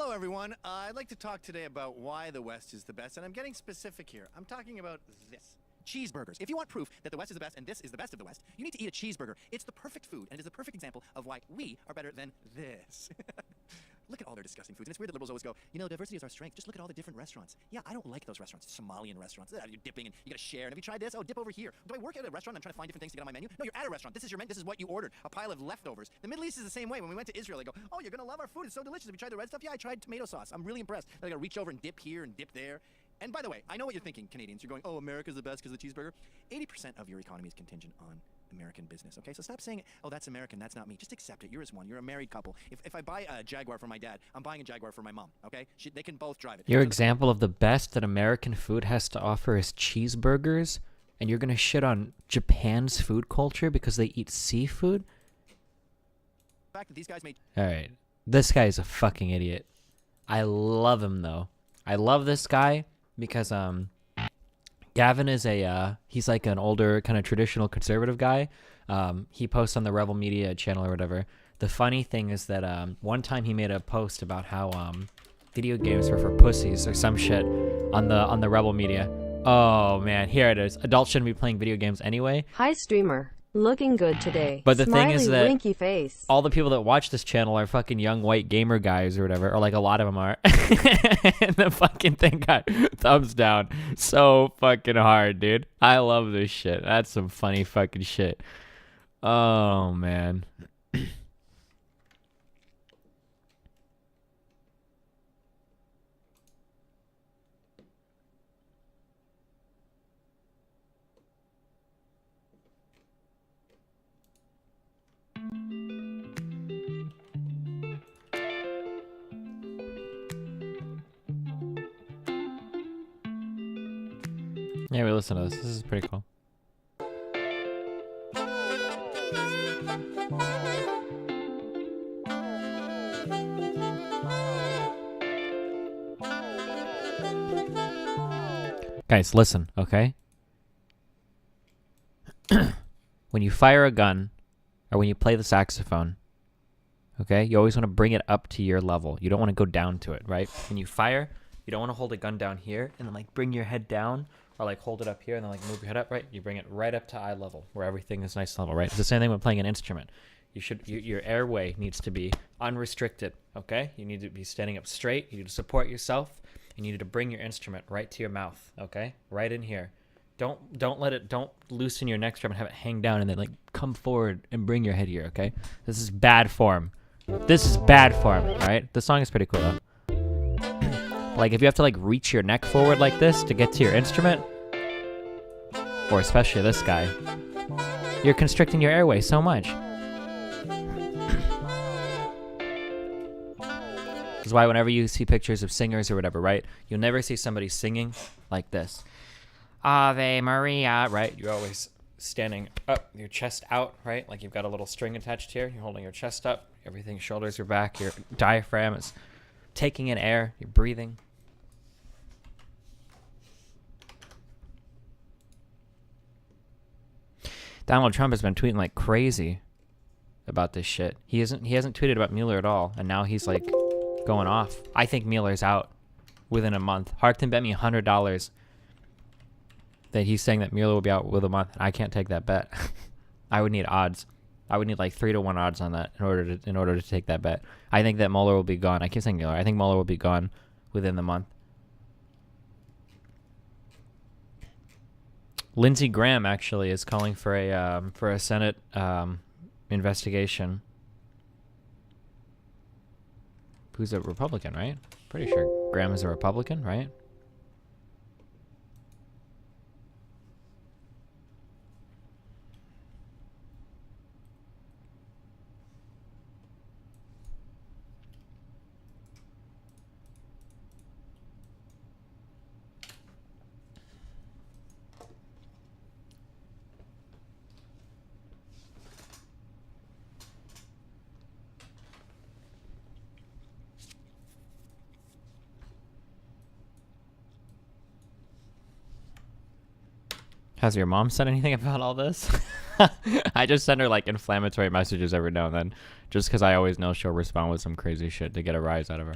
Hello, everyone. I'd like to talk today about why the West is the best, and I'm getting specific here. I'm talking about this. Cheeseburgers. If you want proof that the West is the best and this is the best of the West, you need to eat a cheeseburger. It's the perfect food, and it is the perfect example of why we are better than this. Look at all their disgusting foods. And it's weird that liberals always go, you know, diversity is our strength. Just look at all the different restaurants. Yeah, I don't like those restaurants. Somalian restaurants. You're dipping and you gotta share. And have you tried this? Oh, dip over here. Do I work at a restaurant? I'm trying to find different things to get on my menu. No, you're at a restaurant. This is your menu. This is what you ordered. A pile of leftovers. The Middle East is the same way. When we went to Israel, they go, oh, you're gonna love our food. It's so delicious. Have you tried the red stuff? Yeah, I tried tomato sauce. I'm really impressed. Then I gotta reach over and dip here and dip there. And by the way, I know what you're thinking, Canadians. You're going, oh, America's the best because of the cheeseburger. 80% of your economy is contingent on American business, okay? So stop saying, oh, that's American, that's not me. Just accept it. You're as one. You're a married couple. If I buy a Jaguar for my dad, I'm buying a Jaguar for my mom, okay? They can both drive it. Your example of the best that American food has to offer is cheeseburgers, and you're going to shit on Japan's food culture because they eat seafood? The fact that these guys made... All right. This guy is a fucking idiot. I love him, though. I love this guy because Gavin is he's like an older kind of traditional conservative guy. He posts on the Rebel Media channel or whatever. The funny thing is that one time he made a post about how video games were for pussies or some shit on the Rebel Media. Oh man, here it is. Adults shouldn't be playing video games anyway. Hi streamer. Looking good today. But the Smiley, thing is that winky face. all the people that watch this channel are fucking young white gamer guys or whatever, or like a lot of them are. And the fucking thing got thumbs down so fucking hard, dude. I love this shit. That's some funny fucking shit. Oh, man. Yeah, we listen to this. This is pretty cool. Guys, listen, okay? When you fire a gun, or when you play the saxophone, okay, you always want to bring it up to your level. You don't want to go down to it, right? When you fire, you don't want to hold a gun down here and then like bring your head down, or like hold it up here and then like move your head up, right? You bring it right up to eye level where everything is nice level, right? It's the same thing when playing an instrument. Your airway needs to be unrestricted, okay? You need to be standing up straight. You need to support yourself. You need to bring your instrument right to your mouth, okay? Right in here. Don't loosen your neck strap and have it hang down and then like come forward and bring your head here, okay? This is bad form. This is bad form, all right? The song is pretty cool though. Like if you have to like reach your neck forward like this to get to your instrument, or especially this guy, you're constricting your airway so much. This is why whenever you see pictures of singers or whatever, right, you'll never see somebody singing like this. Ave Maria, right? You're always standing up, your chest out, right? Like you've got a little string attached here. You're holding your chest up. Everything, shoulders are back. Your diaphragm is taking in air. You're breathing. Donald Trump has been tweeting like crazy about this shit. He hasn't tweeted about Mueller at all, and now he's like going off. I think Mueller's out within a month. Harkton bet me $100 that he's saying that Mueller will be out within a month, and I can't take that bet. I would need odds. I would need like 3-1 odds on that in order to take that bet. I think that Mueller will be gone. I keep saying Mueller. I think Mueller will be gone within the month. Lindsey Graham actually is calling for a Senate investigation. Who's a Republican, right? Pretty sure Graham is a Republican, right? Has your mom said anything about all this? I just send her like inflammatory messages every now and then, just because I always know she'll respond with some crazy shit to get a rise out of her.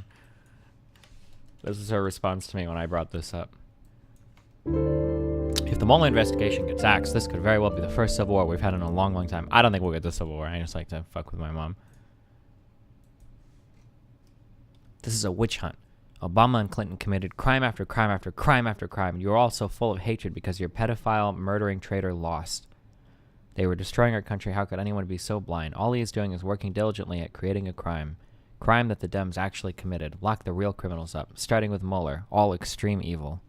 This is her response to me when I brought this up. If the Mueller investigation gets axed, this could very well be the first civil war we've had in a long, long time. I don't think we'll get the civil war. I just like to fuck with my mom. This is a witch hunt. Obama and Clinton committed crime after crime after crime after crime. You're all so full of hatred because your pedophile, murdering traitor lost. They were destroying our country. How could anyone be so blind? All he is doing is working diligently at creating a crime. Crime that the Dems actually committed. Lock the real criminals up. Starting with Mueller. All extreme evil.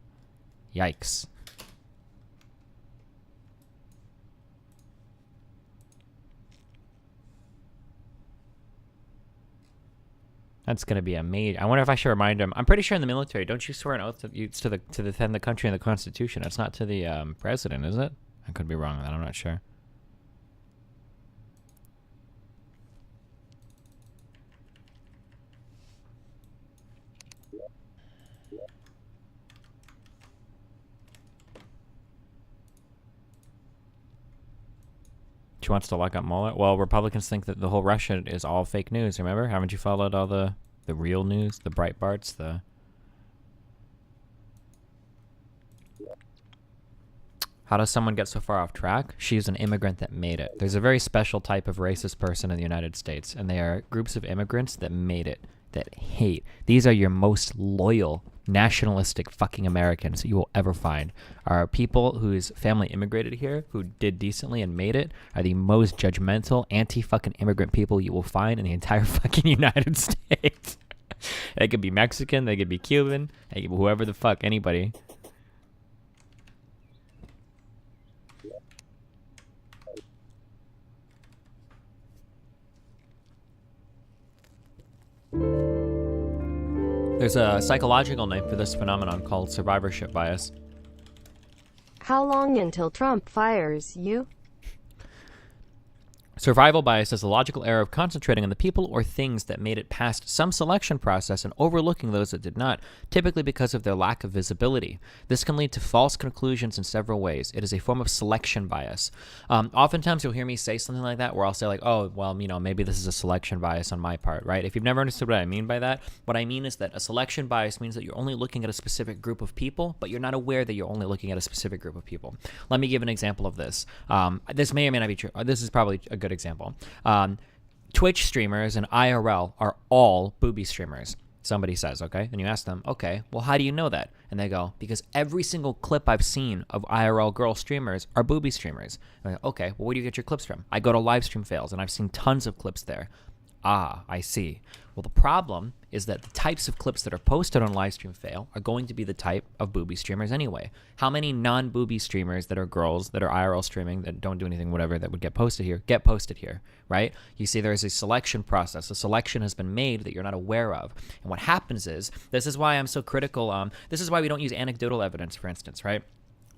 Yikes. That's gonna be a major. I wonder if I should remind him. I'm pretty sure in the military, don't you swear an oath to defend the country and the Constitution? It's not to the president, is it? I could be wrong on that. I'm not sure. She wants to lock up Mueller. Well, Republicans think that the whole Russia is all fake news. Remember? Haven't you followed all the real news, the Breitbarts, the... How does someone get so far off track? She's an immigrant that made it. There's a very special type of racist person in the United States, and they are groups of immigrants that made it, that hate. These are your most loyal, nationalistic fucking Americans that you will ever find. Are people whose family immigrated here, who did decently and made it, are the most judgmental, anti-fucking immigrant people you will find in the entire fucking United States. They could be Mexican, they could be Cuban, they could be whoever the fuck, anybody. There's a psychological name for this phenomenon called survivorship bias. How long until Trump fires you? Survival bias is the logical error of concentrating on the people or things that made it past some selection process and overlooking those that did not, typically because of their lack of visibility. This can lead to false conclusions in several ways. It is a form of selection bias. Oftentimes you'll hear me say something like that where I'll say like, oh, well, you know, maybe this is a selection bias on my part, right? If you've never understood what I mean by that, what I mean is that a selection bias means that you're only looking at a specific group of people, but you're not aware that you're only looking at a specific group of people. Let me give an example of this. This may or may not be true. This is probably a good example. Twitch streamers and IRL are all booby streamers, somebody says, okay? And you ask them, okay, well, how do you know that? And they go, because every single clip I've seen of IRL girl streamers are booby streamers. And I go, okay, well, where do you get your clips from? I go to Livestream Fails, and I've seen tons of clips there. Ah, I see. Well, the problem is that the types of clips that are posted on Livestream Fail are going to be the type of booby streamers anyway. How many non-booby streamers that are girls that are IRL streaming that don't do anything, whatever, that would get posted here, right? You see, there's a selection process. A selection has been made that you're not aware of. And what happens is, this is why I'm so critical. This is why we don't use anecdotal evidence, for instance, right?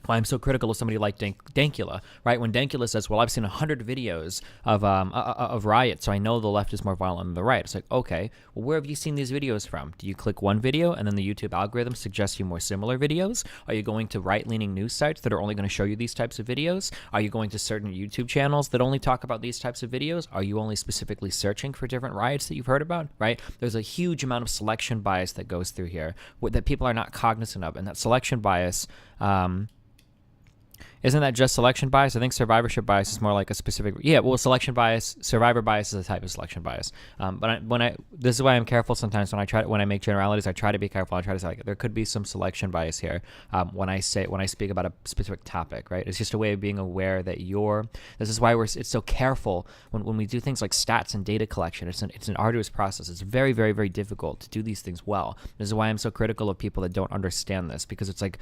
Why I'm so critical of somebody like Dankula, right? When Dankula says, well, I've seen 100 videos of riots, so I know the left is more violent than the right. It's like, okay, well, where have you seen these videos from? Do you click one video and then the YouTube algorithm suggests you more similar videos? Are you going to right-leaning news sites that are only going to show you these types of videos? Are you going to certain YouTube channels that only talk about these types of videos? Are you only specifically searching for different riots that you've heard about, right? There's a huge amount of selection bias that goes through here that people are not cognizant of, and that selection bias... Isn't that just selection bias? I think survivorship bias is more like a specific... Yeah, well, selection bias, survivor bias is a type of selection bias. This is why I'm careful sometimes when I make generalities. I try to be careful. I try to say like there could be some selection bias here when I speak about a specific topic, right? It's just a way of being aware that This is why it's so careful when we do things like stats and data collection. It's an arduous process. It's very, very, very difficult to do these things well. This is why I'm so critical of people that don't understand this, because it's like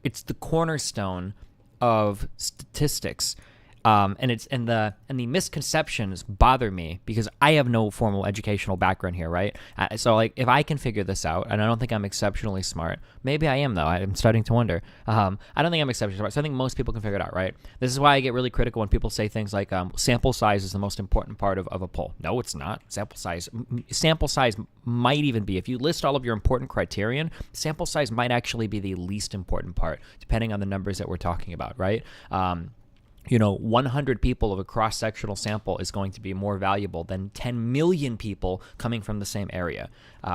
it's the cornerstone of statistics, and the misconceptions bother me because I have no formal educational background here, right? So like if I can figure this out, and I don't think I'm exceptionally smart, maybe I am though. I'm starting to wonder. I don't think I'm exceptionally smart, so I think most people can figure it out, right? This is why I get really critical when people say things like sample size is the most important part of a poll. No, it's not. Sample size might even be, if you list all of your important criterion, sample size might actually be the least important part, depending on the numbers that we're talking about, right? 100 people of a cross-sectional sample is going to be more valuable than 10 million people coming from the same area.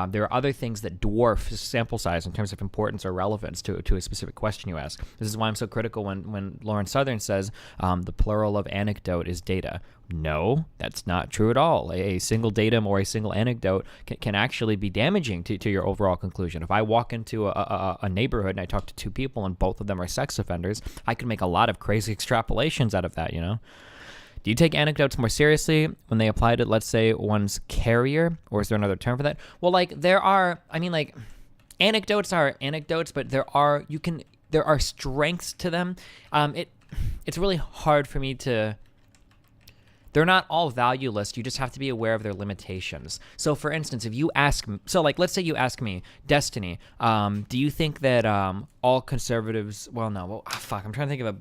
There are other things that dwarf sample size in terms of importance or relevance to a specific question you ask. This is why I'm so critical when Lauren Southern says the plural of anecdote is data. No, that's not true at all. A single datum or a single anecdote can actually be damaging to your overall conclusion. If I walk into a neighborhood and I talk to two people and both of them are sex offenders, I can make a lot of crazy extrapolations out of that, Do you take anecdotes more seriously when they apply to, let's say, one's carrier? Or is there another term for that? Well, anecdotes are anecdotes, but there are strengths to them. It's really hard for me to... They're not all valueless. You just have to be aware of their limitations. So, for instance, if you ask... let's say you ask me, Destiny, do you think that all conservatives... Well, no. Well, fuck. I'm trying to think of a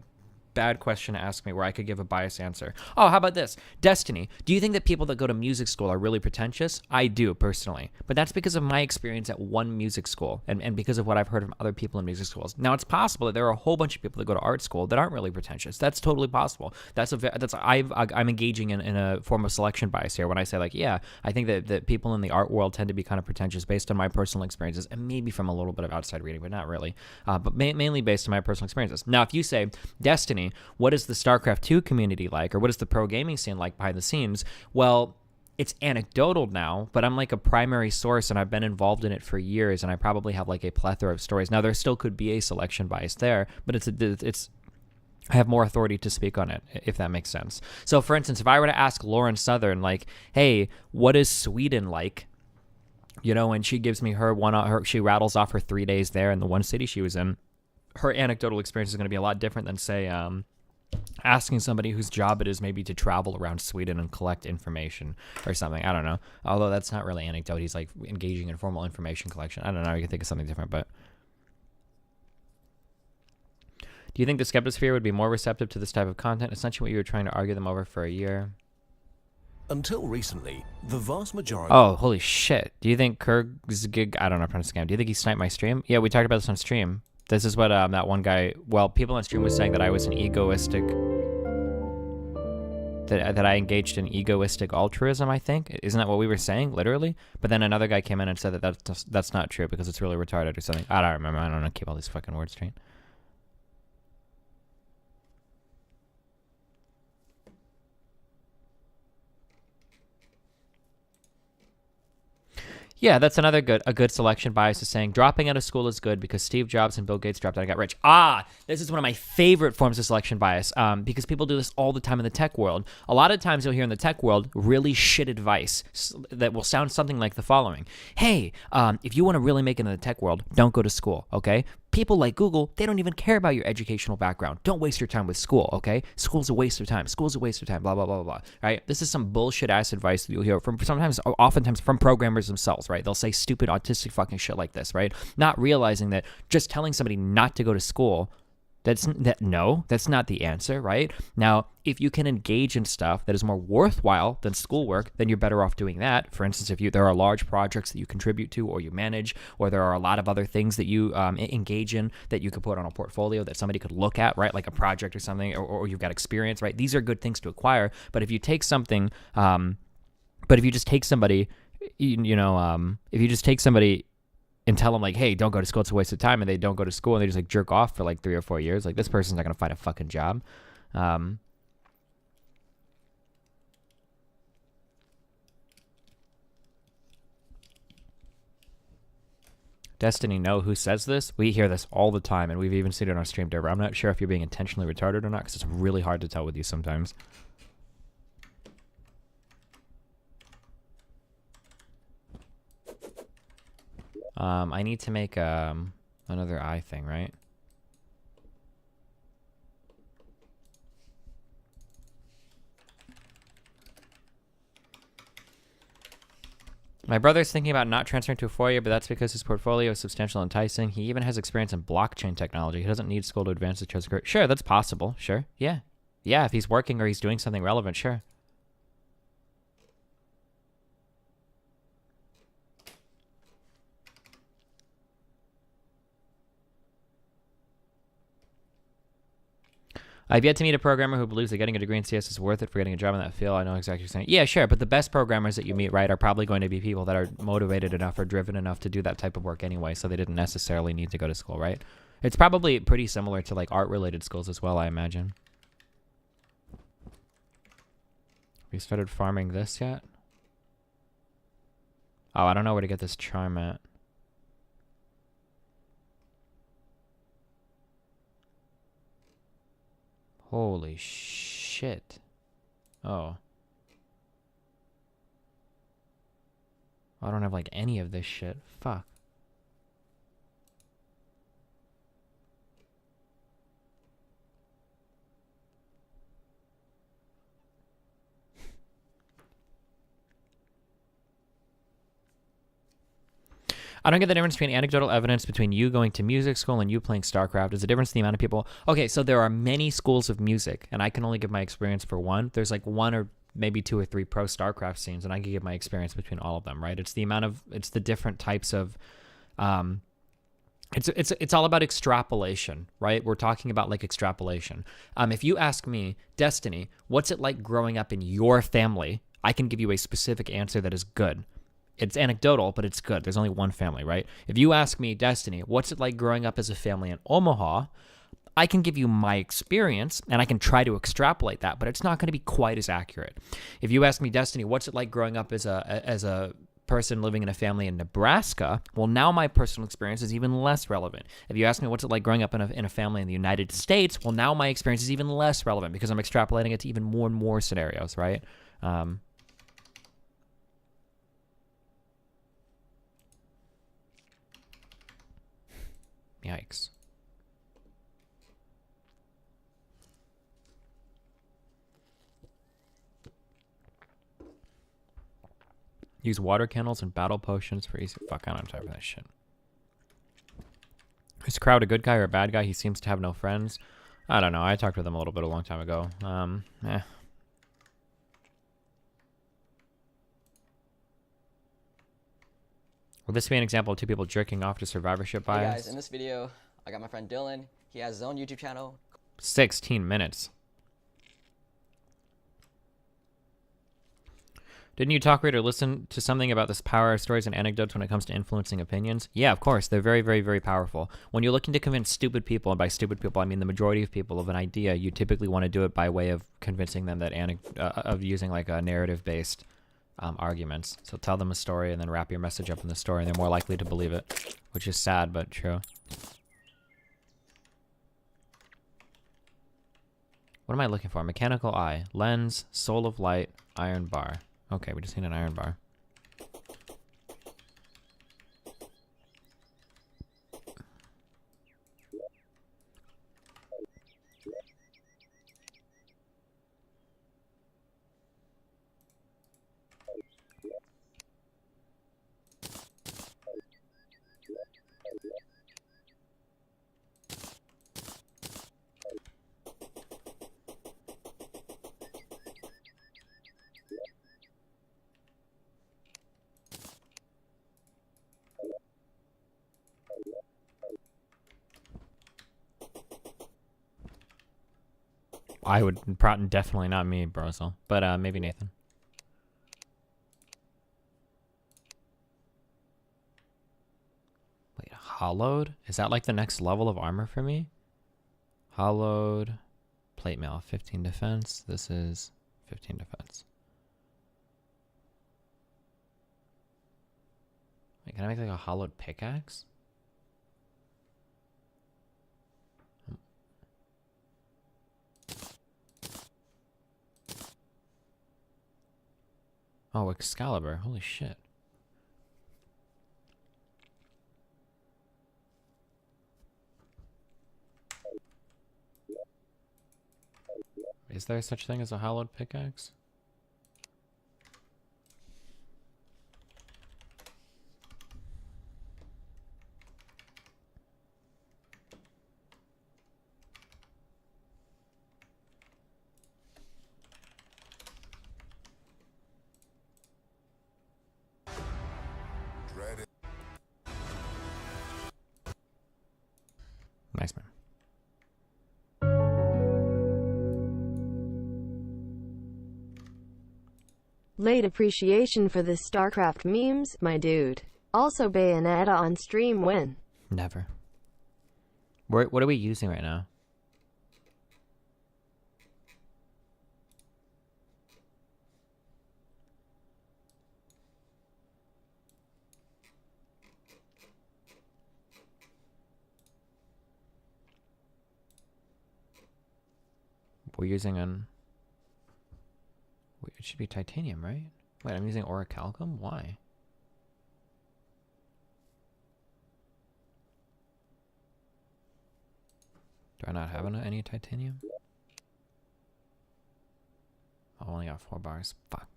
bad question to ask me where I could give a biased answer. Oh, how about this? Destiny, do you think that people that go to music school are really pretentious? I do, personally. But that's because of my experience at one music school and because of what I've heard from other people in music schools. Now, it's possible that there are a whole bunch of people that go to art school that aren't really pretentious. That's totally possible. I'm engaging in a form of selection bias here when I say, I think that people in the art world tend to be kind of pretentious based on my personal experiences and maybe from a little bit of outside reading, but not really. But mainly based on my personal experiences. Now, if you say, Destiny, what is the StarCraft 2 community like, or what is the pro gaming scene like behind the scenes? Well, it's anecdotal now, but I'm like a primary source and I've been involved in it for years and I probably have like a plethora of stories. Now, there still could be a selection bias there, but I have more authority to speak on it, if that makes sense. So, for instance, if I were to ask Lauren Southern, hey, what is Sweden like? And she gives me she rattles off her 3 days there in the one city she was in. Her anecdotal experience is going to be a lot different than, say, asking somebody whose job it is maybe to travel around Sweden and collect information or something. I don't know. Although that's not really anecdote. He's engaging in formal information collection. I don't know. You can think of something different, but... Do you think the skeptosphere would be more receptive to this type of content? Essentially what you were trying to argue them over for a year. Until recently, the vast majority... Oh, holy shit. Do you think Kurg's gig... I don't know how to pronounce scam. Do you think he sniped my stream? Yeah, we talked about this on stream. This is what that one guy... Well, people on stream was saying that I was an egoistic... That I engaged in egoistic altruism, I think. Isn't that what we were saying, literally? But then another guy came in and said that's not true because it's really retarded or something. I don't remember. I don't know. Keep all these fucking words straight. Yeah, that's a good selection bias is saying dropping out of school is good because Steve Jobs and Bill Gates dropped out and got rich. This is one of my favorite forms of selection bias because people do this all the time in the tech world. A lot of times you'll hear in the tech world really shit advice that will sound something like the following. Hey, if you want to really make it in the tech world, don't go to school, okay? People like Google, they don't even care about your educational background. Don't waste your time with school, okay? School's a waste of time. School's a waste of time, blah, blah, blah, blah, blah, right? This is some bullshit-ass advice that you'll hear oftentimes from programmers themselves, right? They'll say stupid, autistic fucking shit like this, right? Not realizing that just telling somebody not to go to school, that's not the answer, right? Now, if you can engage in stuff that is more worthwhile than schoolwork, then you're better off doing that. For instance, if there are large projects that you contribute to or you manage, or there are a lot of other things that you engage in that you could put on a portfolio that somebody could look at, right? Like a project or something, or you've got experience, right? These are good things to acquire. But if you take something, if you just take somebody, and tell them hey, don't go to school, it's a waste of time, and they don't go to school and they just jerk off for 3 or 4 years, this person's not going to find a fucking job. Destiny, no, who says this? We hear this all the time, and we've even seen it on our stream server. I'm not sure if you're being intentionally retarded or not, because it's really hard to tell with you sometimes. I need to make another eye thing, right? My brother's thinking about not transferring to a 4-year, but that's because his portfolio is substantial and enticing. He even has experience in blockchain technology. He doesn't need school to advance his chosen career. Sure, that's possible. Sure. Yeah. Yeah, if he's working or he's doing something relevant, sure. I've yet to meet a programmer who believes that getting a degree in CS is worth it for getting a job in that field. I know exactly what you're saying. Yeah, sure, but the best programmers that you meet, right, are probably going to be people that are motivated enough or driven enough to do that type of work anyway, so they didn't necessarily need to go to school, right? It's probably pretty similar to like art-related schools as well, I imagine. Have you started farming this yet? Oh, I don't know where to get this charm at. Holy shit. Oh. I don't have like any of this shit. Fuck. I don't get the difference between anecdotal evidence between you going to music school and you playing StarCraft. Is the difference in the amount of people? Okay, so there are many schools of music, and I can only give my experience for one. There's like one or maybe two or three pro StarCraft scenes, and I can give my experience between all of them, right? It's the amount of, it's the different types of, it's all about extrapolation, right? We're talking about like extrapolation. If you ask me, Destiny, what's it like growing up in your family? I can give you a specific answer that is good. It's anecdotal, but it's good. There's only one family, right? If you ask me, Destiny, what's it like growing up as a family in Omaha? I can give you my experience, and I can try to extrapolate that, but it's not going to be quite as accurate. If you ask me, Destiny, what's it like growing up as a person living in a family in Nebraska? Well, now my personal experience is even less relevant. If you ask me what's it like growing up in a family in the United States, well, now my experience is even less relevant because I'm extrapolating it to even more and more scenarios, right? Yikes. Use water candles and battle potions for easy. Fuck, I don't have time for that shit. Is Crowd a good guy or a bad guy? He seems to have no friends. I don't know. I talked with him a little bit a long time ago. Will this be an example of two people jerking off to survivorship bias? Hey guys, in this video, I got my friend Dylan. He has his own YouTube channel. 16 minutes. Didn't you talk, read, or listen to something about this power of stories and anecdotes when it comes to influencing opinions? Yeah, of course. They're very, very, very powerful. When you're looking to convince stupid people, and by stupid people, I mean the majority of people, of an idea, you typically want to do it by way of convincing them that of using like a narrative-based arguments. So tell them a story and then wrap your message up in the story, and they're more likely to believe it, which is sad but true. What am I looking for? Mechanical eye, lens, soul of light, iron bar. Okay, we just need an iron bar. I would definitely not me, Brosel, but maybe Nathan. Wait, hollowed? Is that like the next level of armor for me? Hollowed, plate mail, 15 defense. This is 15 defense. Wait, can I make like a hollowed pickaxe? Oh, Excalibur. Holy shit. Is there such thing as a hollowed pickaxe? Nice, man. Late appreciation for the StarCraft memes, my dude. Also Bayonetta on stream when? Never. What are we using right now? We're using an... Wait, it should be titanium, right? Wait, I'm using orichalcum? Why? Do I not have any titanium? I only got 4 bars. Fuck.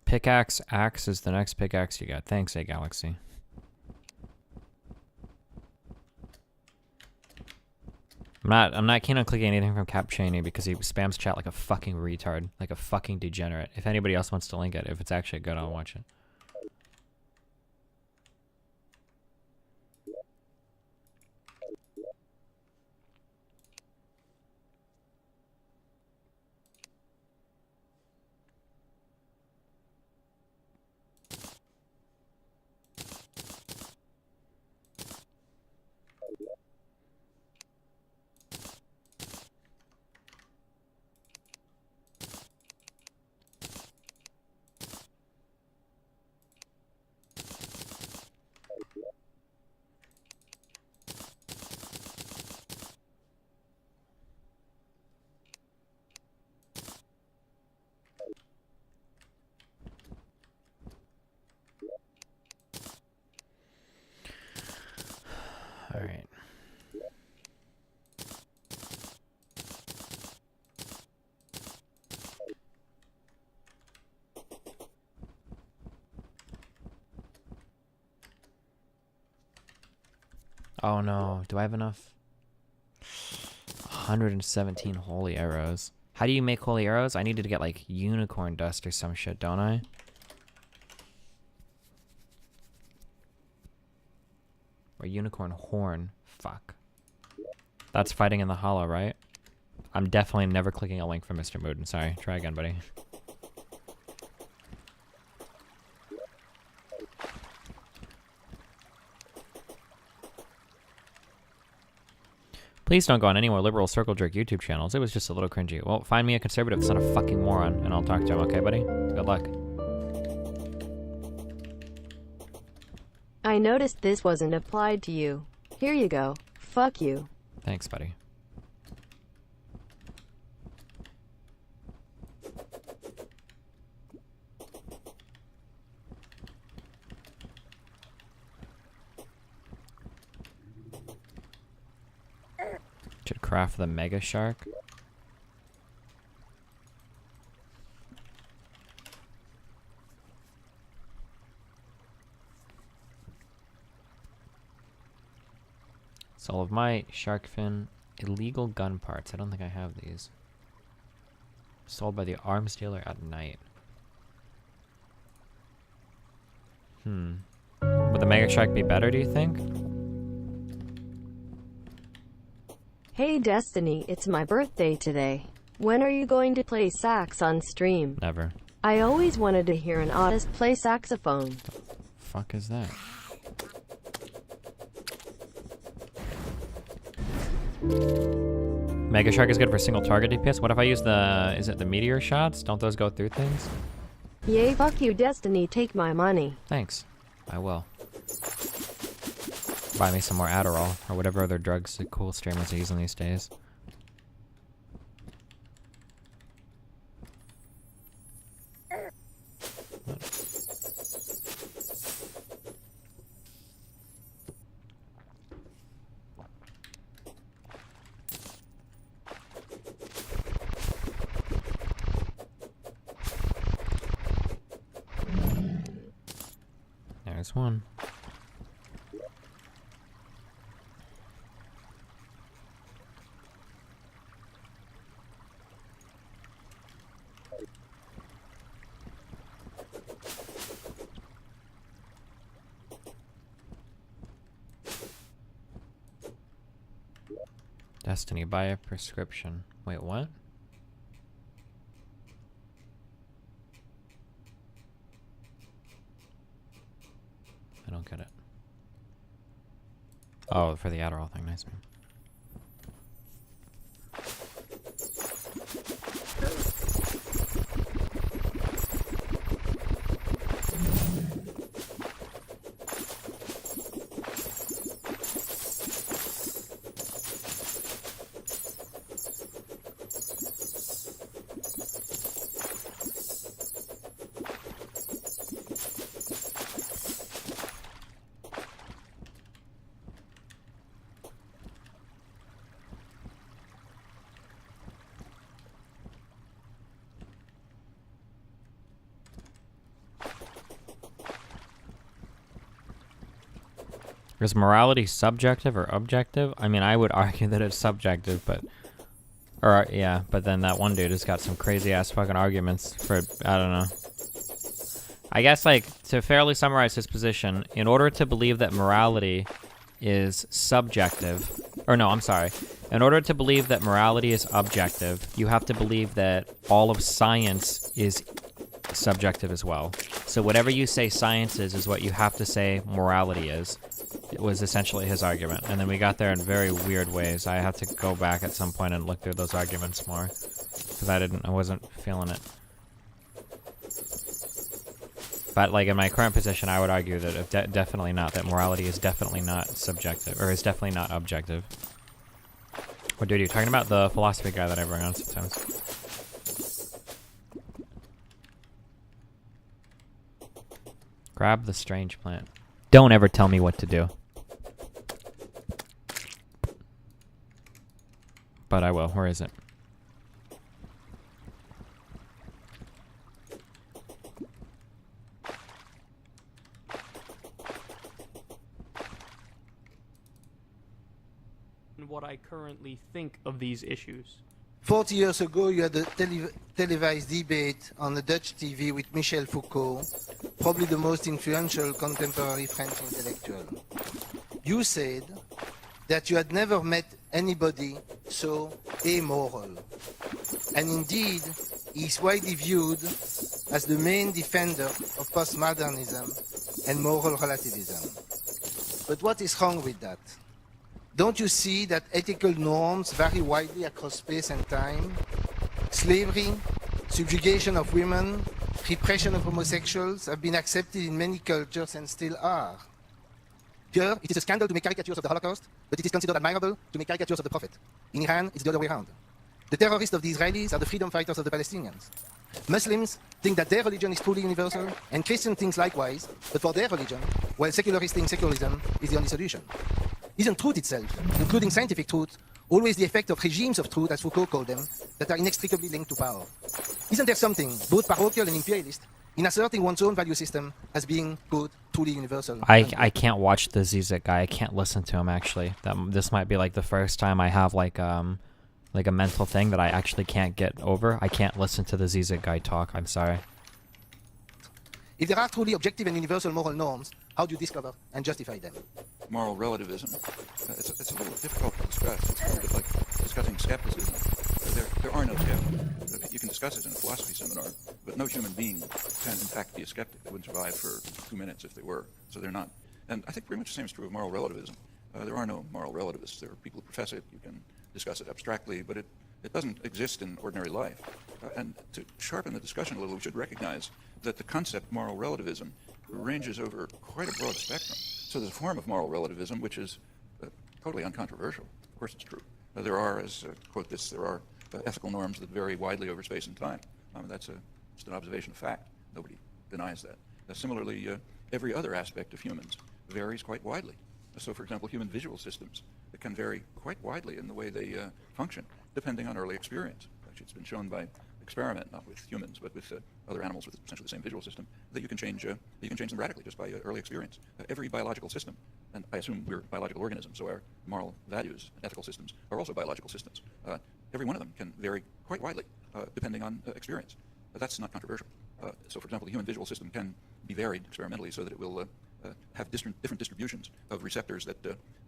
Pickaxe axe is the next pickaxe you got. Thanks, A Galaxy. I'm not keen on clicking anything from Cap Cheney because he spams chat like a fucking retard, like a fucking degenerate. If anybody else wants to link it, if it's actually good, I'll watch it. All right. Oh no, do I have enough? 117 holy arrows. How do you make holy arrows? I needed to get like unicorn dust or some shit, don't I? Or unicorn horn. Fuck. That's fighting in the hollow, right? I'm definitely never clicking a link for Mr. Mood. Sorry. Try again, buddy. Please don't go on any more liberal circle jerk YouTube channels. It was just a little cringy. Well, find me a conservative that's not a fucking moron, and I'll talk to him, okay, buddy? Good luck. I noticed this wasn't applied to you. Here you go. Fuck you. Thanks, buddy. Should craft the mega shark. Soul of Might, shark fin, illegal gun parts. I don't think I have these. Sold by the arms dealer at night. Would the mega shark be better, do you think? Hey Destiny, it's my birthday today. When are you going to play sax on stream? Never. I always wanted to hear an artist play saxophone. Fuck is that? Mega Shark is good for single target DPS. What if I use the... Is it the meteor shots? Don't those go through things? Yay, fuck you Destiny, take my money. Thanks. I will. Buy me some more Adderall, or whatever other drugs the cool streamers are using these days. There's one. Destiny, buy a prescription. Wait, what? I don't get it. Oh, for the Adderall thing. Nice, man. Is morality subjective or objective? I mean, I would argue that it's subjective, but... Or, yeah, but then that one dude has got some crazy-ass fucking arguments for... I don't know. I guess, like, to fairly summarize his position, in order to believe that morality is subjective... Or no, I'm sorry. In order to believe that morality is objective, you have to believe that all of science is subjective as well. So whatever you say science is what you have to say morality is. It was essentially his argument. And then we got there in very weird ways. I have to go back at some point and look through those arguments more. Because I wasn't feeling it. But like in my current position, I would argue that definitely not. That morality is definitely not subjective. Or is definitely not objective. What dude are you talking about? The philosophy guy that I bring on sometimes. Grab the strange plant. Don't ever tell me what to do. But I will. Where is it? What I currently think of these issues. 40 years ago, you had a televised debate on the Dutch TV with Michel Foucault, probably the most influential contemporary French intellectual. You said that you had never met anybody so amoral. And indeed, he is widely viewed as the main defender of postmodernism and moral relativism. But what is wrong with that? Don't you see that ethical norms vary widely across space and time? Slavery, subjugation of women, repression of homosexuals have been accepted in many cultures and still are. Here, it is a scandal to make caricatures of the Holocaust, but it is considered admirable to make caricatures of the Prophet. In Iran, it's the other way around. The terrorists of the Israelis are the freedom fighters of the Palestinians. Muslims think that their religion is truly universal, and Christians think likewise, but for their religion, while secularists think secularism is the only solution. Isn't truth itself, including scientific truth, always the effect of regimes of truth, as Foucault called them, that are inextricably linked to power? Isn't there something, both parochial and imperialist, in asserting one's own value system as being good, truly universal? I can't watch the Zizek guy. I can't listen to him, actually. This might be like the first time I have like a mental thing that I actually can't get over. I can't listen to the Zizek guy talk. I'm sorry. If there are truly objective and universal moral norms, how do you discover and justify them? Moral relativism. It's a little difficult to discuss. It's a little bit like discussing skepticism. There are no skeptics. You can discuss it in a philosophy seminar, but no human being can in fact be a skeptic. They wouldn't survive for 2 minutes if they were. So they're not. And I think pretty much the same is true of moral relativism. There are no moral relativists. There are people who profess it. You can discuss it abstractly, but it doesn't exist in ordinary life. And to sharpen the discussion a little, we should recognize that the concept moral relativism ranges over quite a broad spectrum. So there's a form of moral relativism which is totally uncontroversial. Of course it's true. There are, as quote this, there are ethical norms that vary widely over space and time. That's just an observation of fact. Nobody denies that. Similarly, every other aspect of humans varies quite widely. So, for example, human visual systems can vary quite widely in the way they function, depending on early experience. Actually, it's been shown by experiment, not with humans, but with other animals with essentially the same visual system, that you can change them radically just by early experience. Every biological system, and I assume we're biological organisms, so our moral values and ethical systems are also biological systems. Every one of them can vary quite widely, depending on experience. That's not controversial. So, for example, the human visual system can be varied experimentally so that it will have different distributions of receptors that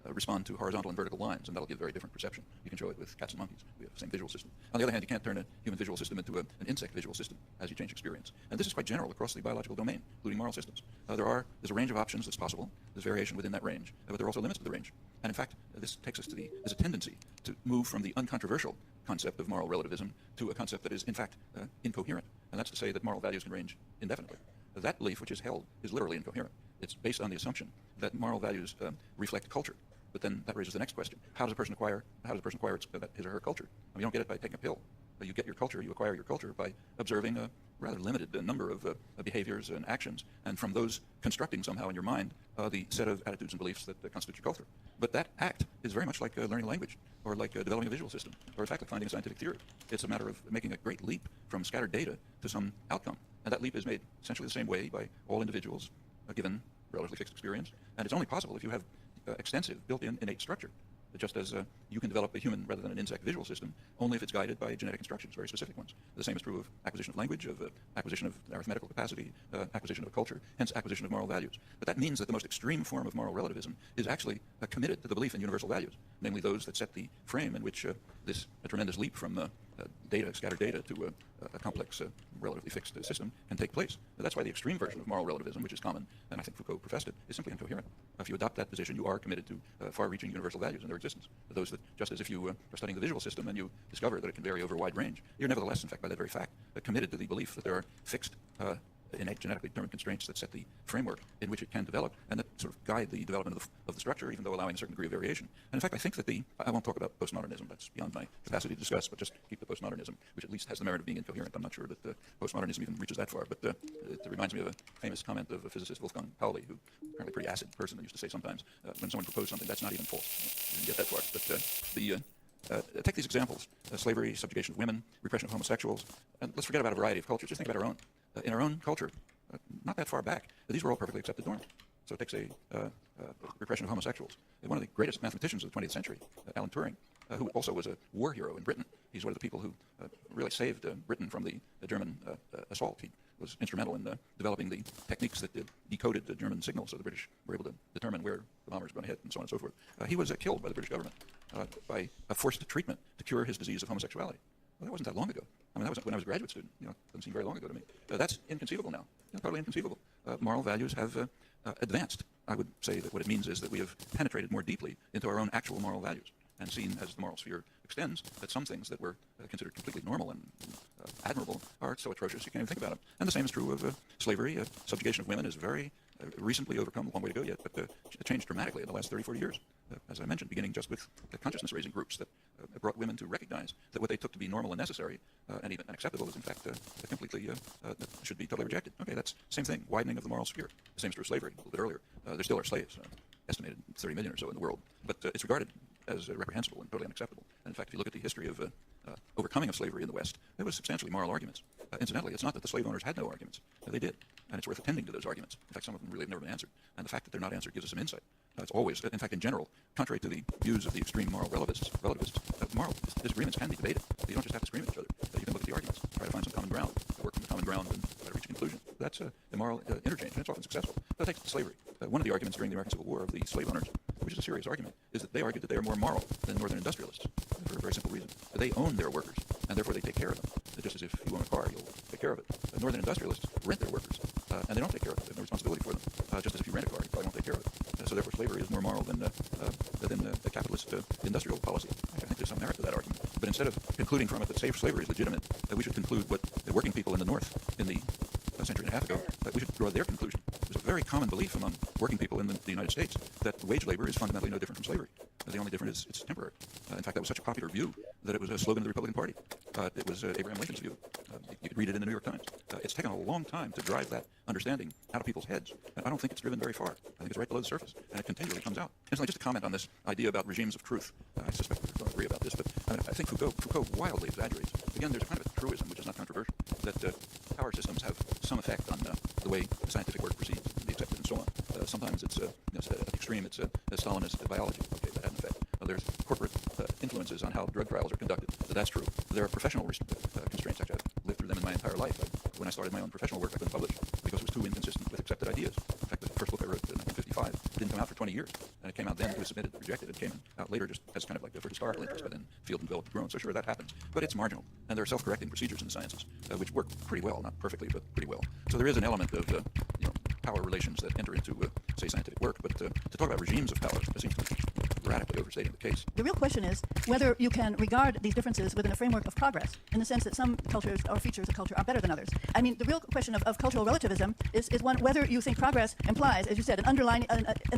respond to horizontal and vertical lines, and that'll give very different perception. You can show it with cats and monkeys. We have the same visual system. On the other hand, you can't turn a human visual system into an insect visual system as you change experience. And this is quite general across the biological domain, including moral systems. There's a range of options that's possible. There's variation within that range, but there are also limits to the range. And in fact, this takes us to there's a tendency to move from the uncontroversial concept of moral relativism to a concept that is, in fact, incoherent. And that's to say that moral values can range indefinitely. That belief, which is held, is literally incoherent. It's based on the assumption that moral values reflect culture. But then that raises the next question: How does a person acquire his or her culture? I mean, you don't get it by taking a pill. You get your culture, you acquire your culture by observing a rather limited number of behaviors and actions, and from those constructing somehow in your mind the set of attitudes and beliefs that constitute your culture. But that act is very much like learning a language, or like developing a visual system, or in fact like finding a scientific theory. It's a matter of making a great leap from scattered data to some outcome. And that leap is made essentially the same way by all individuals given relatively fixed experience. And it's only possible if you have extensive built-in innate structure, just as you can develop a human rather than an insect visual system only if it's guided by genetic instructions, very specific ones. The same is true of acquisition of language, of acquisition of arithmetical capacity, acquisition of a culture, hence acquisition of moral values. But that means that the most extreme form of moral relativism is actually committed to the belief in universal values, namely those that set the frame in which this tremendous leap from scattered data to a complex, relatively fixed system can take place. That's why the extreme version of moral relativism, which is common, and I think Foucault professed it, is simply incoherent. If you adopt that position, you are committed to far-reaching universal values in their existence. Those that, just as if you are studying the visual system and you discover that it can vary over a wide range, you're nevertheless, in fact, by that very fact, committed to the belief that there are fixed innate genetically determined constraints that set the framework in which it can develop and that sort of guide the development of the structure, even though allowing a certain degree of variation. And in fact, I think that I won't talk about postmodernism, that's beyond my capacity to discuss, but just keep the postmodernism, which at least has the merit of being incoherent. I'm not sure that postmodernism even reaches that far, but it reminds me of a famous comment of a physicist, Wolfgang Pauli, who apparently a pretty acid person, who used to say sometimes when someone proposed something, that's not even false. You didn't get that far. But take these examples: slavery, subjugation of women, repression of homosexuals, and let's forget about a variety of cultures. Just think about our own. In our own culture, not that far back, these were all perfectly accepted norms. So it takes a repression of homosexuals. One of the greatest mathematicians of the 20th century, Alan Turing, who also was a war hero in Britain. He's one of the people who really saved Britain from the German assault. He was instrumental in developing the techniques that decoded the German signals so the British were able to determine where the bombers were going to hit and so on and so forth. He was killed by the British government by a forced treatment to cure his disease of homosexuality. Well, that wasn't that long ago. I mean, that was when I was a graduate student. Doesn't seem very long ago to me. That's inconceivable now. Totally inconceivable. Moral values have advanced. I would say that what it means is that we have penetrated more deeply into our own actual moral values and seen, as the moral sphere extends, that some things that were considered completely normal and admirable are so atrocious you can't even think about them. And the same is true of slavery. Subjugation of women is very recently overcome, a long way to go yet, but changed dramatically in the last 30, 40 years. As I mentioned, beginning just with the consciousness-raising groups that brought women to recognize that what they took to be normal and necessary and even acceptable is in fact completely should be totally rejected. Okay, that's the same thing, widening of the moral sphere. The same is true of slavery a little bit earlier. There still are slaves, estimated 30 million or so in the world, but it's regarded as reprehensible and totally unacceptable. And in fact, if you look at the history of overcoming of slavery in the West, there was substantially moral arguments. Incidentally, it's not that the slave owners had no arguments. They did, and it's worth attending to those arguments. In fact, some of them really have never been answered. And the fact that they're not answered gives us some insight. It's always, in fact, in general, contrary to the views of the extreme moral relativists, moral disagreements can be debated. You don't just have to scream at each other. You can look at the arguments, try to find some common ground, work from the common ground, and try to reach a conclusion. That's a moral interchange, and it's often successful. But take slavery. One of the arguments during the American Civil War of the slave owners, which is a serious argument, is that they argued that they are more moral than northern industrialists for a very simple reason. They own their workers, and therefore they take care of them. Just as if you own a car, you'll take care of it. Northern industrialists rent their workers, and they don't take care of them. They have no responsibility for them. Just as if you rent a car, you probably won't take care of it. So therefore slavery is more moral than the capitalist industrial policy. I think there's some merit to that argument. But instead of concluding from it that slavery is legitimate, we should conclude what the working people in the North in the century and a half ago, we should draw their conclusion. There's a very common belief among working people in the United States that wage labor is fundamentally no different from slavery. The only difference is it's temporary. In fact, that was such a popular view that it was a slogan of the Republican Party. It was Abraham Lincoln's view. You could read it in the New York Times. It's taken a long time to drive that understanding out of people's heads. I don't think it's driven very far. I think it's right below the surface, and it continually comes out. Incidentally, just to comment on this idea about regimes of truth. I suspect we don't agree about this, but I think Foucault wildly exaggerates. Again, there's a kind of a truism, which is not controversial, that power systems have some effect on the way scientific work proceeds, and be accepted, and so on. Sometimes it's at the extreme, it's Stalinist biology. Okay, that had an effect. There's corporate influences on how drug trials are conducted. That's true. There are professional constraints. Actually, I've lived through them in my entire life. When I started my own professional work, I couldn't publish because it was too inconsistent with accepted ideas. In fact, the first book I wrote in 1955 didn't come out for 20 years. And it came out then, it was submitted, rejected. It came out later just as kind of like for historical interest, but then field and developed grown. So sure, that happens. But it's marginal. And there are self-correcting procedures in the sciences, which work pretty well, not perfectly, but pretty well. So there is an element of power relations that enter into, say, scientific work. But to talk about regimes of power, that seems to me radically overstating the case. The real question is whether you can regard these differences within a framework of progress, in the sense that some cultures or features of culture are better than others. I mean, the real question of cultural relativism is one whether you think progress implies, as you said, an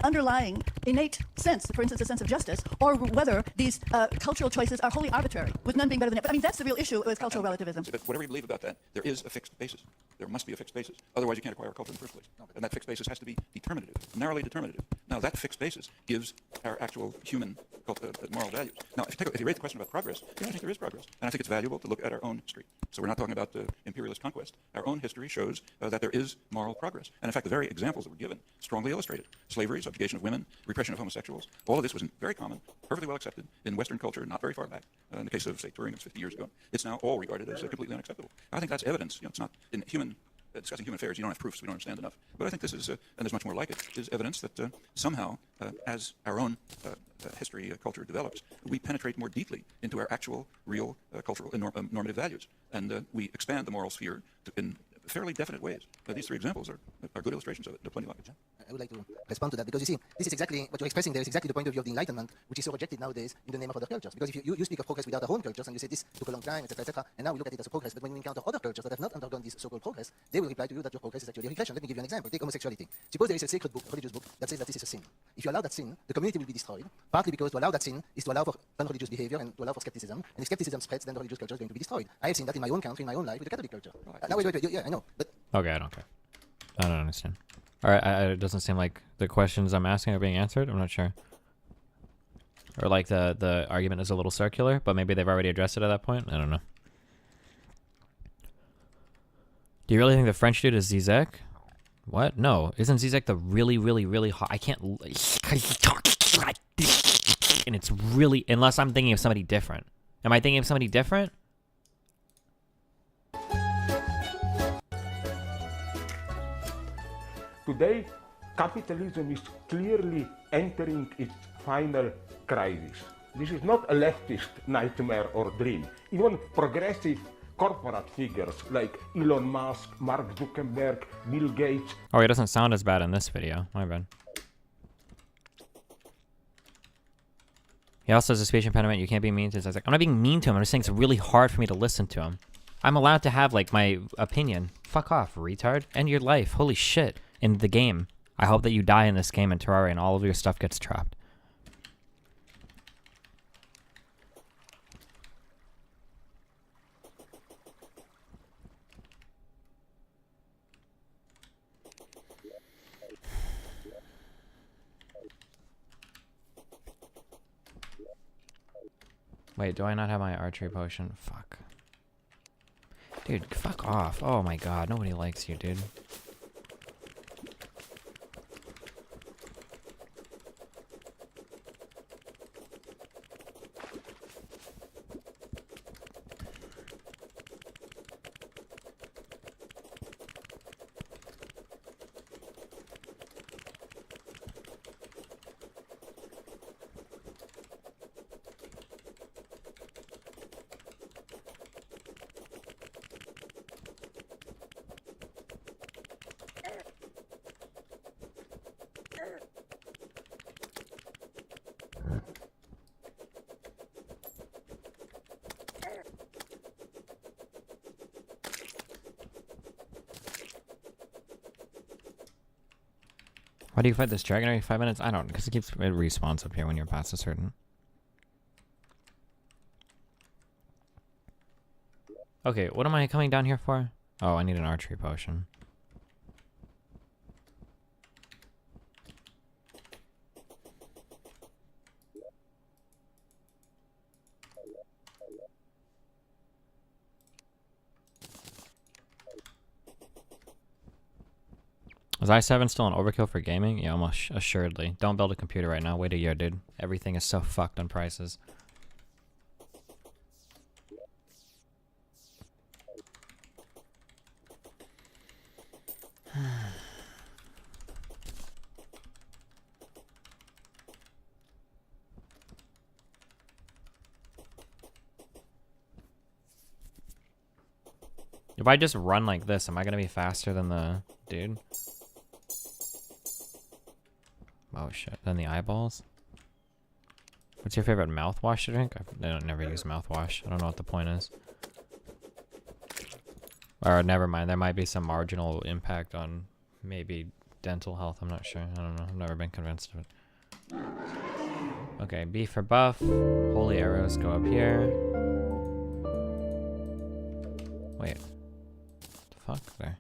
underlying innate sense, for instance, a sense of justice, or whether these cultural choices are wholly arbitrary, with none being better than it. But I mean, that's the real issue with cultural relativism. But whatever you believe about that, there is a fixed basis. There must be a fixed basis. Otherwise, you can't acquire culture in the first place. And that fixed basis has to be determinative, narrowly determinative. Now, that fixed basis gives our actual human moral values. Now, if you raise the question about progress, yeah, I think there is progress. And I think it's valuable to look at our own history. So we're not talking about imperialist conquest. Our own history shows that there is moral progress. And in fact, the very examples that were given strongly illustrate it. Slavery, subjugation of women, repression of homosexuals, all of this was very common, perfectly well accepted in Western culture not very far back. In the case of, say, Turing, it's 50 years ago. It's now all regarded as completely unacceptable. I think that's evidence. It's not in discussing human affairs, you don't have proofs, we don't understand enough. But I think this is, and there's much more like it, is evidence that somehow, as our own history, culture develops, we penetrate more deeply into our actual, real cultural and normative values. And we expand the moral sphere in fairly definite ways. These three examples are good illustrations of it. There are plenty like it. I would like to respond to that, because you see, this is exactly what you're expressing there is exactly the point of view of the Enlightenment, which is so rejected nowadays in the name of other cultures. Because if you speak of progress without our own cultures, and you say this took a long time, etc., and now we look at it as a progress, but when you encounter other cultures that have not undergone this so-called progress, they will reply to you that your progress is actually a regression. Let me give you an example. Take homosexuality. Suppose there is a sacred book, religious book, that says that this is a sin. If you allow that sin, the community will be destroyed, partly because to allow that sin is to allow for unreligious behavior and to allow for skepticism, and if skepticism spreads, then the religious culture is going to be destroyed. I have seen that in my own country, in my own life, with the Catholic culture. Now, wait, yeah, I know, but... Okay, I don't care. I don't understand. All right, it doesn't seem like the questions I'm asking are being answered. I'm not sure. Or like the argument is a little circular, but maybe they've already addressed it at that point. I don't know. Do you really think the French dude is Zizek? What? No. Isn't Zizek the really, really, really hot? I can't... And it's really... Unless I'm thinking of somebody different. Am I thinking of somebody different? Today, capitalism is clearly entering its final crisis. This is not a leftist nightmare or dream. Even progressive corporate figures like Elon Musk, Mark Zuckerberg, Bill Gates. Oh, he doesn't sound as bad in this video. My bad. He also has a speech impediment. You can't be mean to his. I'm not being mean to him. I'm just saying it's really hard for me to listen to him. I'm allowed to have, like, my opinion. Fuck off, retard. End your life. Holy shit. In the game. I hope that you die in this game in Terraria and all of your stuff gets dropped. Wait, do I not have my archery potion? Fuck. Dude, fuck off. Oh my god, nobody likes you, dude. Why do you fight this dragon every 5 minutes? I don't, because it keeps it respawns up here when you're past a certain. Okay, what am I coming down here for? Oh, I need an archery potion. Was i7 still an overkill for gaming? Yeah, almost assuredly. Don't build a computer right now. Wait a year, dude. Everything is so fucked on prices. If I just run like this, am I gonna be faster than the dude? Oh shit, than the eyeballs? What's your favorite mouthwash to drink? I don't never use mouthwash. I don't know what the point is. Or never mind, there might be some marginal impact on maybe dental health. I'm not sure. I don't know. I've never been convinced of it. Okay, B for buff. Holy arrows go up here. Wait. What the fuck there?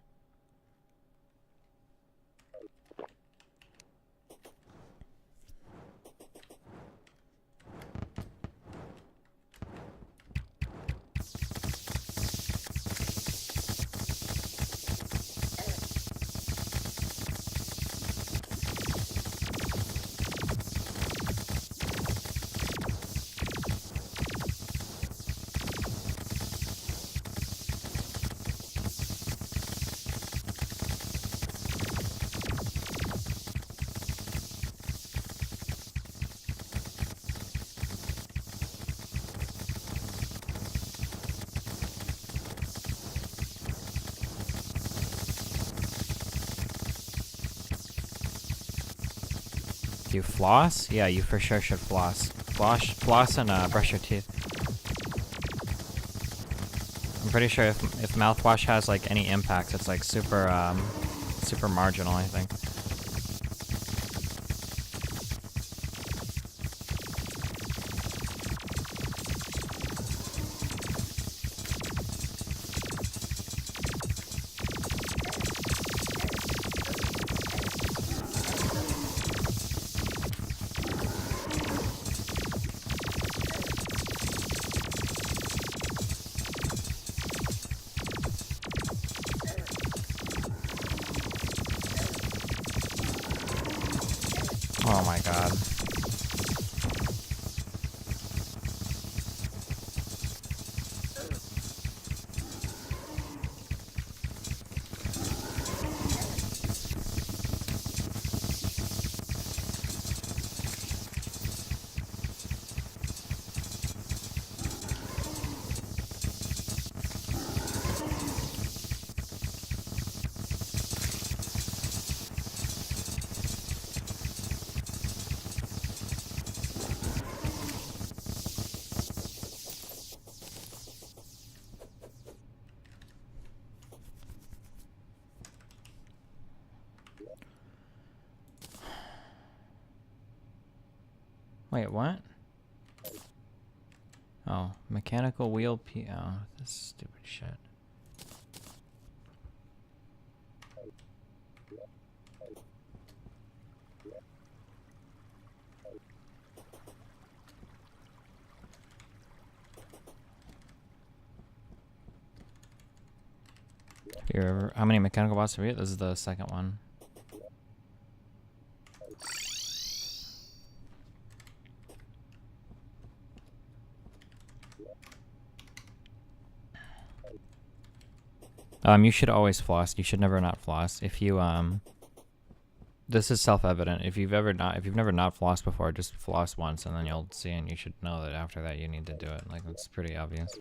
You floss? Yeah, you for sure should floss. Floss and brush your teeth. I'm pretty sure if mouthwash has like any impact, it's like super super marginal, I think. Oh my god. Wait, what? Oh, mechanical wheel P. Oh, this stupid shit. Here, how many mechanical bots have we hit? This is the second one. You should always floss. You should never not floss. If you this is self-evident. If you've never not flossed before, just floss once and then you'll see, and you should know that after that you need to do it. Like, it's pretty obvious.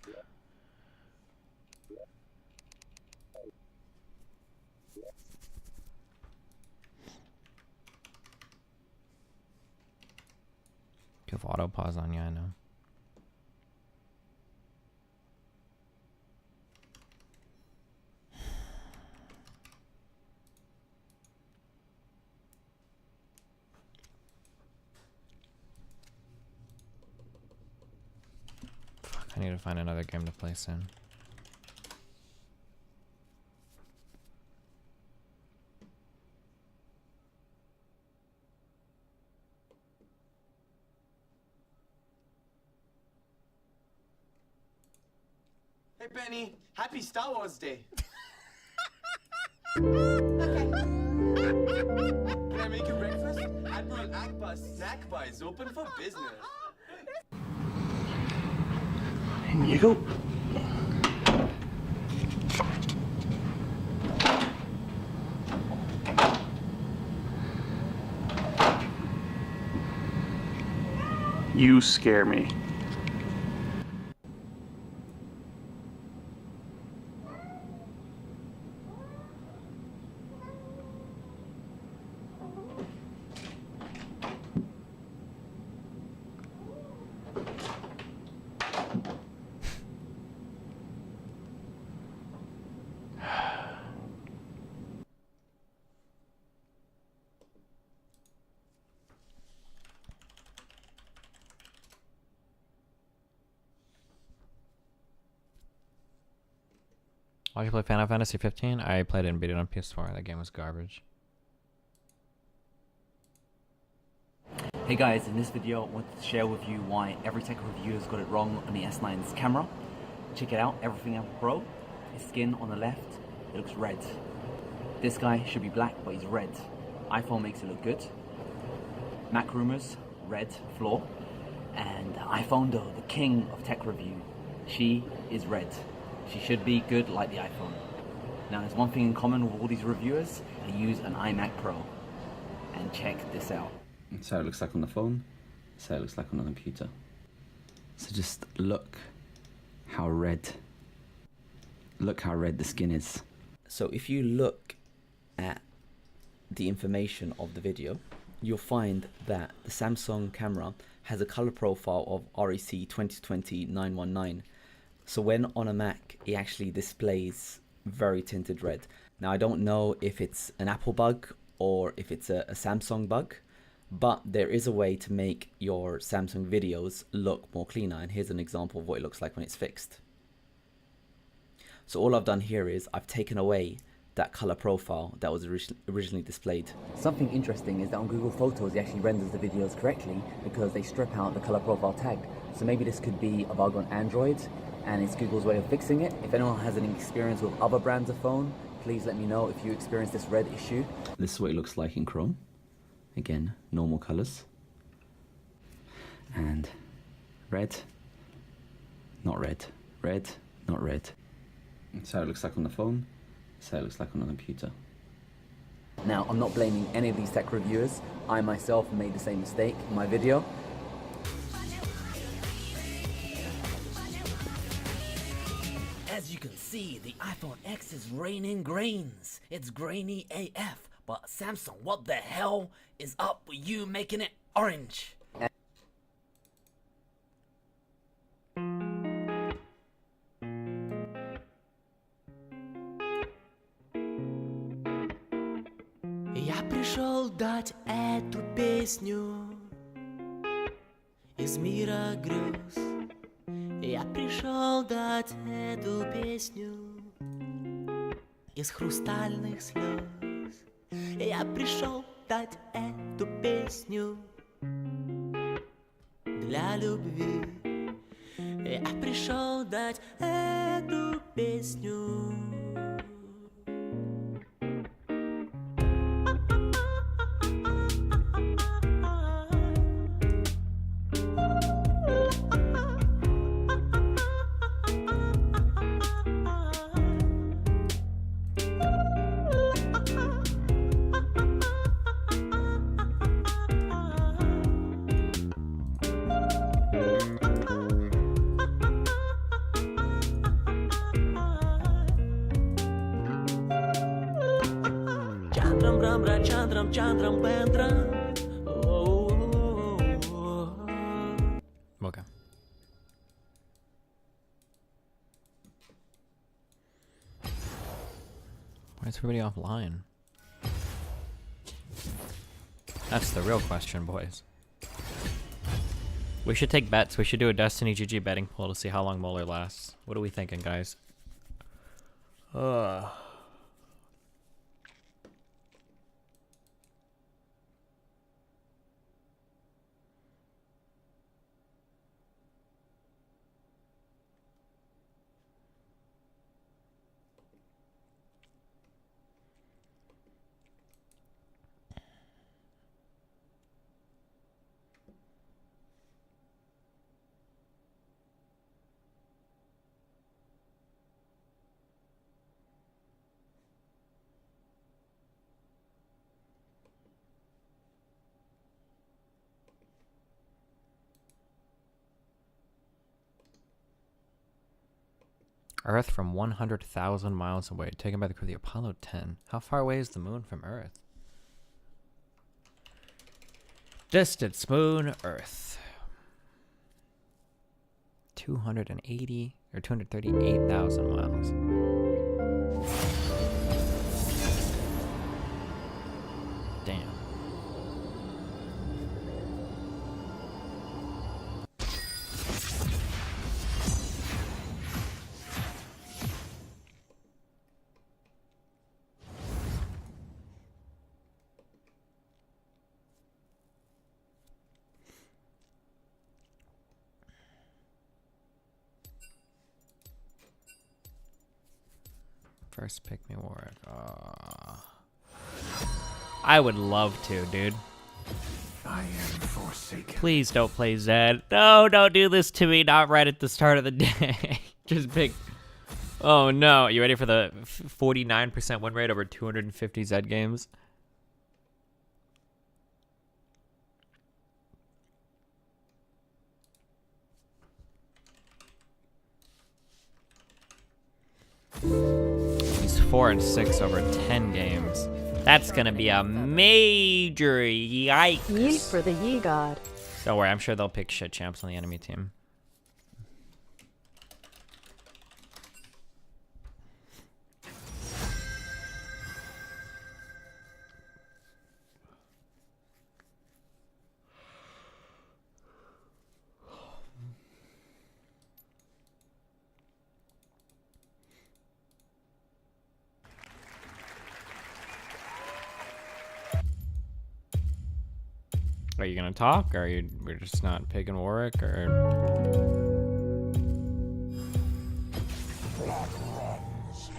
You have auto pause on, yeah, I know. I need to find another game to play soon. Hey, Benny. Happy Star Wars Day. Okay. Can I make you breakfast? Admiral Akbar's snack bar is open for business. In you go. You scare me. Why'd you play Final Fantasy 15? I played it and beat it on PS4. That game was garbage. Hey guys, in this video I wanted to share with you why every tech reviewer's got it wrong on the S9's camera. Check it out, everything Apple Pro. His skin on the left, it looks red. This guy should be black, but he's red. iPhone makes it look good. Mac Rumors, red floor. And iPhone, though, the king of tech review, she is red. She should be good like the iPhone. Now there's one thing in common with all these reviewers, they use an iMac Pro. And check this out. That's how it looks like on the phone, that's how it looks like on the computer. So just look how red the skin is. So if you look at the information of the video, you'll find that the Samsung camera has a color profile of REC 2020-919. So when on a Mac, it actually displays very tinted red. Now I don't know if it's an Apple bug or if it's a Samsung bug, but there is a way to make your Samsung videos look more cleaner, and here's an example of what it looks like when it's fixed. So all I've done here is I've taken away that color profile that was originally displayed. Something interesting is that on Google Photos it actually renders the videos correctly because they strip out the color profile tag. So maybe this could be a bug on Android and it's Google's way of fixing it. If anyone has any experience with other brands of phone, please let me know if you experience this red issue. This is what it looks like in Chrome. Again, normal colors. And red, not red, red, not red. That's how it looks like on the phone, that's how it looks like on the computer. Now, I'm not blaming any of these tech reviewers. I myself made the same mistake in my video. As you can see, the iPhone X is raining grains. It's grainy AF. But Samsung, what the hell is up with you making it orange? Я пришел дать эту песню из мира грез. Я пришел дать эту песню из хрустальных слез. Я пришел дать эту песню для любви. Я пришел дать эту песню. Chandram Pendra. Okay. Why is everybody offline? That's the real question, boys. We should take bets. We should do a Destiny GG betting pool to see how long Mueller lasts. What are we thinking, guys? Earth from 100,000 miles away, taken by the crew of the Apollo 10. How far away is the moon from Earth? Distance, moon, Earth. 280 or 238,000 miles. Damn. First pick me Warwick. I would love to, dude. I am forsaken. Please don't play Zed. No, don't do this to me. Not right at the start of the day. Just pick. Oh no. You ready for the 49% win rate over 250 Zed games? He's 4 and 6 over 10 games. That's gonna be a major yikes. Yeet for the ye god. Don't worry, I'm sure they'll pick shit champs on the enemy team. Are you gonna talk, or we're just not picking Warwick, or?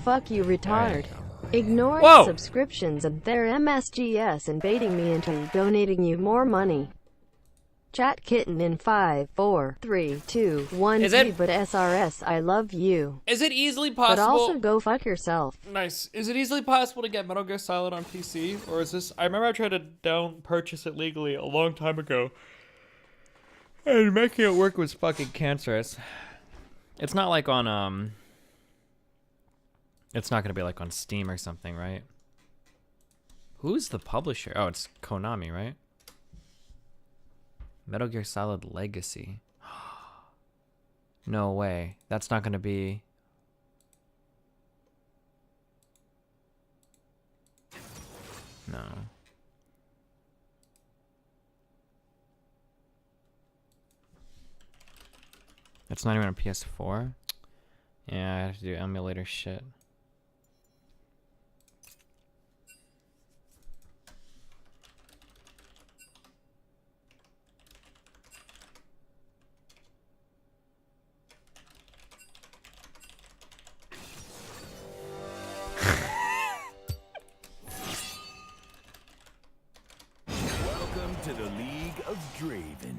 Fuck you, retard. Ignoring Whoa! subscriptions and their MSGS and baiting me into donating you more money. Chat kitten in 5, 4, 3, 2, 1. Is it- But SRS, I love you. Is it easily But also go fuck yourself. Nice. Is it easily possible to get Metal Gear Solid on PC, or is this? I remember I tried to purchase it legally a long time ago, and making it work was fucking cancerous. It's not like on It's not gonna be like on Steam or something, right? Who's the publisher? Oh, it's Konami, right? Metal Gear Solid Legacy. No way. That's not gonna be. No. It's not even on PS4? Yeah, I have to do emulator shit. Welcome to the League of Draven.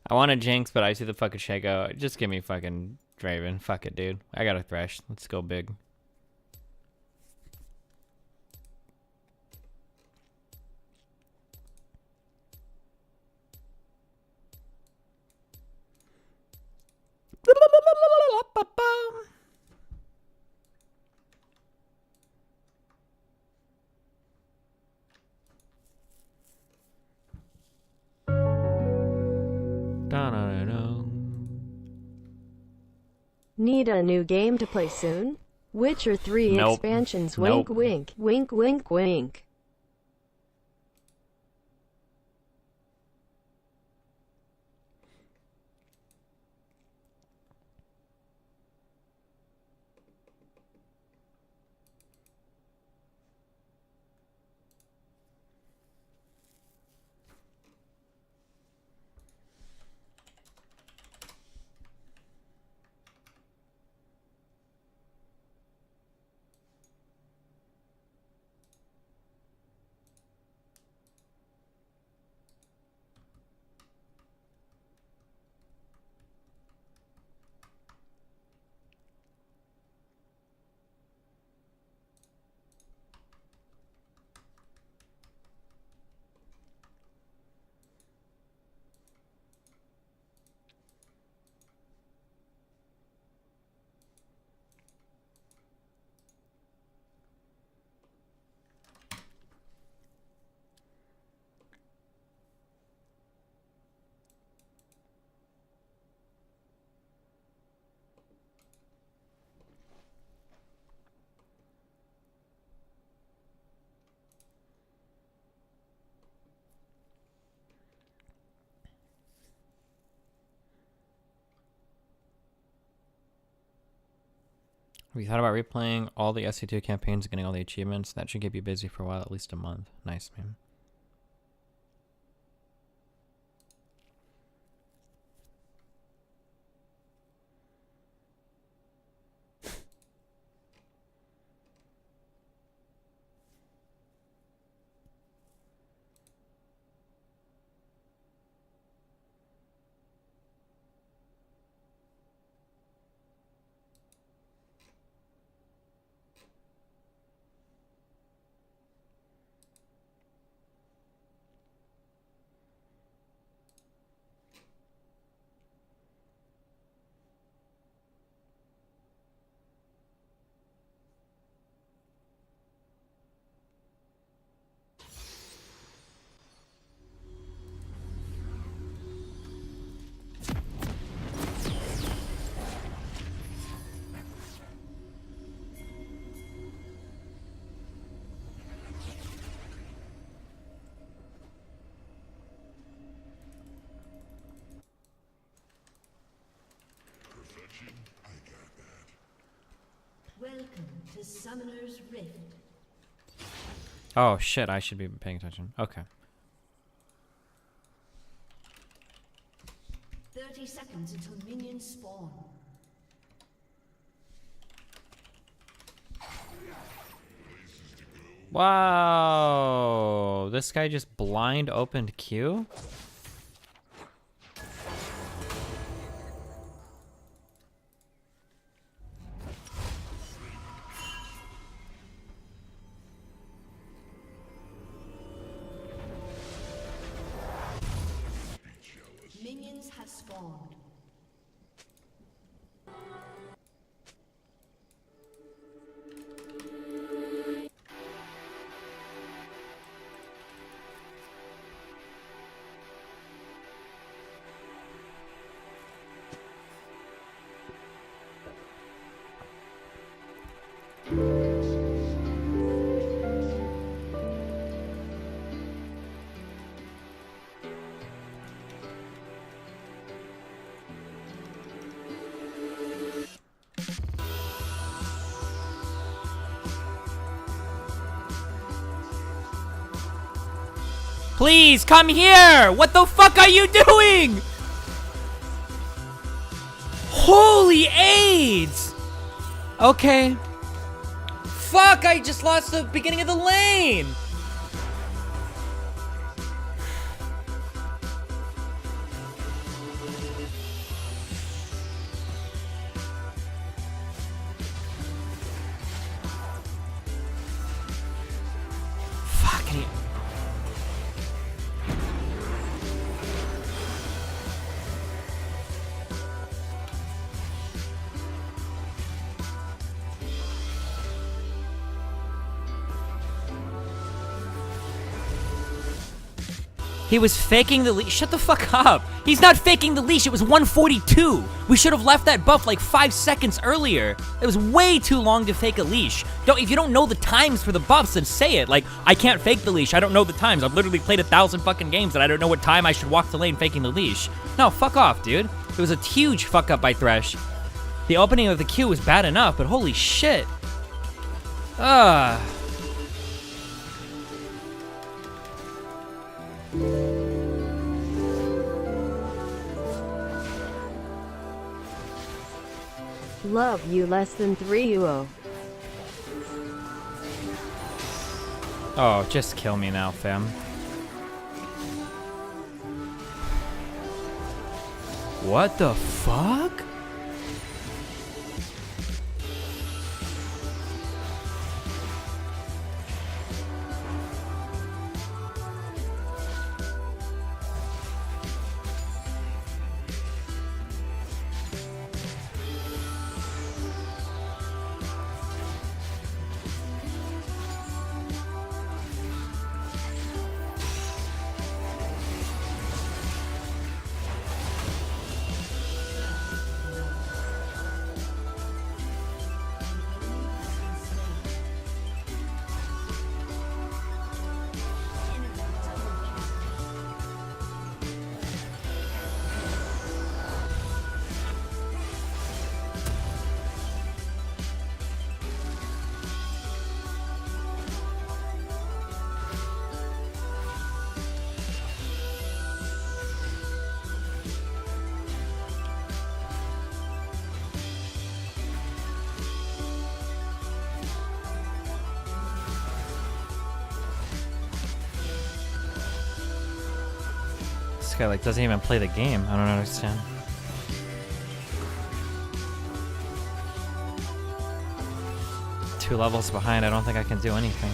I want a Jinx, but I see the fucking Shaco. Just give me fucking Draven. Fuck it, dude. I got a Thresh. Let's go big. Need a new game to play soon? Witcher 3 Nope. expansions. Nope. Wink, wink, wink, wink, wink. Have you thought about replaying all the SC2 campaigns and getting all the achievements? That should keep you busy for a while, at least a month. Nice, man. Welcome to Summoner's Rift. Oh shit, I should be paying attention. Okay. 30 seconds until minions spawn. Wow, this guy just blind opened Q? Minions have spawned. Please come here! What the fuck are you doing? Holy AIDS! Okay. Fuck, I just lost the beginning of the lane! Fucking. He was faking the leash. Shut the fuck up. He's not faking the leash. It was 142. We should have left that buff like 5 seconds earlier. It was way too long to fake a leash. If you don't know the times for the buffs, then say it. Like, I can't fake the leash. I don't know the times. I've literally played 1,000 fucking games and I don't know what time I should walk the lane faking the leash. No, fuck off, dude. It was a huge fuck up by Thresh. The opening of the queue was bad enough, but holy shit. Ugh. Love you less than 3 UO. Oh, just kill me now, fam. What the fuck? guy like doesn't even play the game. I don't understand. Two levels behind. I don't think I can do anything.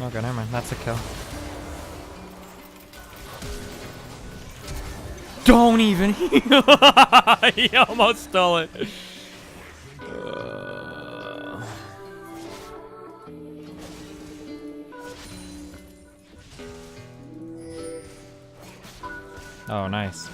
Okay, never mind. That's a kill. Don't even. He almost stole it. Oh, nice.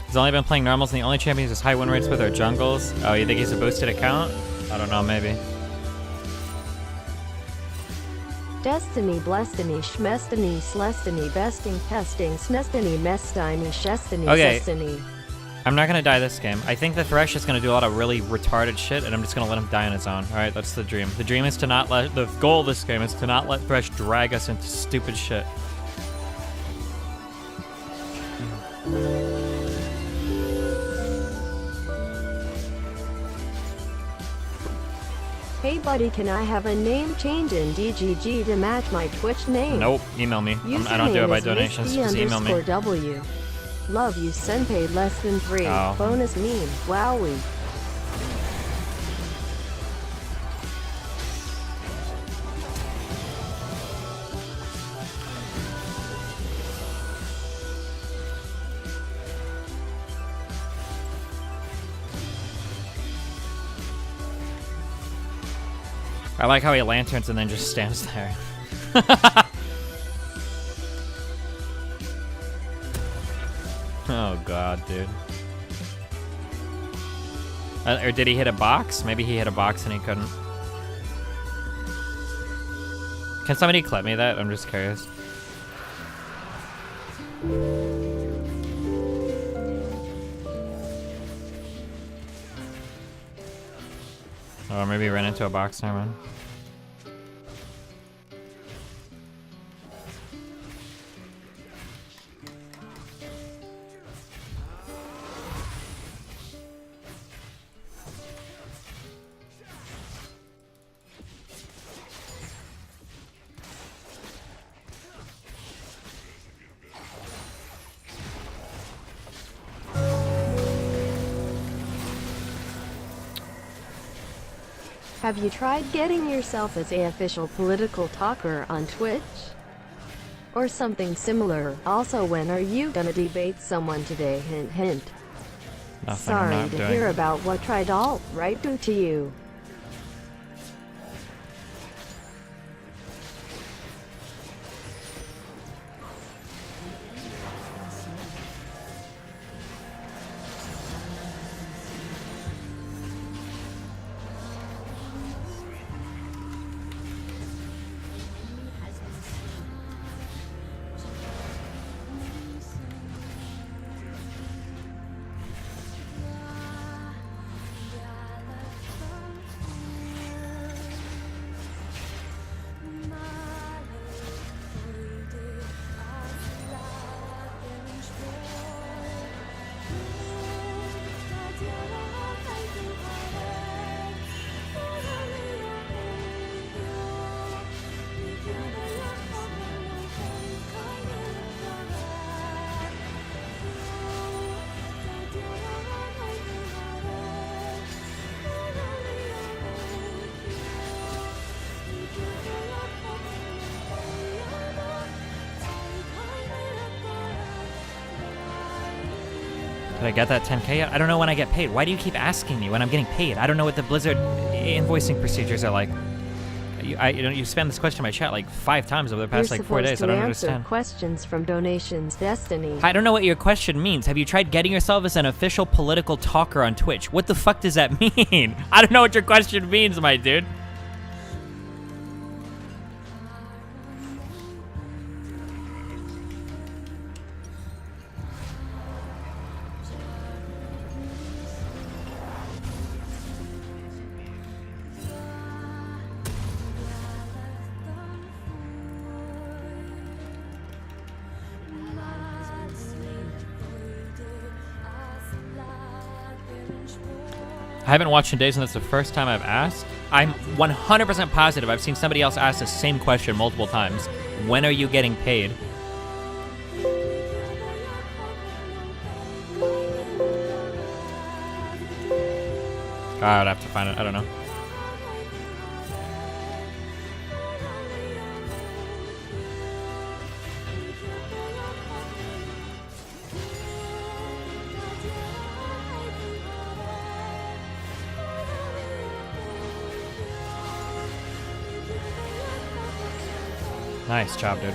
He's only been playing normals, and the only champions with high win rates with are jungles. Oh, you think he's a boosted account? I don't know, maybe. Destiny, Blestiny, Schmestiny, Slestiny, Besting, Testing, Snestiny, Mestiny, Shestiny, Okay. Sestiny. I'm not gonna die this game. I think the Thresh is gonna do a lot of really retarded shit, and I'm just gonna let him die on his own. Alright, that's the dream. The dream is to not let... The goal of this game is to not let Thresh drag us into stupid shit. Hey buddy, can I have a name change in DGG to match my Twitch name? Nope, email me. I don't do it by donations. Just email me. W. Love you, Senpai less than 3. Oh. Bonus meme. Wowie. I like how he lanterns and then just stands there. Oh god, dude. Or did he hit a box? Maybe he hit a box and he couldn't. Can somebody clip me that? I'm just curious. Oh, maybe he ran into a box, never mind. Have you tried getting yourself as a official political talker on Twitch? Or something similar? Also, when are you gonna debate someone today? Hint hint. Nothing, I'm Sorry not to doing. hear about what tried alt right do to you. Did I get that 10K yet? I don't know when I get paid. Why do you keep asking me when I'm getting paid? I don't know what the Blizzard invoicing procedures are like. You spam this question in my chat like 5 times over the past like 4 days. I don't understand. Questions from donations, Destiny. I don't know what your question means. Have you tried getting yourself as an official political talker on Twitch? What the fuck does that mean? I don't know what your question means, my dude. I haven't watched in days, and that's the first time I've asked. I'm 100% positive I've seen somebody else ask the same question multiple times. When are you getting paid? I'd have to find it. I don't know. Nice job, dude.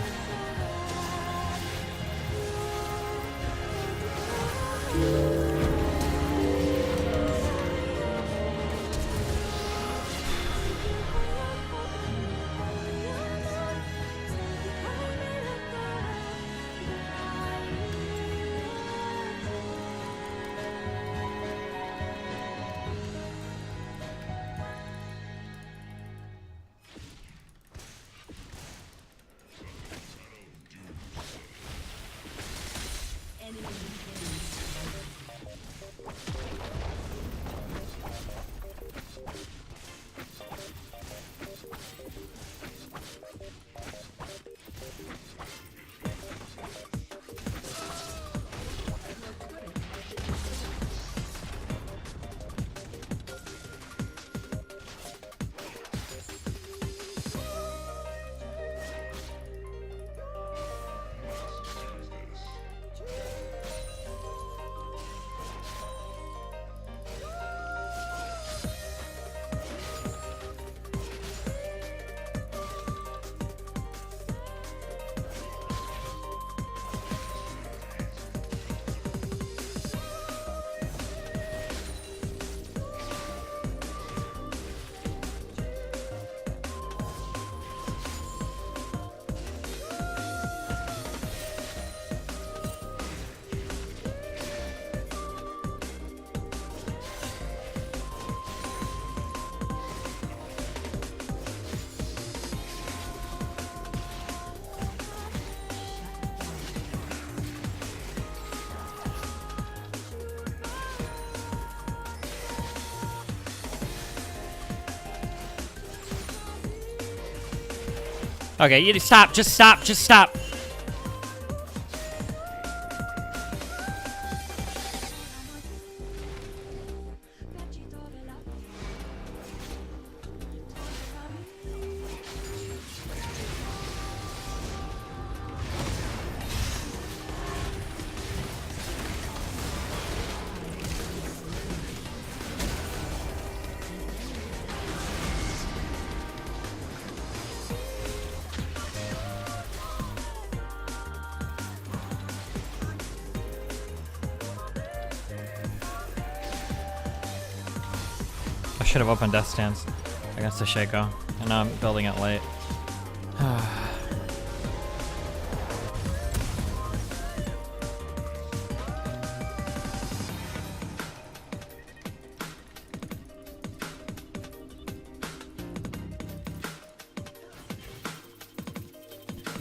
Okay, you stop. Just stop. Just stop. I should have opened Death Stance against the Shaco, and now I'm building it late.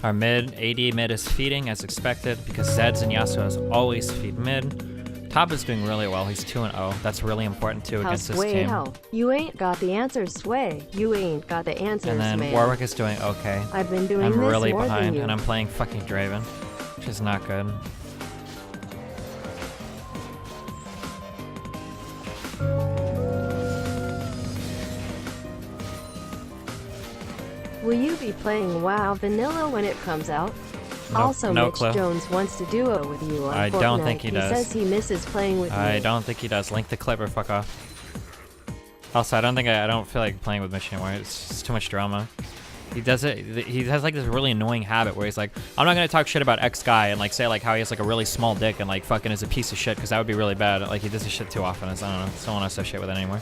Our mid, AD mid is feeding as expected because Zeds and Yasuo's always feed mid. Top is doing really well. He's 2-0. That's really important too against this team. How? You ain't got the answers, Sway. You ain't got the answers, And then man. Warwick is doing okay. I've been doing I'm this really more than behind, you. and I'm playing fucking Draven, which is not good. Will you be playing WoW Vanilla when it comes out? Also, no Mitch clue. Jones wants to duo with you on I Fortnite. don't think he does. He says he misses playing with you. I don't think he does. Link the clip or fuck off. Also, I don't feel like playing with Mitch anymore. It's just too much drama. He does it. He has like this really annoying habit where he's like, I'm not gonna talk shit about X guy and like say like how he has like a really small dick and like fucking is a piece of shit because that would be really bad. Like he does this shit too often. It's, I don't know. Just don't want to associate with it anymore.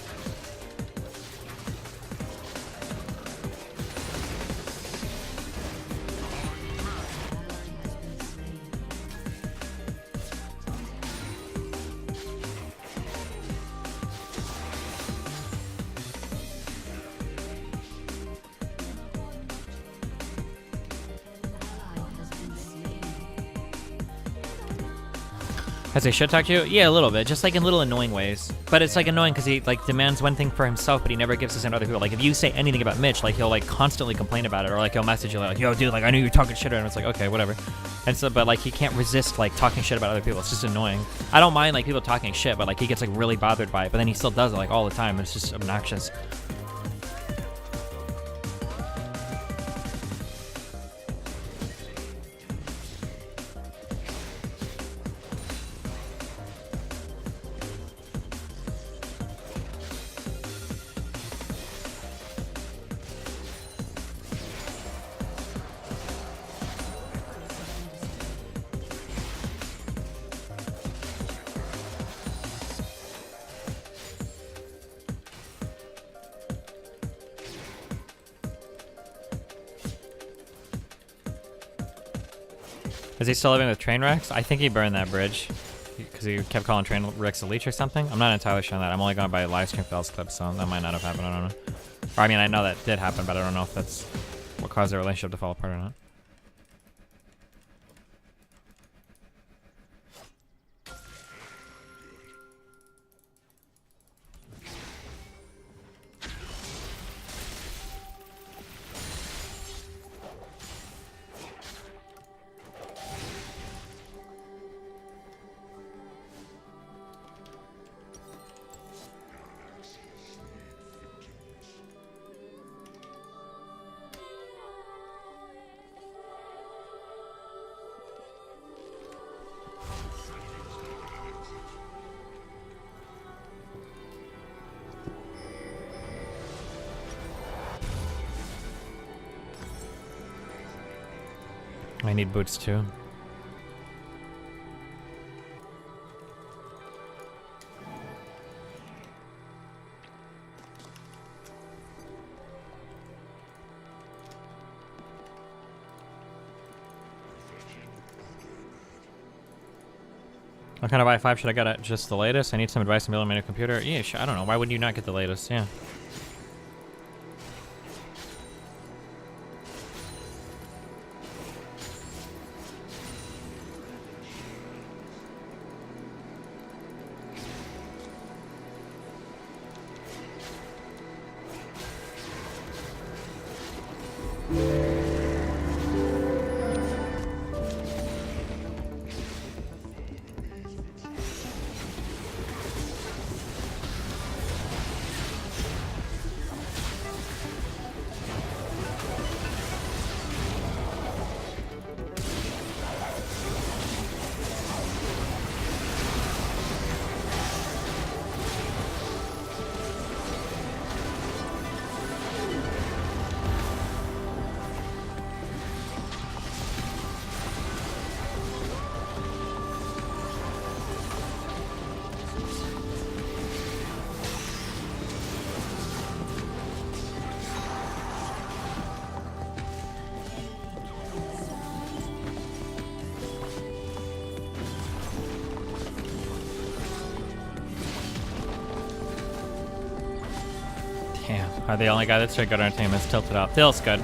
Has he shit talked you? Yeah, a little bit, just like in little annoying ways. But it's like annoying because he like demands one thing for himself, but he never gives us to other people. Like if you say anything about Mitch, like he'll like constantly complain about it, or like he'll message you like, "Yo, dude, like I knew you were talking shit," and it's like, okay, whatever. And so, but like he can't resist like talking shit about other people. It's just annoying. I don't mind like people talking shit, but like he gets like really bothered by it. But then he still does it like all the time. And it's just obnoxious. Is he still living with Trainwrecks? I think he burned that bridge because he kept calling Trainwrecks a leech or something. I'm not entirely sure on that. I'm only going by live stream fails clips, so that might not have happened. I don't know. Or I mean, I know that did happen, but I don't know if that's what caused their relationship to fall apart or not. I need boots too. What kind of i5 should I get? Just the latest? I need some advice on building my new computer. Yeah, sure. I don't know. Why would you not get the latest? Yeah. The only guy that's straight good entertainment is tilted up. Feels good.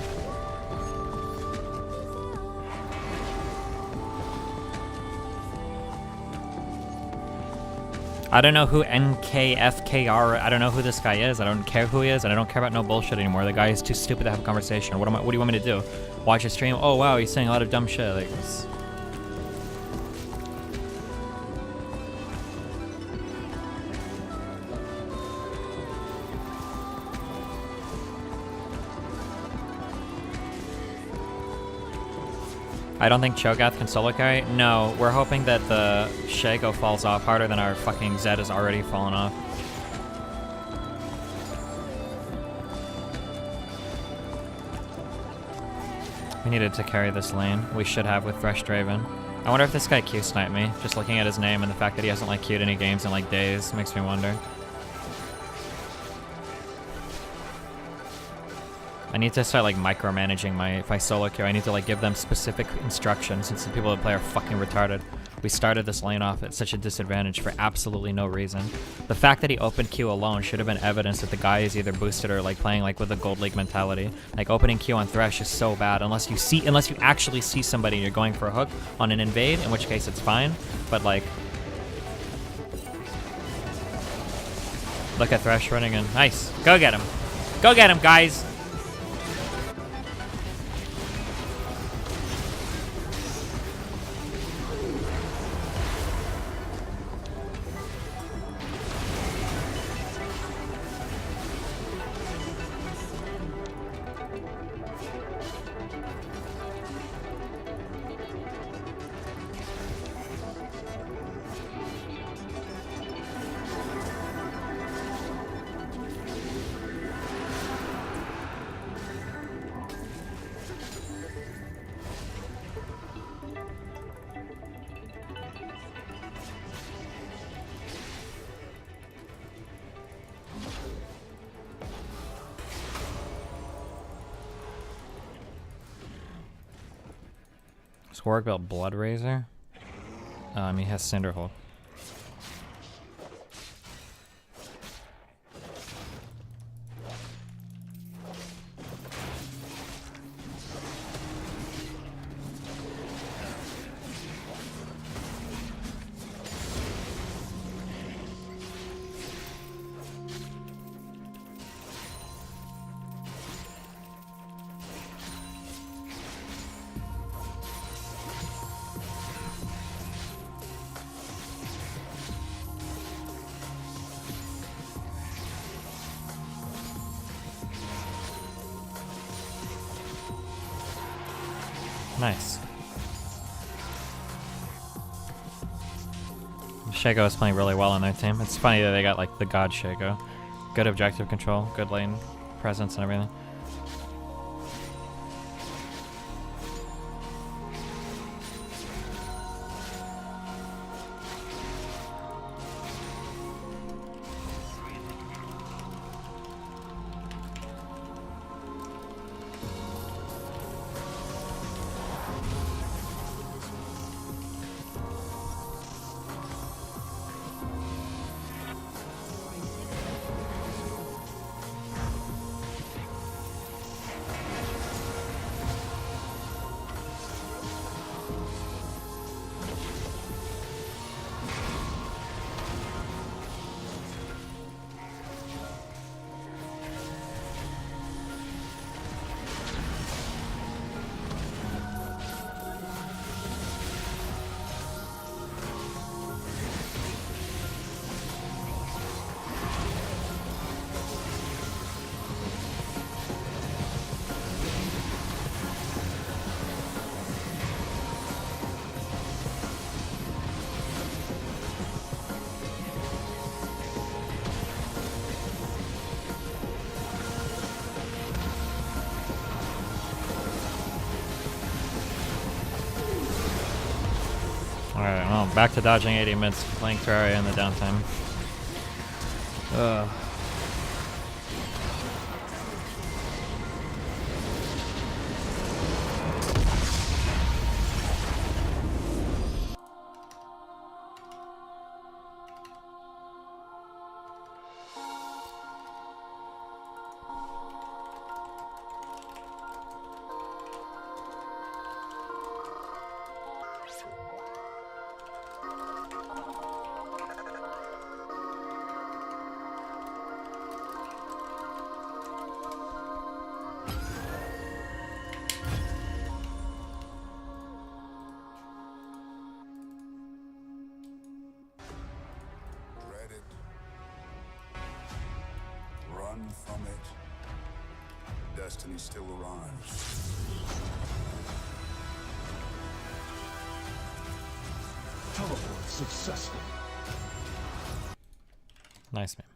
I don't know who NKFKR. I don't know who this guy is. I don't care who he is, and I don't care about no bullshit anymore. The guy is too stupid to have a conversation. What do you want me to do? Watch his stream? Oh wow, he's saying a lot of dumb shit. Like this. I don't think Cho'Gath can solo carry. No, we're hoping that the Shago falls off harder than our fucking Zed has already fallen off. We needed to carry this lane. We should have with Fresh Draven. I wonder if this guy Q-sniped me. Just looking at his name and the fact that he hasn't like queued any games in like days makes me wonder. I need to start like micromanaging if I solo queue. I need to like give them specific instructions since the people that play are fucking retarded. We started this lane off at such a disadvantage for absolutely no reason. The fact that he opened Q alone should have been evidence that the guy is either boosted or like playing like with a gold league mentality. Like opening Q on Thresh is so bad unless you actually see somebody and you're going for a hook on an invade, in which case it's fine. But like Look at Thresh running in. Nice. Go get him. Go get him, guys. Squark built Blood Razor. He has Cinderhulk. Nice. Shaco is playing really well on their team. It's funny that they got like the god Shaco. Good objective control, good lane presence and everything. Alright, well, back to dodging 80 mids, playing Terraria in the downtime. Run from it. Destiny still arrives. Teleport successful. Nice, man.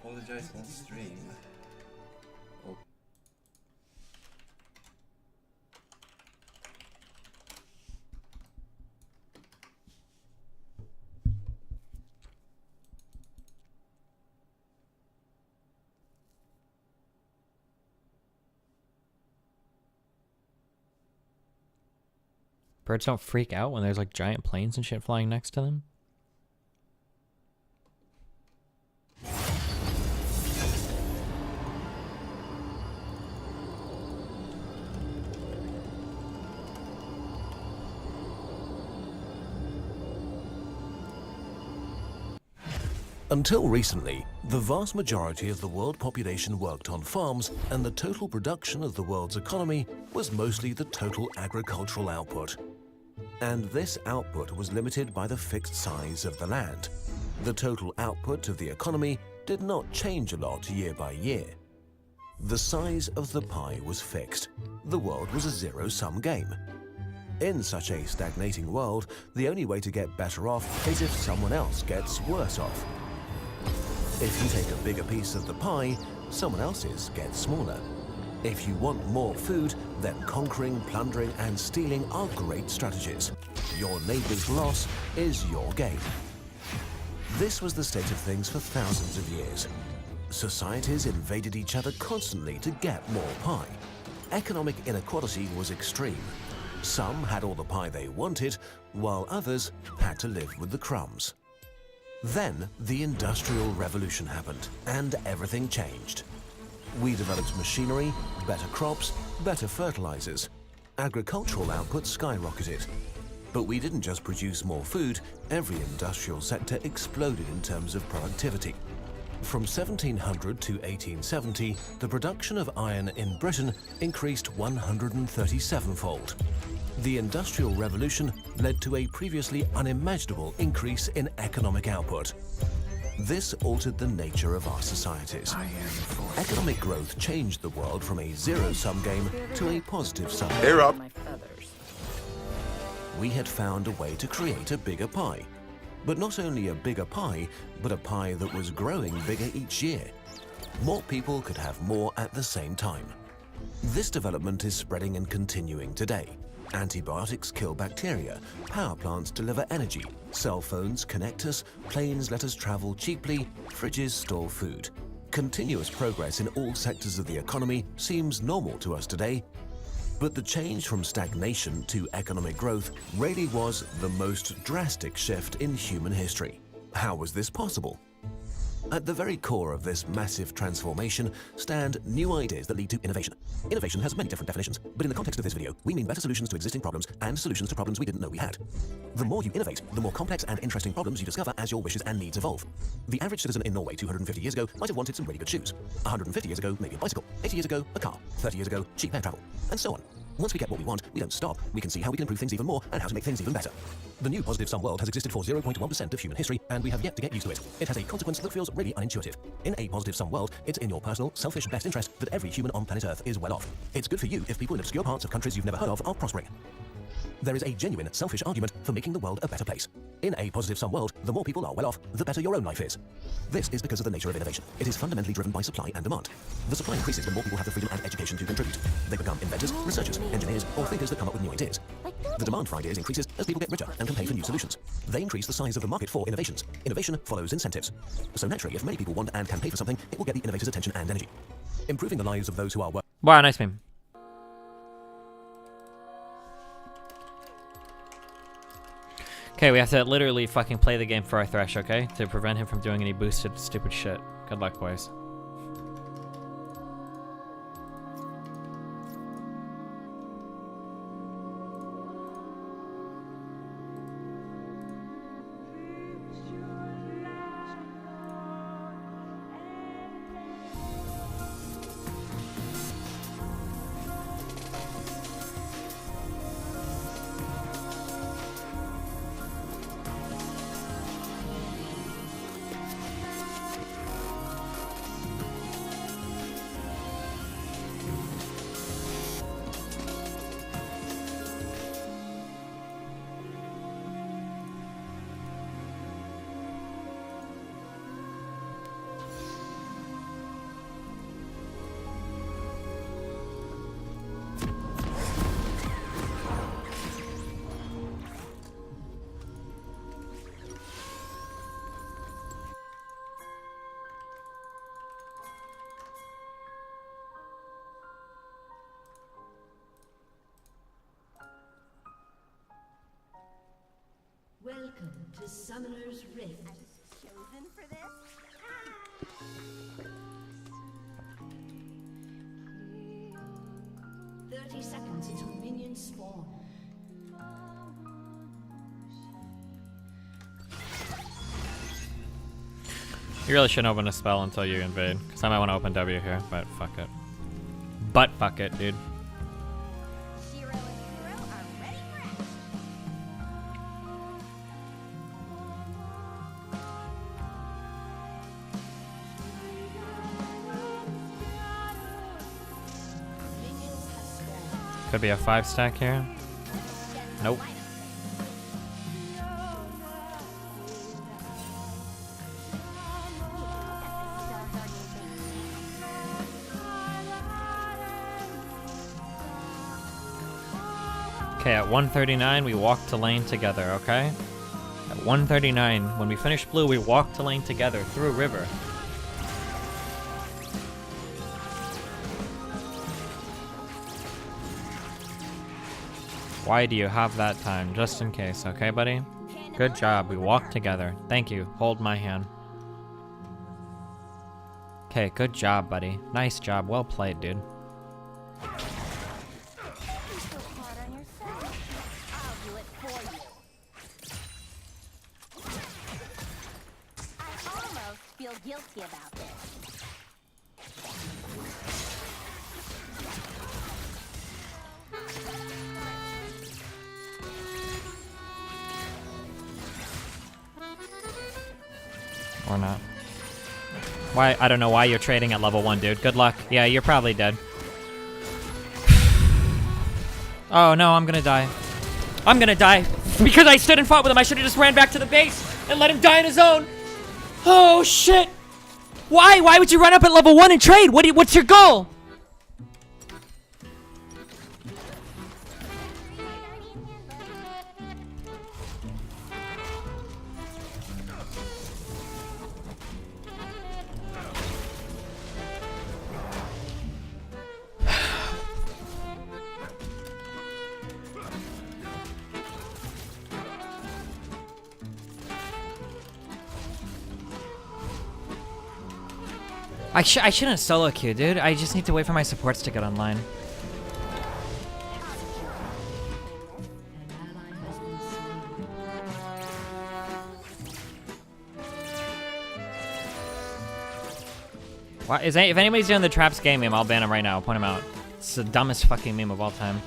Apologize on stream. Oh. Birds don't freak out when there's like giant planes and shit flying next to them. Until recently, the vast majority of the world population worked on farms, and the total production of the world's economy was mostly the total agricultural output. And this output was limited by the fixed size of the land. The total output of the economy did not change a lot year by year. The size of the pie was fixed. The world was a zero-sum game. In such a stagnating world, the only way to get better off is if someone else gets worse off. If you take a bigger piece of the pie, someone else's gets smaller. If you want more food, then conquering, plundering, and stealing are great strategies. Your neighbor's loss is your gain. This was the state of things for thousands of years. Societies invaded each other constantly to get more pie. Economic inequality was extreme. Some had all the pie they wanted, while others had to live with the crumbs. Then the Industrial Revolution happened, and everything changed. We developed machinery, better crops, better fertilizers. Agricultural output skyrocketed. But we didn't just produce more food, every industrial sector exploded in terms of productivity. From 1700 to 1870, the production of iron in Britain increased 137-fold. The Industrial Revolution led to a previously unimaginable increase in economic output. This altered the nature of our societies. Economic growth changed the world from a zero-sum game to a positive-sum game. They're up. We had found a way to create a bigger pie. But not only a bigger pie, but a pie that was growing bigger each year. More people could have more at the same time. This development is spreading and continuing today. Antibiotics kill bacteria, power plants deliver energy, cell phones connect us, planes let us travel cheaply, fridges store food. Continuous progress in all sectors of the economy seems normal to us today, but the change from stagnation to economic growth really was the most drastic shift in human history. How was this possible? At the very core of this massive transformation stand new ideas that lead to innovation. Innovation has many different definitions, but in the context of this video, we mean better solutions to existing problems and solutions to problems we didn't know we had. The more you innovate, the more complex and interesting problems you discover as your wishes and needs evolve. The average citizen in Norway 250 years ago might have wanted some really good shoes. 150 years ago, maybe a bicycle. 80 years ago, a car. 30 years ago, cheap air travel. And so on. Once we get what we want, we don't stop. We can see how we can improve things even more and how to make things even better. The new positive-sum world has existed for 0.1% of human history, and we have yet to get used to it. It has a consequence that feels really unintuitive. In a positive-sum world, it's in your personal, selfish best interest that every human on planet Earth is well off. It's good for you if people in obscure parts of countries you've never heard of are prospering. There is a genuine, selfish argument for making the world a better place. In a positive-sum world, the more people are well off, the better your own life is. This is because of the nature of innovation. It is fundamentally driven by supply and demand. The supply increases when more people have the freedom and education to contribute. They become inventors, researchers, engineers, or thinkers that come up with new ideas. The demand for ideas increases as people get richer and can pay for new solutions. They increase the size of the market for innovations. Innovation follows incentives. So naturally, if many people want and can pay for something, it will get the innovators' attention and energy. Improving the lives of those who are working. Wow, nice meme. Okay, we have to literally fucking play the game for our Thresh, okay? To prevent him from doing any boosted stupid shit. Good luck, boys. to Summoner's Rift. Chosen for this? 30 seconds until minions spawn. You really shouldn't open a spell until you invade, because I might want to open W here, but fuck it. But fuck it, dude. Could be a 5-stack here. Nope. Okay, at 139, we walk to lane together, okay? At 139, when we finish blue, we walk to lane together through river. Why do you have that time? Just in case, okay, buddy? Good job, we walk together. Thank you, hold my hand. Okay, good job, buddy. Nice job, well played, dude. Feel guilty about this. Or not. Why? I don't know why you're trading at level 1, dude. Good luck. Yeah, you're probably dead. Oh no, I'm gonna die. I'm gonna die. Because I stood and fought with him, I should've just ran back to the base and let him die on his own. Oh shit! Why? Why would you run up at level 1 and trade? What's your goal? I shouldn't solo queue, dude. I just need to wait for my supports to get online. Why, if anybody's doing the traps game meme, I'll ban him right now. I'll point him out. It's the dumbest fucking meme of all time.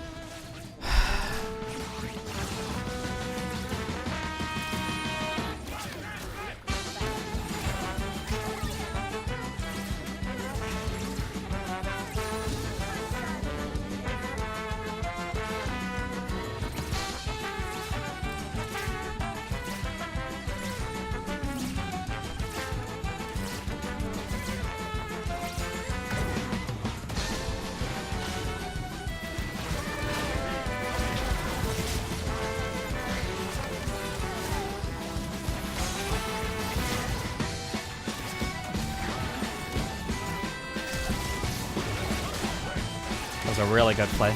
That was a really good play.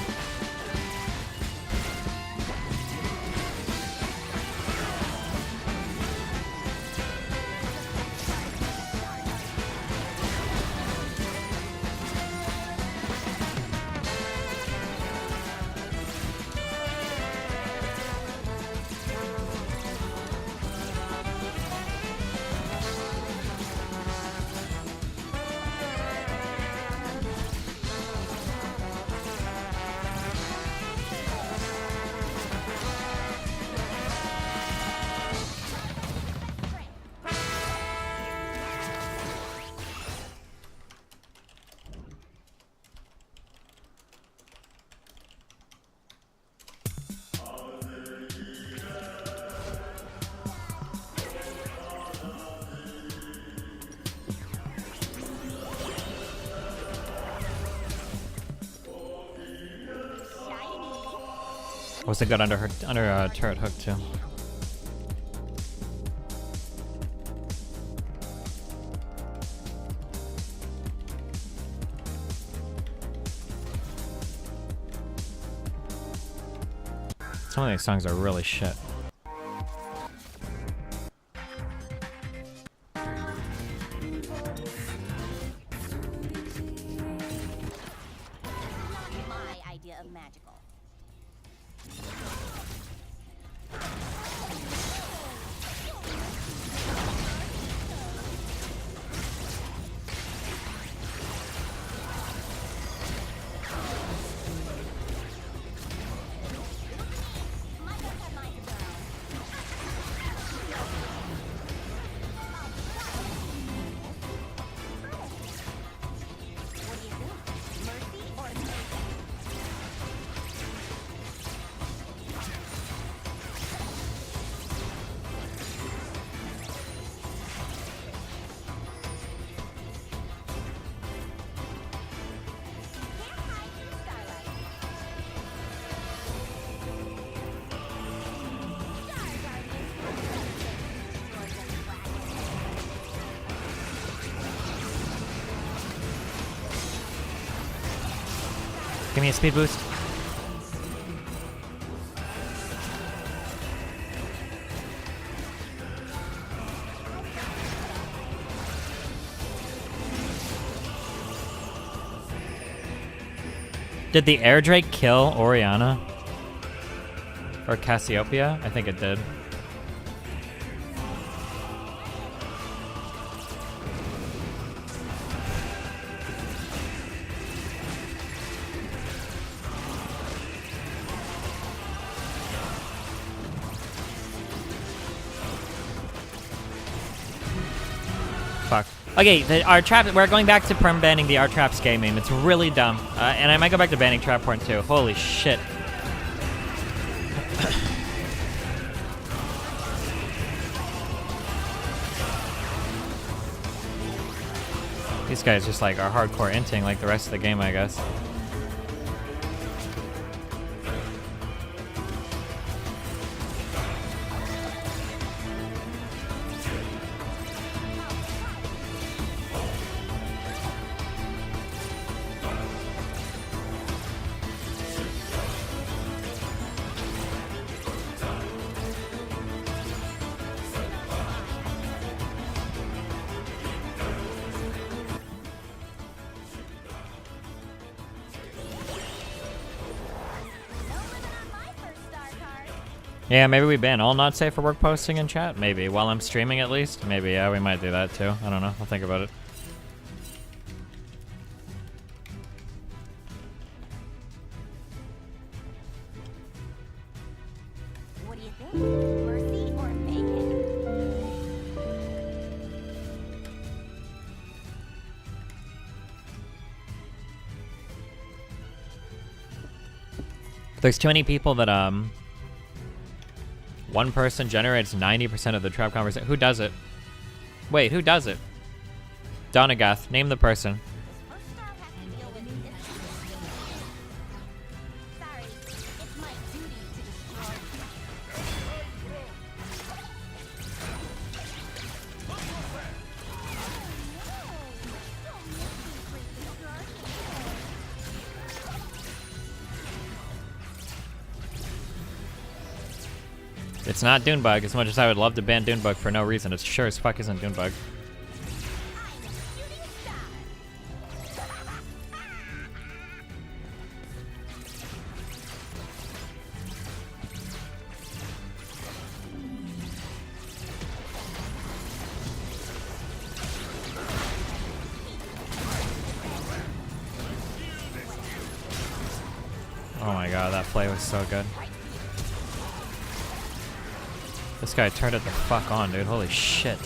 Was a good under turret hook too. Some of these songs are really shit. Give me a speed boost. Did the air drake kill Oriana? Or Cassiopeia? I think it did. Fuck. Okay, our trap. We're going back to perm banning the our traps gaming. It's really dumb, and I might go back to banning trap porn too. Holy shit! These guys just like are hardcore inting like the rest of the game, I guess. Yeah, maybe we ban all not safe for work posting in chat. Maybe while I'm streaming, at least. Maybe, yeah, we might do that too. I don't know. I'll think about it. What do you think? Mercy or bacon? There's too many people that one person generates 90% of the trap conversation. Who does it? Wait, who does it? Donagath, name the person. It's not Dunebug, as much as I would love to ban Dunebug for no reason. It sure as fuck isn't Dunebug. Oh my god, that play was so good. This guy turned it the fuck on, dude. Holy shit.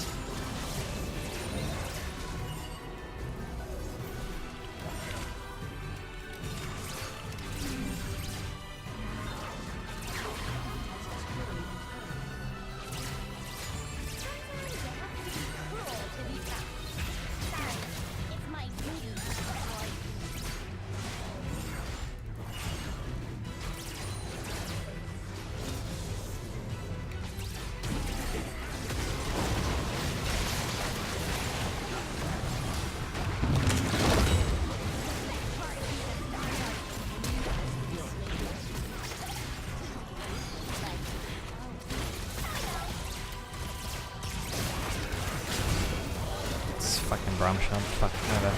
Fucking Braum shot. Fuck that.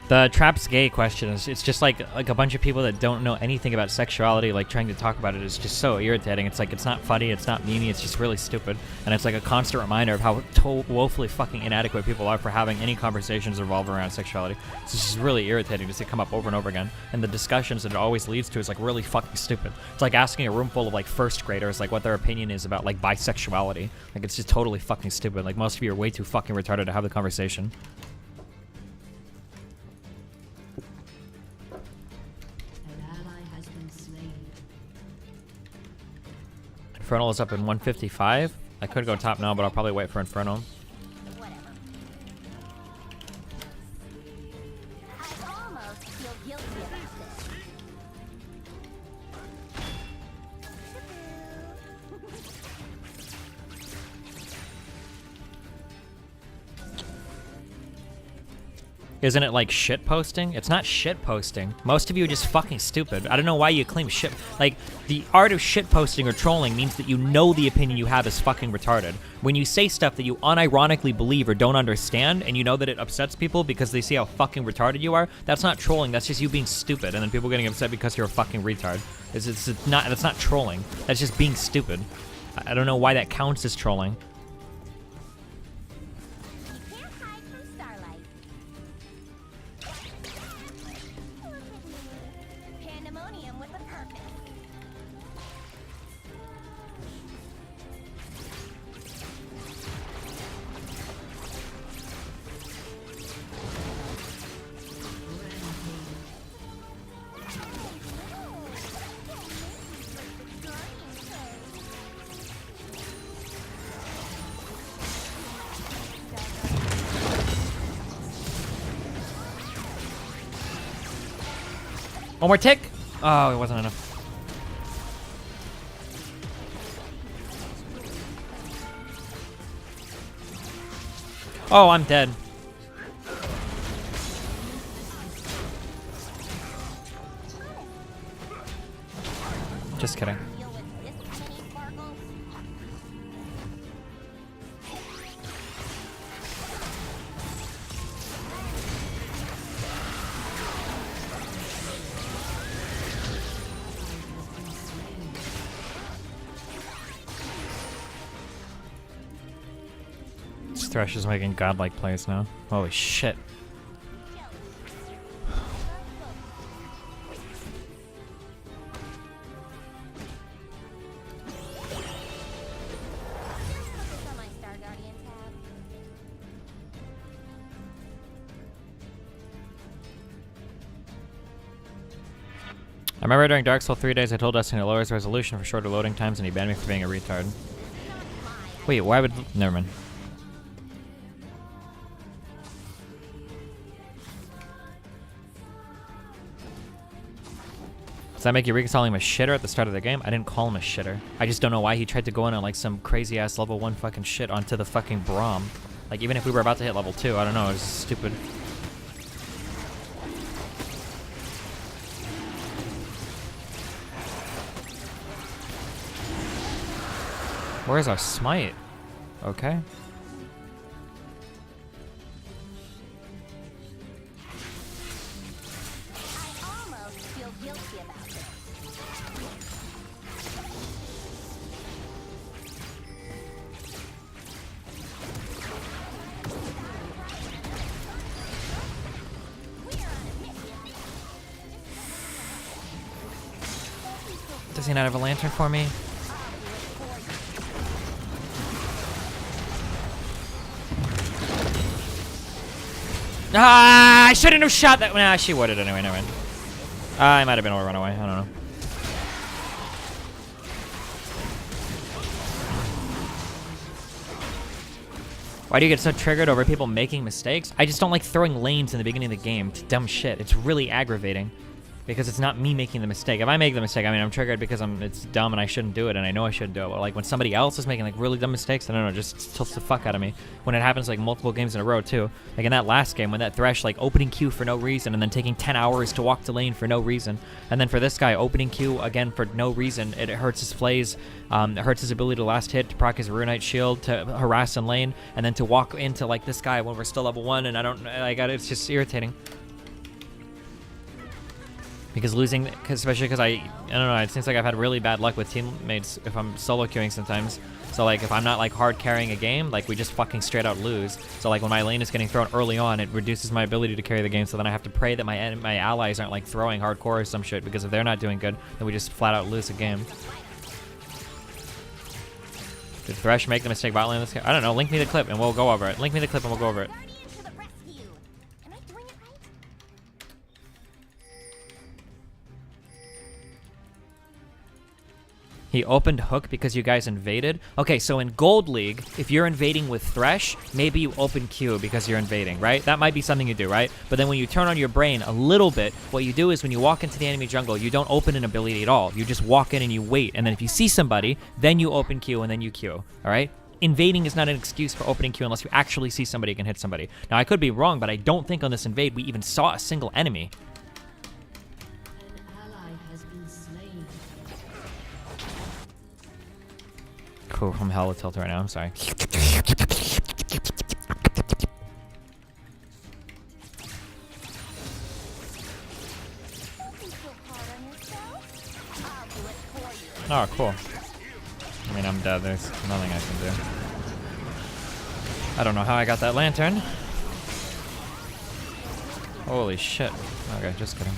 The traps gay question is, it's just like a bunch of people that don't know anything about sexuality, like trying to talk about it is just so irritating. It's like, it's not funny, it's not memey, it's just really stupid. And it's like a constant reminder of how woefully fucking inadequate people are for having any conversations revolve around sexuality. It's just really irritating to see it come up over and over again. And the discussions that it always leads to is like really fucking stupid. It's like asking a room full of like first graders like what their opinion is about like bisexuality. Like it's just totally fucking stupid. Like most of you are way too fucking retarded to have the conversation. Infernal is up in 155. I could go top now, but I'll probably wait for Infernal. Isn't it like shit posting? It's not shit posting. Most of you are just fucking stupid. I don't know why you claim shit. Like, the art of shit posting or trolling means that you know the opinion you have is fucking retarded. When you say stuff that you unironically believe or don't understand, and you know that it upsets people because they see how fucking retarded you are, that's not trolling, that's just you being stupid, and then people getting upset because you're a fucking retard. That's not trolling. That's just being stupid. I don't know why that counts as trolling. One more tick. Oh, it wasn't enough. Oh, I'm dead. Just kidding. Thresh is making godlike plays now. Holy shit. I remember during Dark Souls 3 days I told Destiny to lower his resolution for shorter loading times and he banned me for being a retard. Wait, why would... Never mind. Does that make you recall him a shitter at the start of the game? I didn't call him a shitter. I just don't know why he tried to go in on like some crazy ass level 1 fucking shit onto the fucking Braum. Like even if we were about to hit level 2, I don't know, it was stupid. Where's our smite? Okay. Does he not have a lantern for me? Ah, I shouldn't have shot that. Nah, she would have anyway. Never mind. I might have been able to run away. I don't know. Why do you get so triggered over people making mistakes? I just don't like throwing lanes in the beginning of the game. It's dumb shit. It's really aggravating. Because it's not me making the mistake. If I make the mistake, I mean, I'm triggered because it's dumb and I shouldn't do it, and I know I shouldn't do it. But like when somebody else is making like really dumb mistakes, I don't know, it just tilts the fuck out of me. When it happens like multiple games in a row too. Like in that last game when that Thresh like opening Q for no reason and then taking 10 hours to walk to lane for no reason. And then for this guy opening Q again for no reason. It hurts his plays, it hurts his ability to last hit, to proc his Runite shield, to harass in lane, and then to walk into like this guy when we're still level 1 and I don't, it's just irritating. Because losing, especially because I don't know, it seems like I've had really bad luck with teammates if I'm solo queuing sometimes. So like if I'm not like hard carrying a game, like we just fucking straight out lose. So like when my lane is getting thrown early on, it reduces my ability to carry the game. So then I have to pray that my allies aren't like throwing hardcore or some shit, because if they're not doing good, then we just flat out lose a game. Did Thresh make the mistake bot lane in this game? I don't know. Link me the clip and we'll go over it. Link me the clip and we'll go over it. He opened hook because you guys invaded? Okay, so in Gold League, if you're invading with Thresh, maybe you open Q because you're invading, right? That might be something you do, right? But then when you turn on your brain a little bit, what you do is when you walk into the enemy jungle, you don't open an ability at all. You just walk in and you wait. And then if you see somebody, then you open Q and then you Q, all right? invading is not an excuse for opening queue unless you actually see somebody can hit somebody. Now, I could be wrong, but I don't think on this invade we even saw a single enemy. Cool, from hell with tilt right now, I'm sorry. Oh, cool. I mean, I'm dead. There's nothing I can do. I don't know how I got that lantern. Holy shit. Okay, just kidding.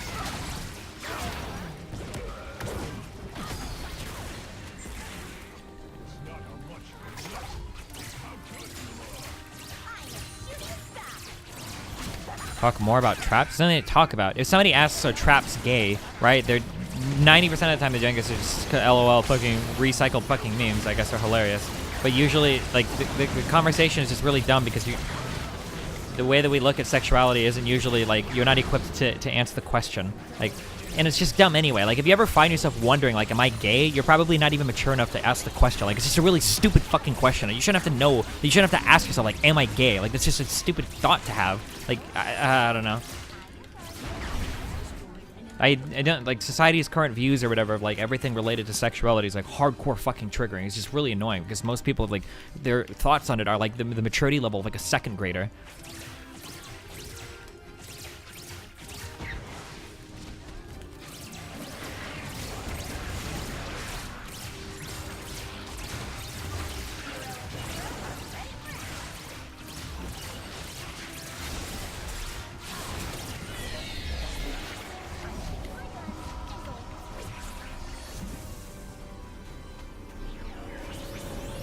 Talk more about traps? There's nothing to talk about. If somebody asks, are traps gay, right? They're 90% of the time the Jengas are just LOL fucking recycled fucking memes. I guess they're hilarious. But usually, like, the conversation is just really dumb because the way that we look at sexuality isn't usually, like, you're not equipped to answer the question. Like, and it's just dumb anyway. Like, if you ever find yourself wondering, like, am I gay? You're probably not even mature enough to ask the question. Like, it's just a really stupid fucking question. You shouldn't have to know. You shouldn't have to ask yourself, like, am I gay? Like, that's just a stupid thought to have. Like, I don't know. I don't, like, society's current views or whatever of, like, everything related to sexuality is, like, hardcore fucking triggering. It's just really annoying because most people, like, their thoughts on it are, like, the maturity level of, like, a second grader.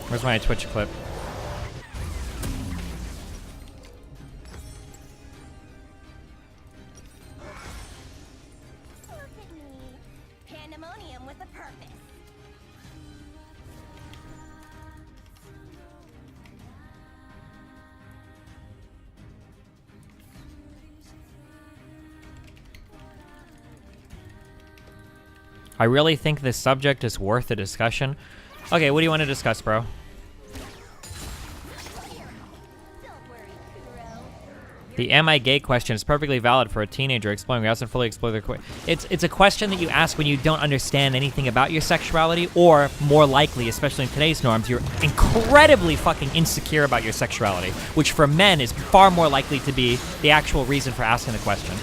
Where's my Twitch clip? Pandemonium with a purpose. I really think this subject is worth a discussion. Okay, what do you want to discuss, bro? The am I gay question is perfectly valid for a teenager exploring. We hasn't fully explored their it's a question that you ask when you don't understand anything about your sexuality, or more likely, especially in today's norms, you're incredibly fucking insecure about your sexuality, which for men is far more likely to be the actual reason for asking the question.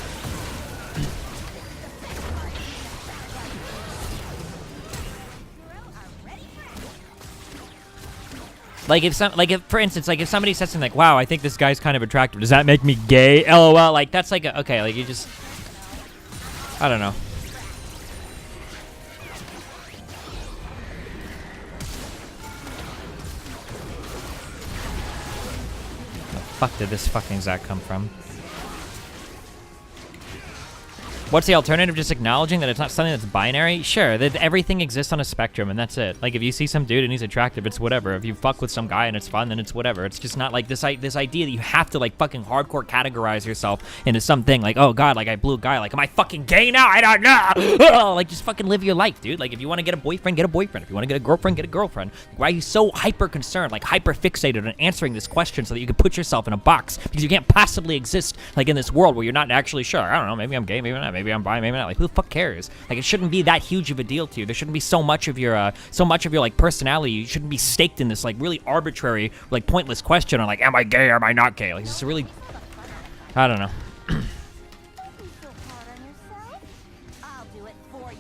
Like if for instance, like if somebody says something like, "Wow, I think this guy's kind of attractive. Does that make me gay?" LOL. Like that's like okay, like you just, I don't know. Where the fuck did this fucking Zach come from? What's the alternative? Just acknowledging that it's not something that's binary? Sure, that everything exists on a spectrum, and that's it. Like, if you see some dude and he's attractive, it's whatever. If you fuck with some guy and it's fun, then it's whatever. It's just not like this idea that you have to, like, fucking hardcore categorize yourself into something. Like, oh, God, like, I blew a guy. Like, am I fucking gay now? I don't know. Like, just fucking live your life, dude. Like, if you want to get a boyfriend, get a boyfriend. If you want to get a girlfriend, get a girlfriend. Like, why are you so hyper-concerned, like, hyper-fixated on answering this question so that you can put yourself in a box? Because you can't possibly exist, like, in this world where you're not actually sure. I don't know. Maybe I'm gay, maybe not. Maybe I'm bi, maybe not. Like, who the fuck cares? Like, it shouldn't be that huge of a deal to you. There shouldn't be so much of your like personality. You shouldn't be staked in this like really arbitrary, like pointless question on like, am I gay or am I not gay? Like, it's really, I don't know. I'll do it for you.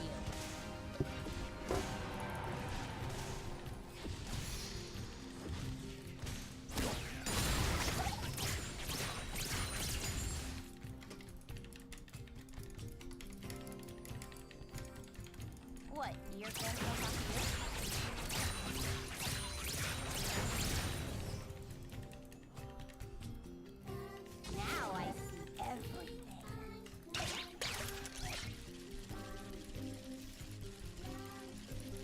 What? You're gonna come up here? Now I see everything.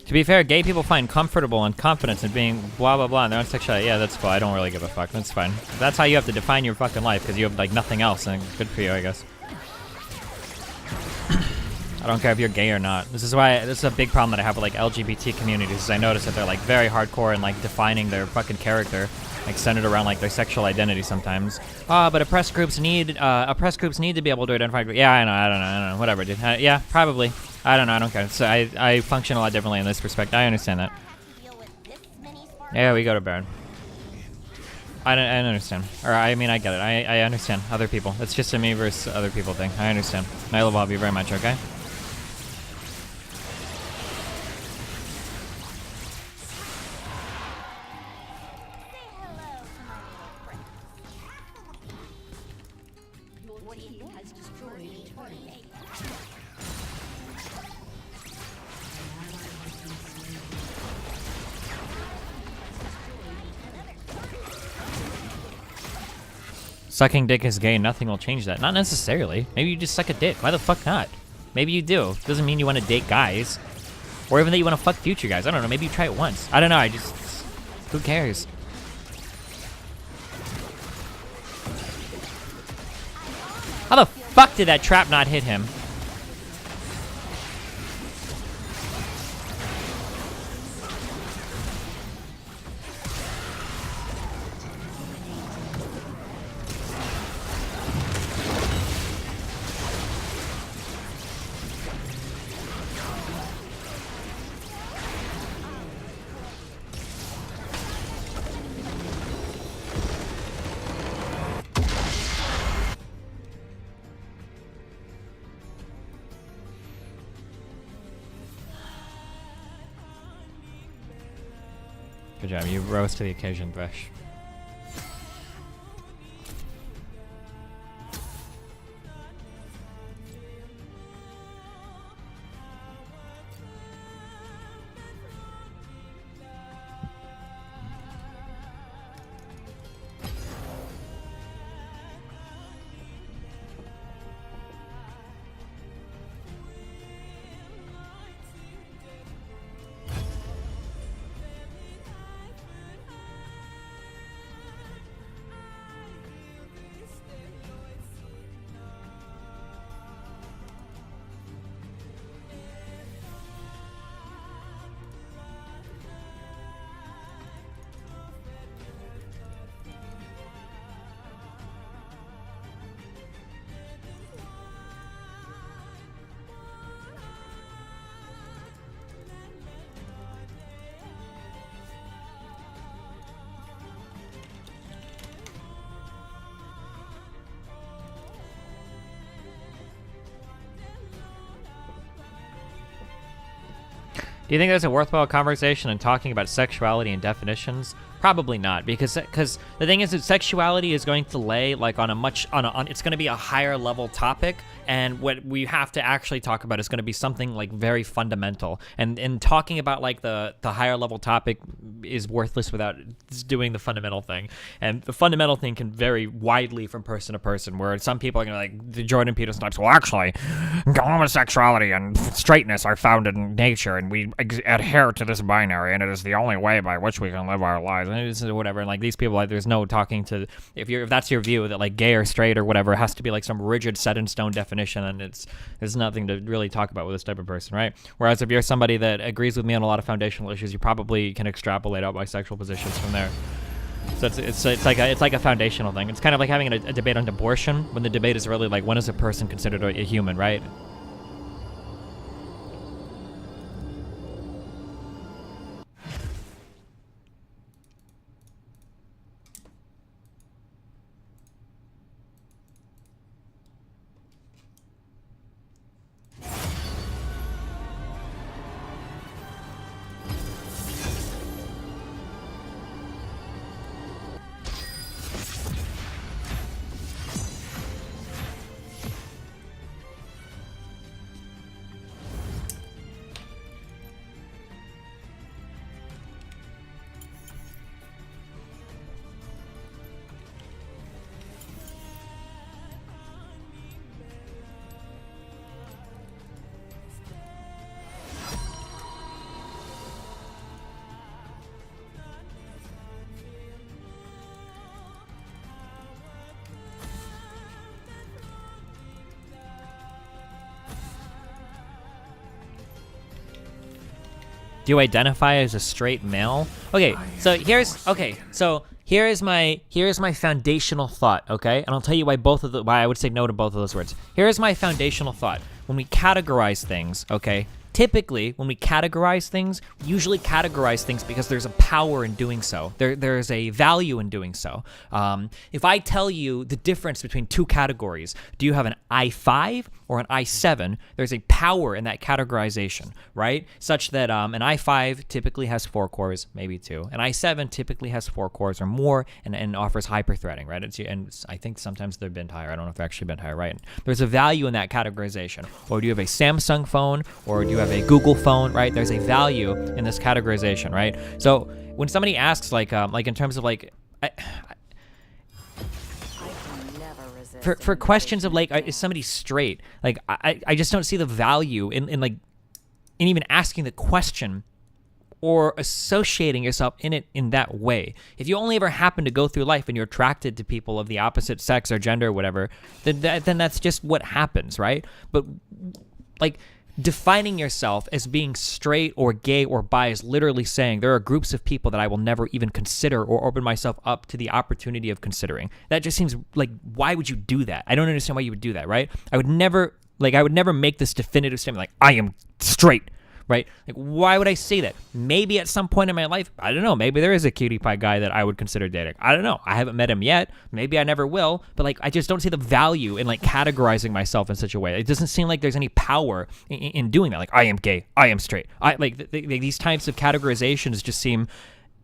To be fair, gay people find comfortable and confidence in being blah blah blah in their own sexuality. Yeah, that's cool. I don't really give a fuck. That's fine. That's how you have to define your fucking life, because you have like nothing else, and good for you, I guess. I don't care if you're gay or not. This is a big problem that I have with like LGBT communities. Is I notice that they're like very hardcore in like defining their fucking character, like centered around like their sexual identity sometimes. But oppressed groups need to be able to identify. Yeah, I don't know, whatever, dude. Yeah, probably. I don't know, I don't care. So I function a lot differently in this respect. I understand that. Yeah, we go to Baron. I understand. Or, I mean, I get it. I understand other people. It's just a me versus other people thing. I understand. I love all of you very much, okay? Sucking dick is gay, nothing will change that. Not necessarily. Maybe you just suck a dick. Why the fuck not? Maybe you do. Doesn't mean you want to date guys. Or even that you want to fuck future guys. I don't know. Maybe you try it once. I don't know. Who cares? How the fuck did that trap not hit him? Good job. You rose to the occasion, Thresh. Do you think there's a worthwhile conversation in talking about sexuality and definitions? Probably not, because the thing is that sexuality is going to lay like on it's going to be a higher level topic, and what we have to actually talk about is going to be something like very fundamental. And talking about like the higher level topic is worthless without doing the fundamental thing. And the fundamental thing can vary widely from person to person, where some people are going to like the Jordan Peterson types. Well, actually, homosexuality and straightness are found in nature, and we adhere to this binary, and it is the only way by which we can live our lives. Whatever, and like these people, like there's no talking to if that's your view that like gay or straight or whatever has to be like some rigid set in stone definition, and there's nothing to really talk about with this type of person, right? Whereas if you're somebody that agrees with me on a lot of foundational issues, you probably can extrapolate out bisexual positions from there. So it's like a foundational thing. It's kind of like having a debate on abortion when the debate is really like when is a person considered a human, right? Do you identify as a straight male? Okay, so here's my foundational thought, okay? And I'll tell you why why I would say no to both of those words. Here's my foundational thought. When we categorize things, okay? Typically, when we categorize things, we usually categorize things because there's a power in doing so. There's a value in doing so. If I tell you the difference between two categories, do you have an i5 or an i7? There's a power in that categorization, right? Such that an i5 typically has 4 cores, maybe 2. An i7 typically has 4 cores or more and offers hyper-threading, right? And I think sometimes they're bent higher. I don't know if they're actually bent higher, right? There's a value in that categorization. Or do you have a Samsung phone, or do you have a Google phone, right? There's a value in this categorization, right? So when somebody asks, like in terms of like, for questions of like, is somebody straight? Like, I just don't see the value in even asking the question or associating yourself in that way. If you only ever happen to go through life and you're attracted to people of the opposite sex or gender or whatever, then that's just what happens, right? But like, defining yourself as being straight or gay or bi is literally saying there are groups of people that I will never even consider or open myself up to the opportunity of considering. That just seems like, why would you do that? I don't understand why you would do that, right? I would never make this definitive statement like, I am straight, right? Like, why would I say that? Maybe at some point in my life, I don't know, maybe there is a cutie pie guy that I would consider dating. I don't know. I haven't met him yet. Maybe I never will. But like, I just don't see the value in like categorizing myself in such a way. It doesn't seem like there's any power in doing that. Like, I am gay. I am straight. These types of categorizations just seem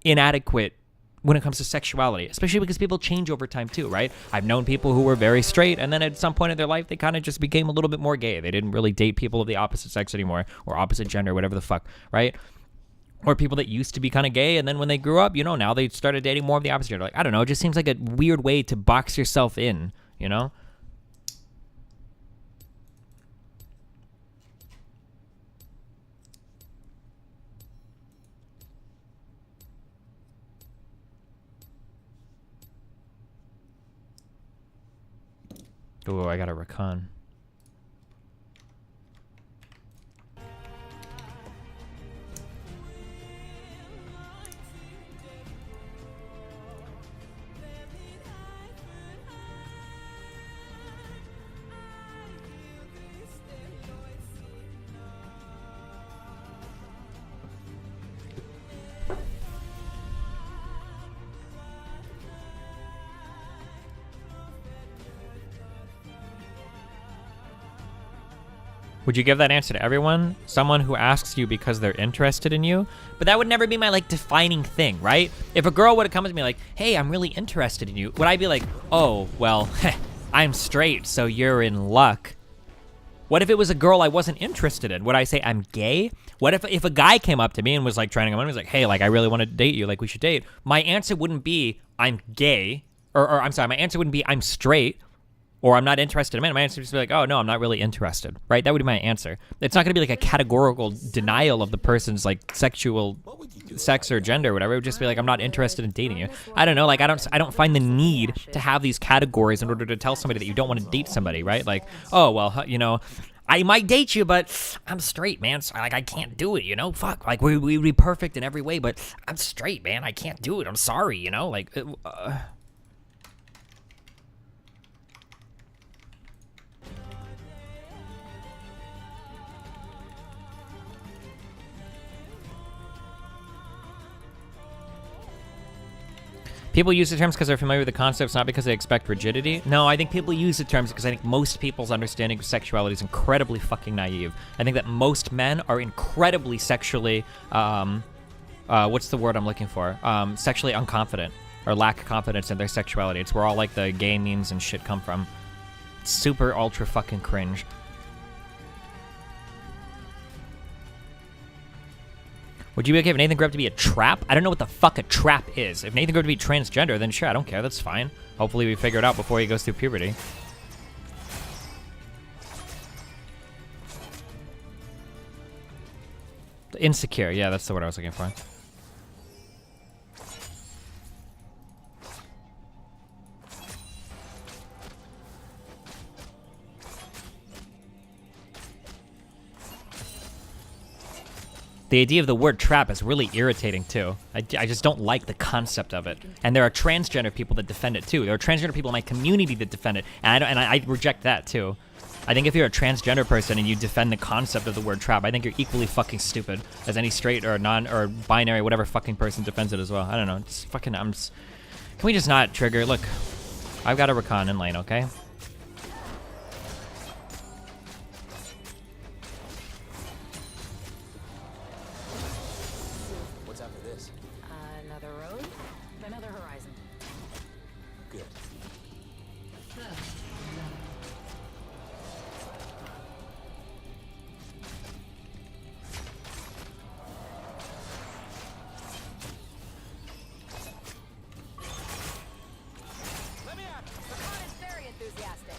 inadequate when it comes to sexuality, especially because people change over time too, right? I've known people who were very straight, and then at some point in their life, they kind of just became a little bit more gay. They didn't really date people of the opposite sex anymore, or opposite gender, whatever the fuck, right? Or people that used to be kind of gay, and then when they grew up, now they started dating more of the opposite gender. Like, I don't know, it just seems like a weird way to box yourself in, you know? Oh, I got a recon. Would you give that answer to everyone? Someone who asks you because they're interested in you? But that would never be my like defining thing, right? If a girl would have come to me like, hey, I'm really interested in you, would I be like, oh, well, I'm straight, so you're in luck? What if it was a girl I wasn't interested in? Would I say I'm gay? What if a guy came up to me and was like trying to come on, and was like, hey, like I really want to date you, like we should date? My answer wouldn't be I'm gay, or I'm sorry, my answer wouldn't be I'm straight, or I'm not interested in men. My answer would just be like, oh, no, I'm not really interested, right? That would be my answer. It's not going to be like a categorical denial of the person's like sexual sex or gender or whatever. It would just be like, I'm not interested in dating you. I don't know. Like, I don't find the need to have these categories in order to tell somebody that you don't want to date somebody, right? Like, oh, well, I might date you, but I'm straight, man. So, like, I can't do it, Fuck. Like, we'd be perfect in every way, but I'm straight, man. I can't do it. I'm sorry, Like, people use the terms because they're familiar with the concepts, not because they expect rigidity. No, I think people use the terms because I think most people's understanding of sexuality is incredibly fucking naive. I think that most men are incredibly sexually, what's the word I'm looking for? Sexually unconfident or lack confidence in their sexuality. It's where all like the gay memes and shit come from. Super ultra fucking cringe. Would you be okay if Nathan grew up to be a trap? I don't know what the fuck a trap is. If Nathan grew up to be transgender, then sure, I don't care. That's fine. Hopefully we figure it out before he goes through puberty. Insecure. Yeah, that's the word I was looking for. The idea of the word trap is really irritating too. I just don't like the concept of it. And there are transgender people that defend it too. There are transgender people in my community that defend it, and I reject that too. I think if you're a transgender person and you defend the concept of the word trap, I think you're equally fucking stupid as any straight or non or binary whatever fucking person defends it as well. I don't know. Just fucking can we just not trigger? Look, I've got a recon in lane, okay? What's after this? Another road, another horizon. Good. Let me out. The fun is very enthusiastic.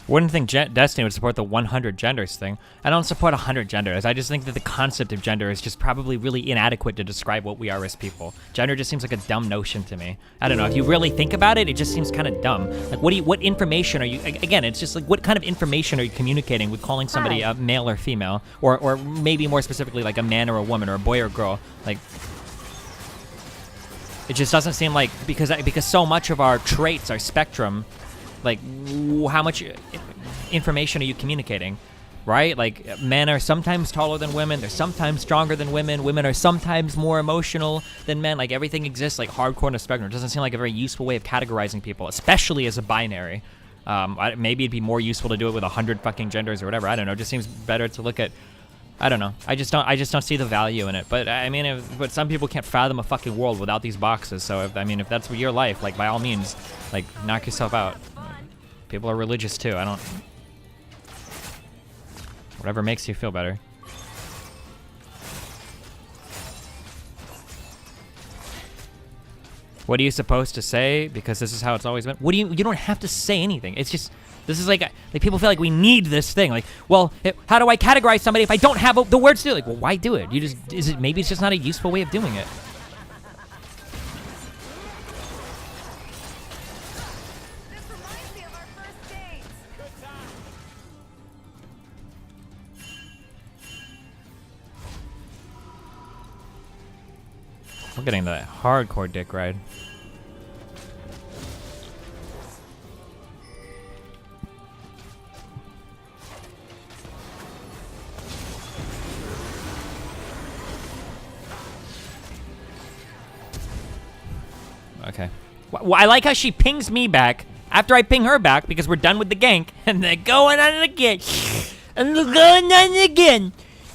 Wouldn't think Destiny would support the 100 genders thing. I don't support 100 genders. I just think that the concept of gender is just probably really inadequate to describe what we are as people. Gender just seems like a dumb notion to me. I don't know. If you really think about it, it just seems kind of dumb. Like, what information are you? Again, it's just like, what kind of information are you communicating with calling somebody a male or female, or maybe more specifically like a man or a woman or a boy or girl? Like, it just doesn't seem like because so much of our traits, our spectrum. Like, how much information are you communicating, right? Like, men are sometimes taller than women. They're sometimes stronger than women. Women are sometimes more emotional than men. Like, everything exists, like, hardcore in a spectrum. It doesn't seem like a very useful way of categorizing people, especially as a binary. Maybe it'd be more useful to do it with 100 fucking genders or whatever. I don't know. It just seems better to look at... I don't know. I just don't see the value in it. But I mean, but some people can't fathom a fucking world without these boxes. So if that's your life, like, by all means, like, knock yourself out. People are religious too. I don't... Whatever makes you feel better. What are you supposed to say? Because this is how it's always been. You don't have to say anything. It's just... This is like people feel like we need this thing. Like, well, how do I categorize somebody if I don't have the words to do it? Like, well, why do it? Maybe it's just not a useful way of doing it. We're getting that hardcore dick ride. Okay. Well, I like how she pings me back after I ping her back because we're done with the gank, and they're going on it again. And they're going on it again.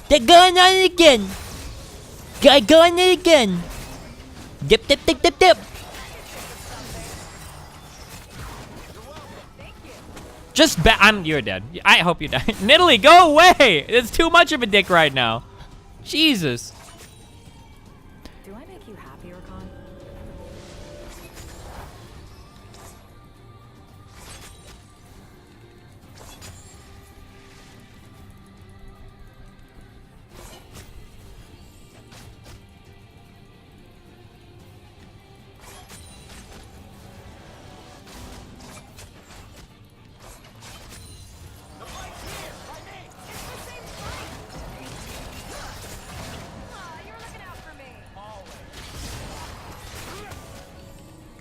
They're going on it again. Going on it again. Dip, dip, dip, dip, dip. You're dead. I hope you die. Nidalee, go away! It's too much of a dick right now. Jesus. Do I make you happy, Rakan?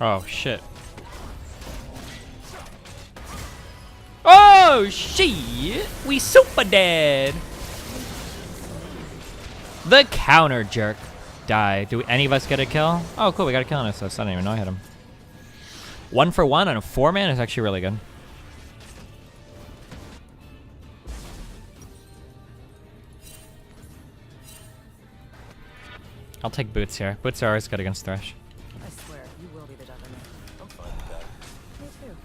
Oh, shit. Oh, shit! We super dead! The counter jerk. Die. Do any of us get a kill? Oh, cool, we got a kill on us. I didn't even know I hit him. 1 for 1 on a 4-man is actually really good. I'll take Boots here. Boots are always good against Thresh. I swear, you will be the juggernaut. I'm fine with that. Me too.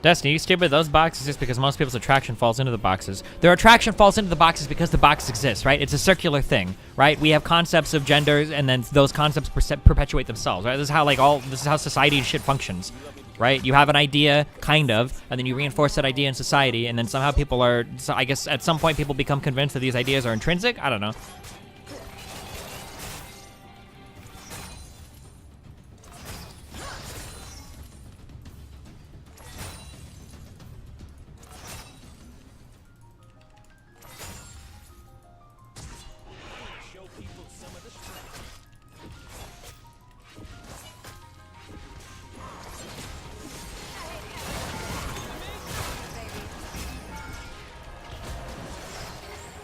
Destiny, you stupid. Those boxes exist because most people's attraction falls into the boxes. Their attraction falls into the boxes because the box exists, right? It's a circular thing, right? We have concepts of genders, and then those concepts perpetuate themselves, right? This is how this is how society and shit functions, right? You have an idea, kind of, and then you reinforce that idea in society, and then somehow people are, I guess at some point people become convinced that these ideas are intrinsic. I don't know.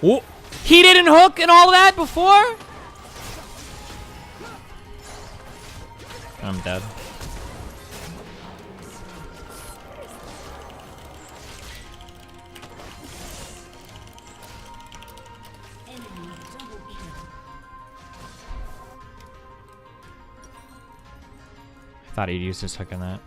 Oh, he didn't hook and all that before? I'm dead. I thought he'd use his hook in that.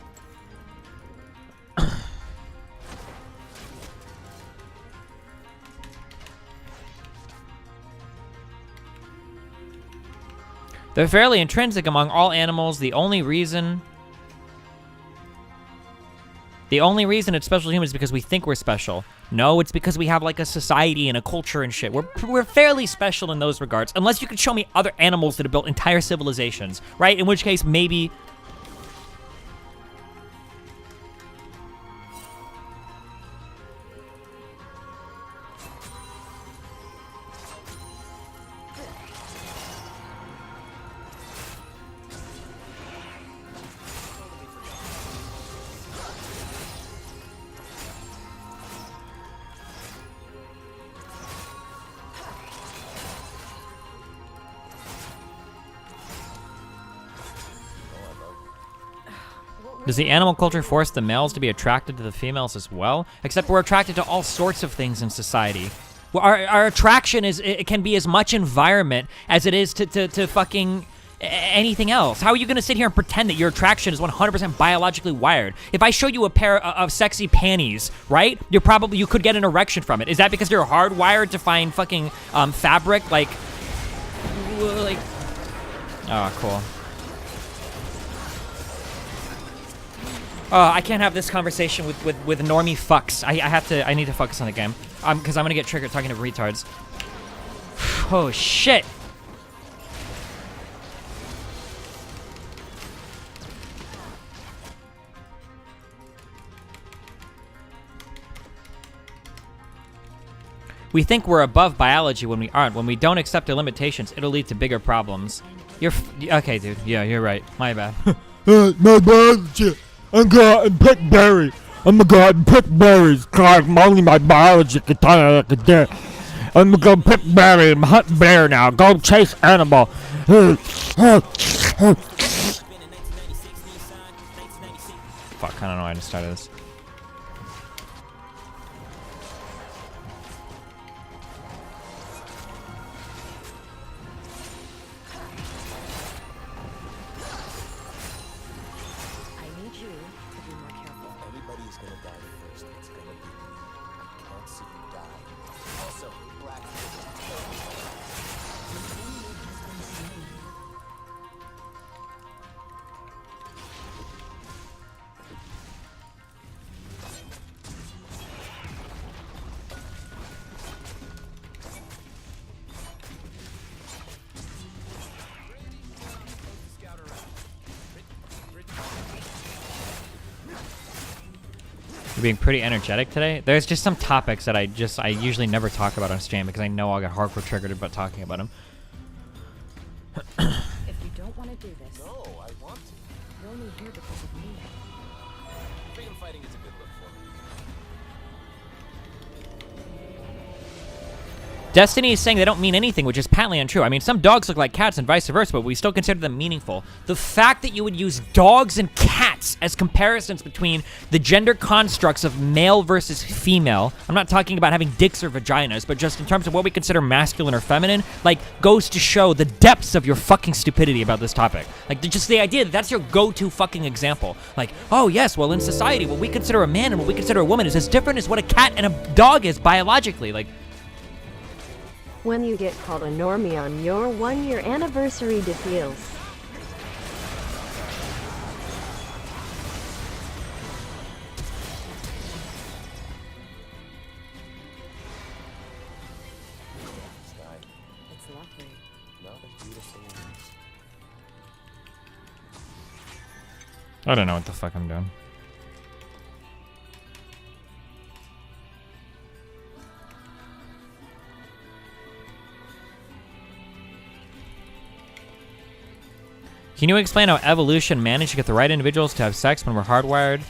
They're fairly intrinsic among all animals. The only reason it's special to humans is because we think we're special. No, it's because we have like a society and a culture and shit. We're fairly special in those regards, unless you can show me other animals that have built entire civilizations, right? In which case, maybe. Does the animal culture force the males to be attracted to the females as well? Except we're attracted to all sorts of things in society. Well, our attraction it can be as much environment as it is to fucking anything else. How are you gonna sit here and pretend that your attraction is 100% biologically wired? If I show you a pair of sexy panties, right? You could get an erection from it. Is that because you're hardwired to find fucking fabric? Like, oh, cool. I can't have this conversation with normie fucks. I need to focus on the game. Because I'm gonna get triggered talking to retards. Oh, shit. We think we're above biology when we aren't. When we don't accept our limitations, it'll lead to bigger problems. Okay, dude. Yeah, you're right. My bad. My biology. I'm going to pick berries. I'm going to pick berries. Cause only my biology can tell you like a dick. I'm going to pick berries. I'm hunting bear now. Go chase animal. Fuck, I don't know why I just started this. You're being pretty energetic today. There's just some topics that I usually never talk about on stream because I know I'll get hardcore triggered about talking about them. If you don't want to do this, no, I want to. You're only here because of me. Freedom fighting is a good look for me. Destiny is saying they don't mean anything, which is patently untrue. I mean, some dogs look like cats and vice versa, but we still consider them meaningful. The fact that you would use dogs and cats as comparisons between the gender constructs of male versus female, I'm not talking about having dicks or vaginas, but just in terms of what we consider masculine or feminine, like, goes to show the depths of your fucking stupidity about this topic. Like, just the idea that that's your go-to fucking example. Like, oh yes, well in society, what we consider a man and what we consider a woman is as different as what a cat and a dog is biologically. Like, When you get called a normie on your 1-year anniversary de feels. It's lovely. Not as beautiful as... I don't know what the fuck I'm doing. Can you explain how evolution managed to get the right individuals to have sex when we're hardwired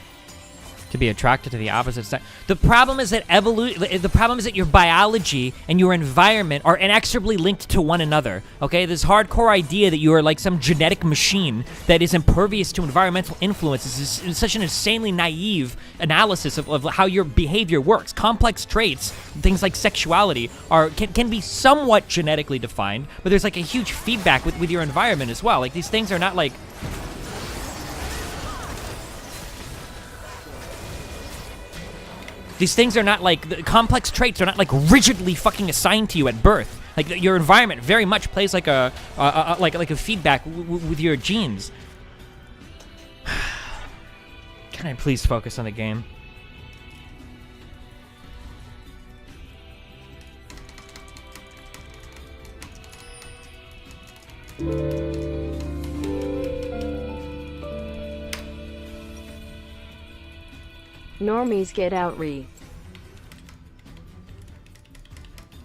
to be attracted to the opposite sex? The problem is that the problem is that your biology and your environment are inexorably linked to one another. Okay, this hardcore idea that you are like some genetic machine that is impervious to environmental influences is such an insanely naive analysis of how your behavior works. Complex traits, things like sexuality, can be somewhat genetically defined, but there's like a huge feedback with your environment as well. Like, these things are not like... These things are not like, the complex traits are not like rigidly fucking assigned to you at birth. Like, your environment very much plays like a feedback with your genes. Can I please focus on the game? Normies get out re.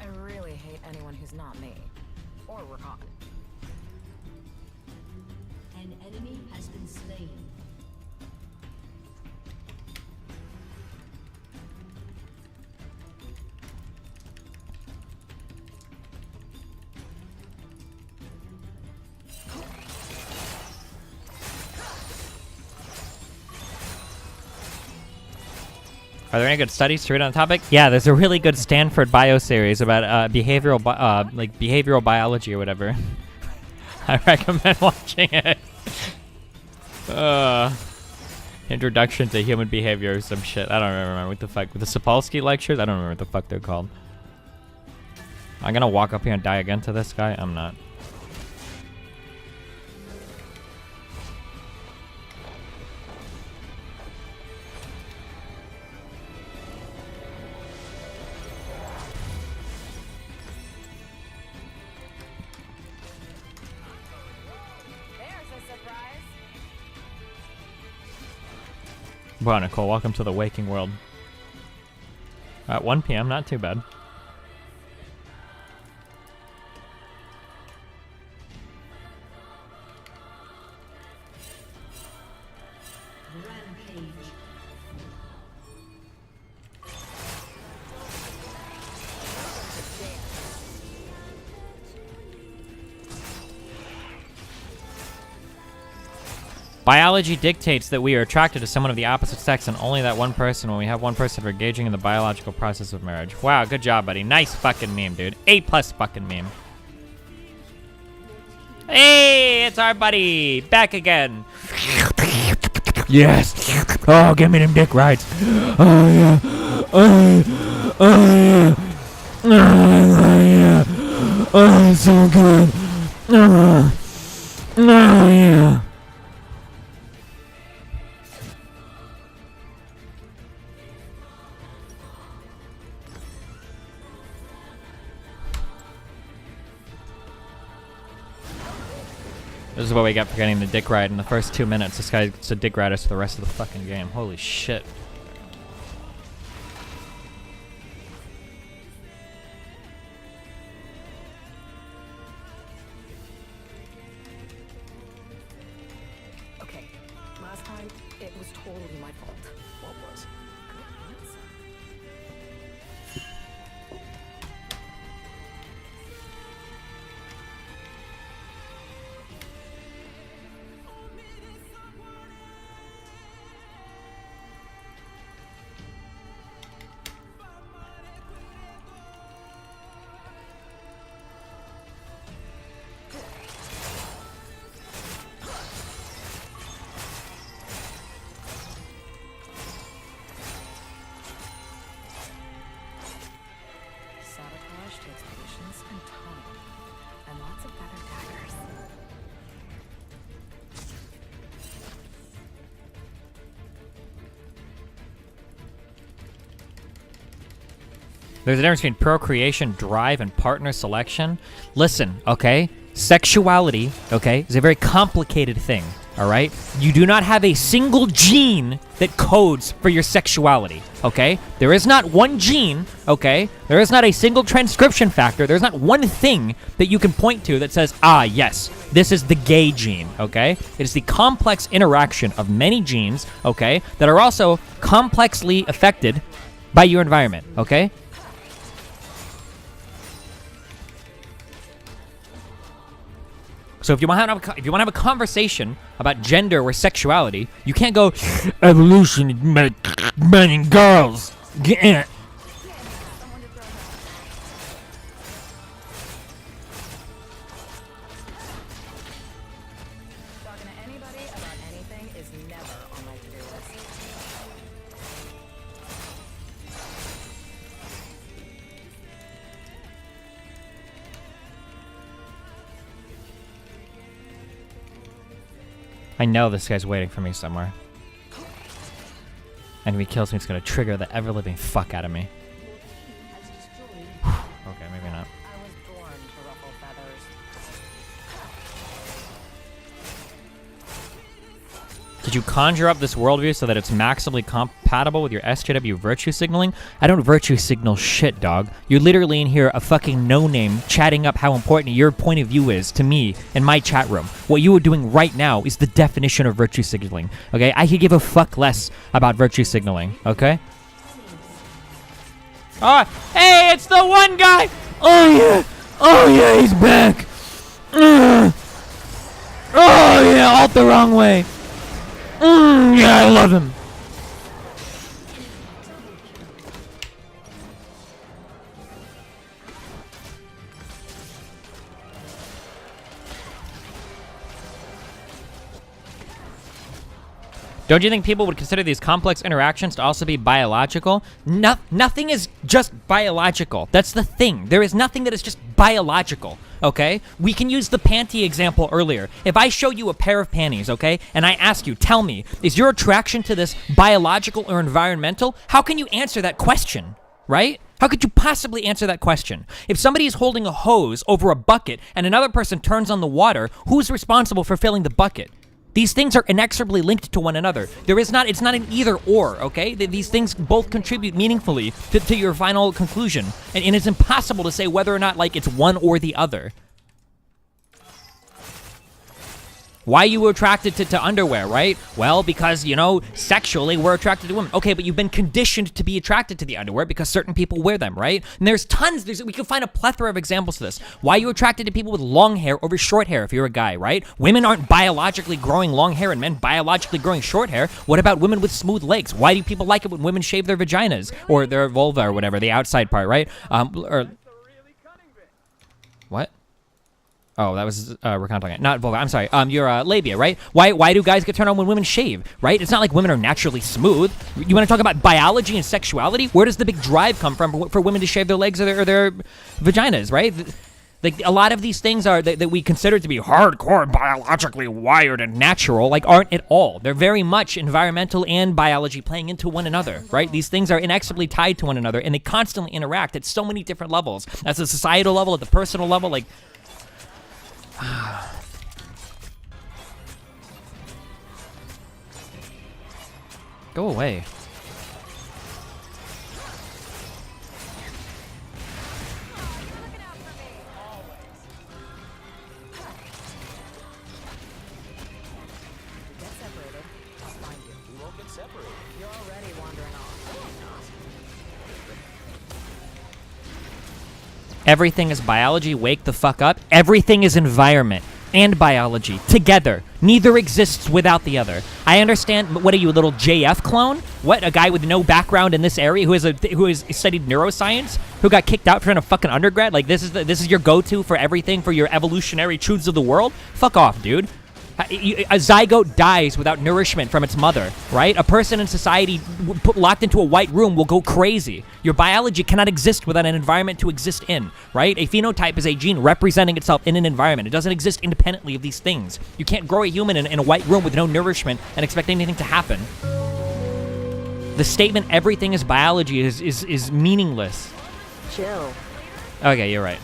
I really hate anyone who's not me. Or Rahan. An enemy has been slain. Are there any good studies to read on the topic? Yeah, there's a really good Stanford bio series about behavioral biology or whatever. I recommend watching it. Introduction to Human Behavior or some shit. I don't remember what the fuck. With the Sapolsky lectures? I don't remember what the fuck they're called. I'm gonna walk up here and die again to this guy? I'm not. Wow, Nicole, welcome to the waking world. At 1 p.m., not too bad. Biology dictates that we are attracted to someone of the opposite sex and only that one person when we have one person engaging in the biological process of marriage. Wow, good job, buddy. Nice fucking meme, dude. A+ fucking meme. Hey, it's our buddy. Back again. Yes. Oh, give me them dick rides. Oh, yeah. Oh, yeah. Oh, yeah. Oh, it's so good. Oh, yeah. This is what we get for getting the dick ride in the first 2 minutes. This guy gets to dick ride us for the rest of the fucking game. Holy shit. Okay, last time, it was totally my fault. What was? Good There's a difference between procreation, drive, and partner selection. Listen, okay? Sexuality, okay, is a very complicated thing, all right? You do not have a single gene that codes for your sexuality, okay? There is not one gene, okay? There is not a single transcription factor. There's not one thing that you can point to that says, ah, yes, this is the gay gene, okay? It is the complex interaction of many genes, okay, that are also complexly affected by your environment, okay? So if you want to have a conversation about gender or sexuality, you can't go evolution, men and girls. Yeah. Talking to anybody about anything is never on my to-do list. I know this guy's waiting for me somewhere. And if he kills me, it's gonna trigger the ever-living fuck out of me. Okay, maybe not. I was born to ruffle feathers. Did you conjure up this worldview so that it's maximally compatible with your SJW virtue signaling? I don't virtue signal shit, dog. You're literally in here a fucking no-name chatting up how important your point of view is to me in my chat room. What you are doing right now is the definition of virtue signaling, okay? I could give a fuck less about virtue signaling, okay? Oh, hey, it's the one guy! Oh yeah, he's back! Oh yeah, alt the wrong way! Yeah, I love him. Don't you think people would consider these complex interactions to also be biological? Nothing is just biological. That's the thing. There is nothing that is just biological, okay? We can use the panty example earlier. If I show you a pair of panties, okay, and I ask you, tell me, is your attraction to this biological or environmental? How can you answer that question, right? How could you possibly answer that question? If somebody is holding a hose over a bucket and another person turns on the water, who's responsible for filling the bucket? These things are inexorably linked to one another. It's not an either or, okay? These things both contribute meaningfully to your final conclusion. And it's impossible to say whether or not, like, it's one or the other. Why you were attracted to underwear, right? Well, because, you know, sexually we're attracted to women. Okay, but you've been conditioned to be attracted to the underwear because certain people wear them, right? And there's tons, we can find a plethora of examples to this. Why are you attracted to people with long hair over short hair if you're a guy, right? Women aren't biologically growing long hair and men biologically growing short hair. What about women with smooth legs? Why do people like it when women shave their vaginas or their vulva or whatever, the outside part, right? What? Oh, that was recounting it. Not vulva. I'm sorry. Your labia, right? Why do guys get turned on when women shave, right? It's not like women are naturally smooth. You want to talk about biology and sexuality? Where does the big drive come from for women to shave their legs or their vaginas, right? Like, a lot of these things are that we consider to be hardcore, biologically wired and natural, like, aren't at all. They're very much environmental and biology playing into one another, right? These things are inexorably tied to one another, and they constantly interact at so many different levels. At the societal level, at the personal level, like... Go away. Get separated. I'll find you. We won't get separated. You're already wandering off. Everything is biology, wake the fuck up. Everything is environment and biology together. Neither exists without the other. I understand. What are you, a little JF clone? What, a guy with no background in this area who has studied neuroscience, who got kicked out from a fucking undergrad? Like, this is your go-to for everything, for your evolutionary truths of the world? Fuck off, dude. A zygote dies without nourishment from its mother, right? A person in society locked into a white room will go crazy. Your biology cannot exist without an environment to exist in, right? A phenotype is a gene representing itself in an environment. It doesn't exist independently of these things. You can't grow a human in a white room with no nourishment and expect anything to happen. The statement, everything is biology, is meaningless. chill. Okay, you're right.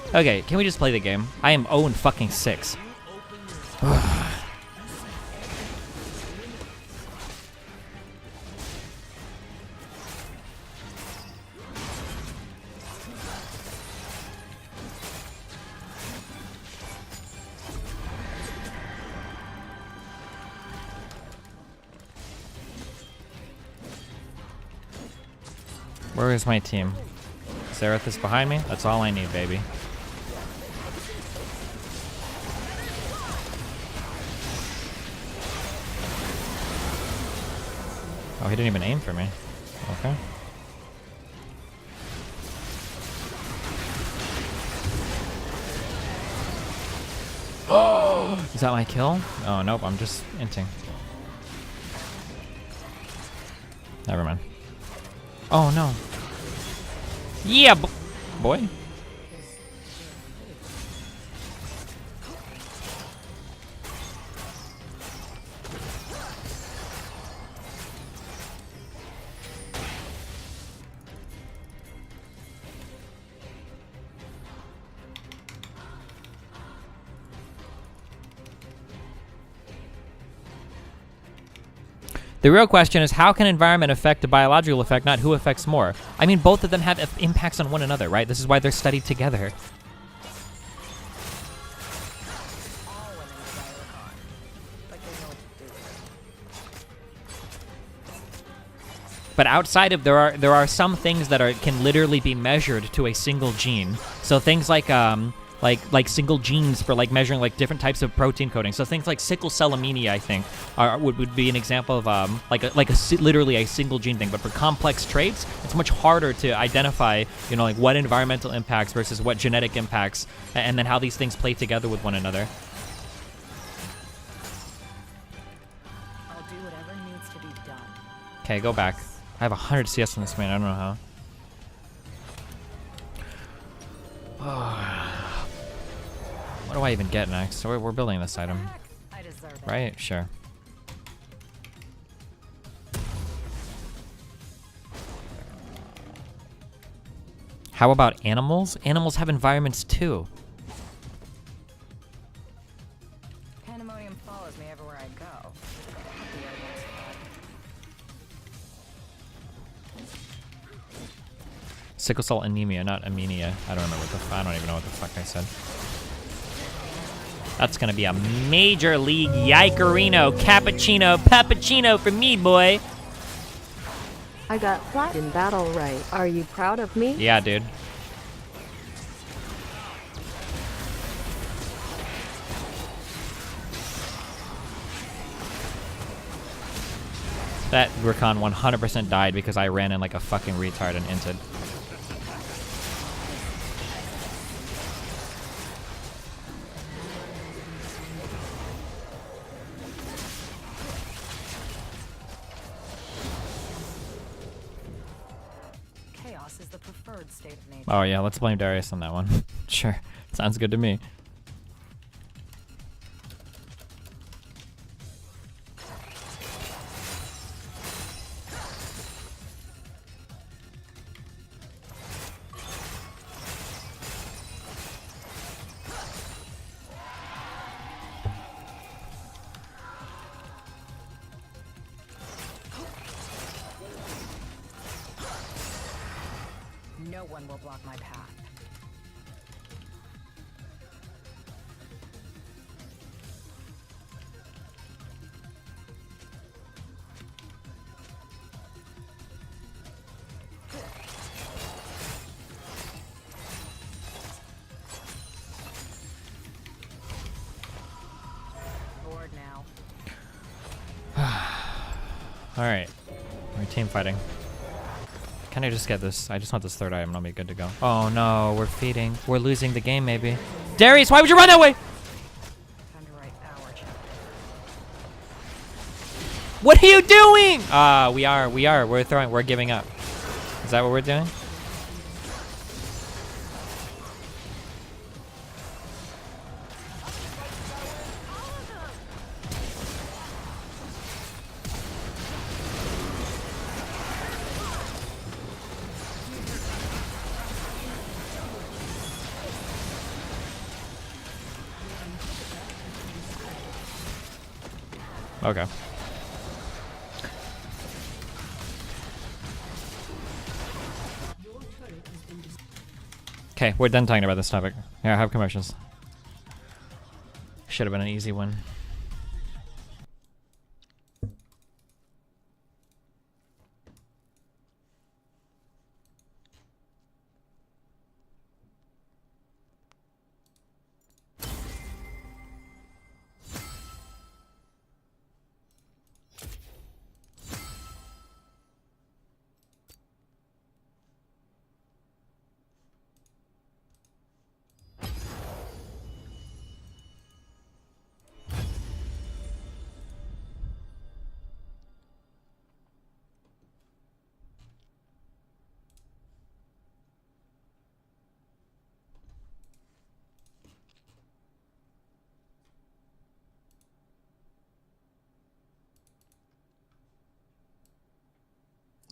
Okay, can we just play the game? I am 0-6. Where is my team? Seraph is behind me? That's all I need, baby. Oh, he didn't even aim for me. Okay. Oh! Is that my kill? Oh, nope, I'm just inting. Never mind. Oh, no. Yeah, boy. The real question is, how can environment affect a biological effect, not who affects more? I mean, both of them have impacts on one another, right? This is why they're studied together. But outside of there are some things that can literally be measured to a single gene. So things like single genes for like measuring like different types of protein coding. So things like sickle cell anemia, I think, would be an example of literally a single gene thing. But for complex traits, it's much harder to identify, you know, like what environmental impacts versus what genetic impacts, and then how these things play together with one another. I'll do whatever needs to be done. Okay, go back. I have 100 CS on this man. I don't know how. What do I even get next? So we're building this item. Right? Sure. How about animals? Animals have environments too. Pandemonium follows me everywhere I go. Sickle cell anemia, not anemia. I don't remember I don't even know what the fuck I said. That's gonna be a major league yikerino, cappuccino, puppuccino for me, boy. I got flat in battle right. Are you proud of me? Yeah, dude. That Rakan 100% died because I ran in like a fucking retard and inted. Chaos is the preferred state of nature. Oh yeah, let's blame Darius on that one. Sure, sounds good to me. No one will block my path. Bored now. Alright, we're team fighting. Can I just get this? I just want this third item and I'll be good to go. Oh no, we're feeding. We're losing the game maybe. Darius, why would you run that way? Time to write our chapter. What are you doing? We're giving up. Is that what we're doing? Okay. Okay, we're done talking about this topic. Yeah, I have commotions. Should have been an easy one.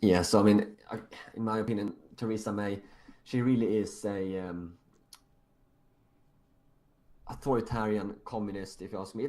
Yeah, so I mean, in my opinion, Theresa May, she really is a authoritarian communist, if you ask me.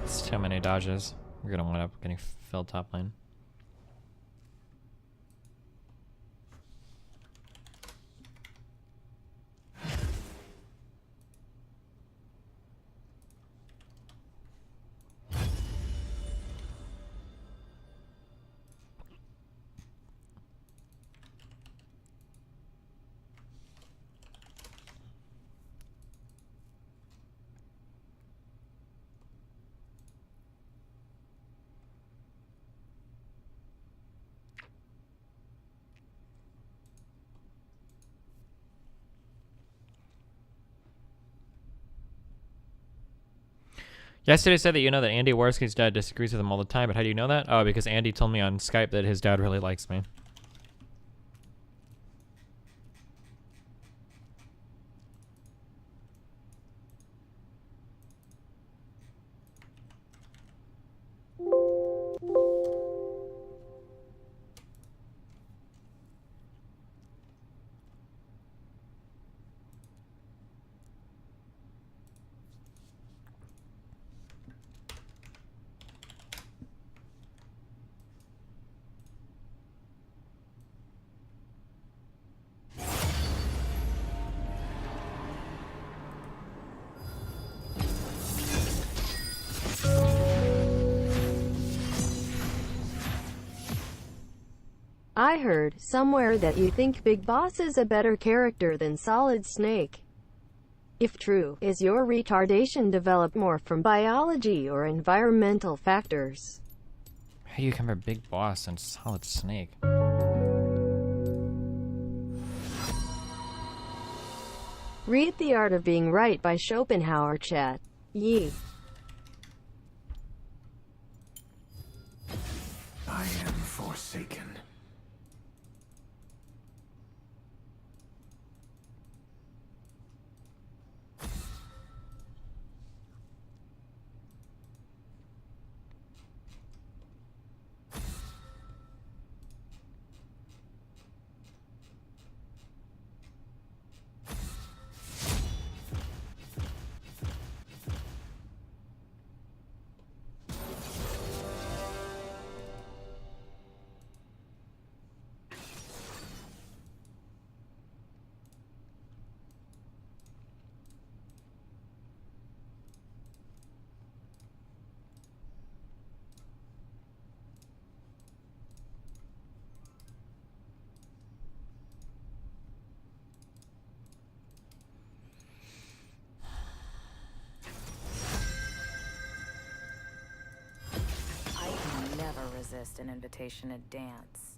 It's too many dodges. We're gonna wind up getting filled top lane. Yesterday said that you know that Andy Warski's dad disagrees with him all the time, but how do you know that? Oh, because Andy told me on Skype that his dad really likes me. I heard somewhere that you think Big Boss is a better character than Solid Snake. If true, is your retardation developed more from biology or environmental factors? How do you compare Big Boss and Solid Snake? Read The Art of Being Right by Schopenhauer, chat. Yee. I am forsaken. resist an invitation to dance.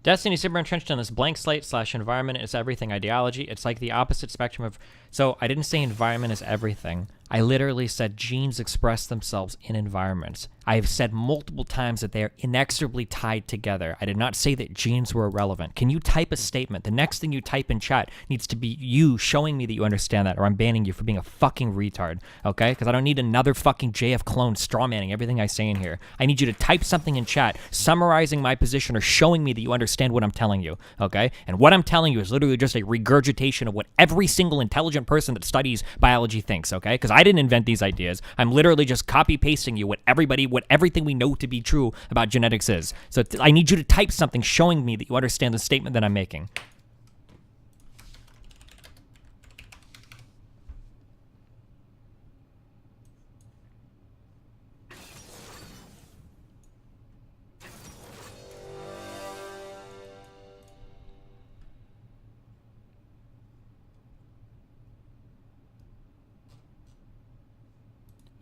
Destiny super entrenched on this blank slate / environment is everything ideology. It's like the opposite spectrum of... So I didn't say environment is everything. I literally said genes express themselves in environments. I have said multiple times that they are inexorably tied together. I did not say that genes were irrelevant. Can you type a statement? The next thing you type in chat needs to be you showing me that you understand that, or I'm banning you for being a fucking retard, okay? Because I don't need another fucking JF clone strawmanning everything I say in here. I need you to type something in chat summarizing my position or showing me that you understand what I'm telling you, okay? And what I'm telling you is literally just a regurgitation of what every single intelligent person that studies biology thinks, okay? Because I didn't invent these ideas. I'm literally just copy-pasting you what everything we know to be true about genetics is. So I need you to type something showing me that you understand the statement that I'm making.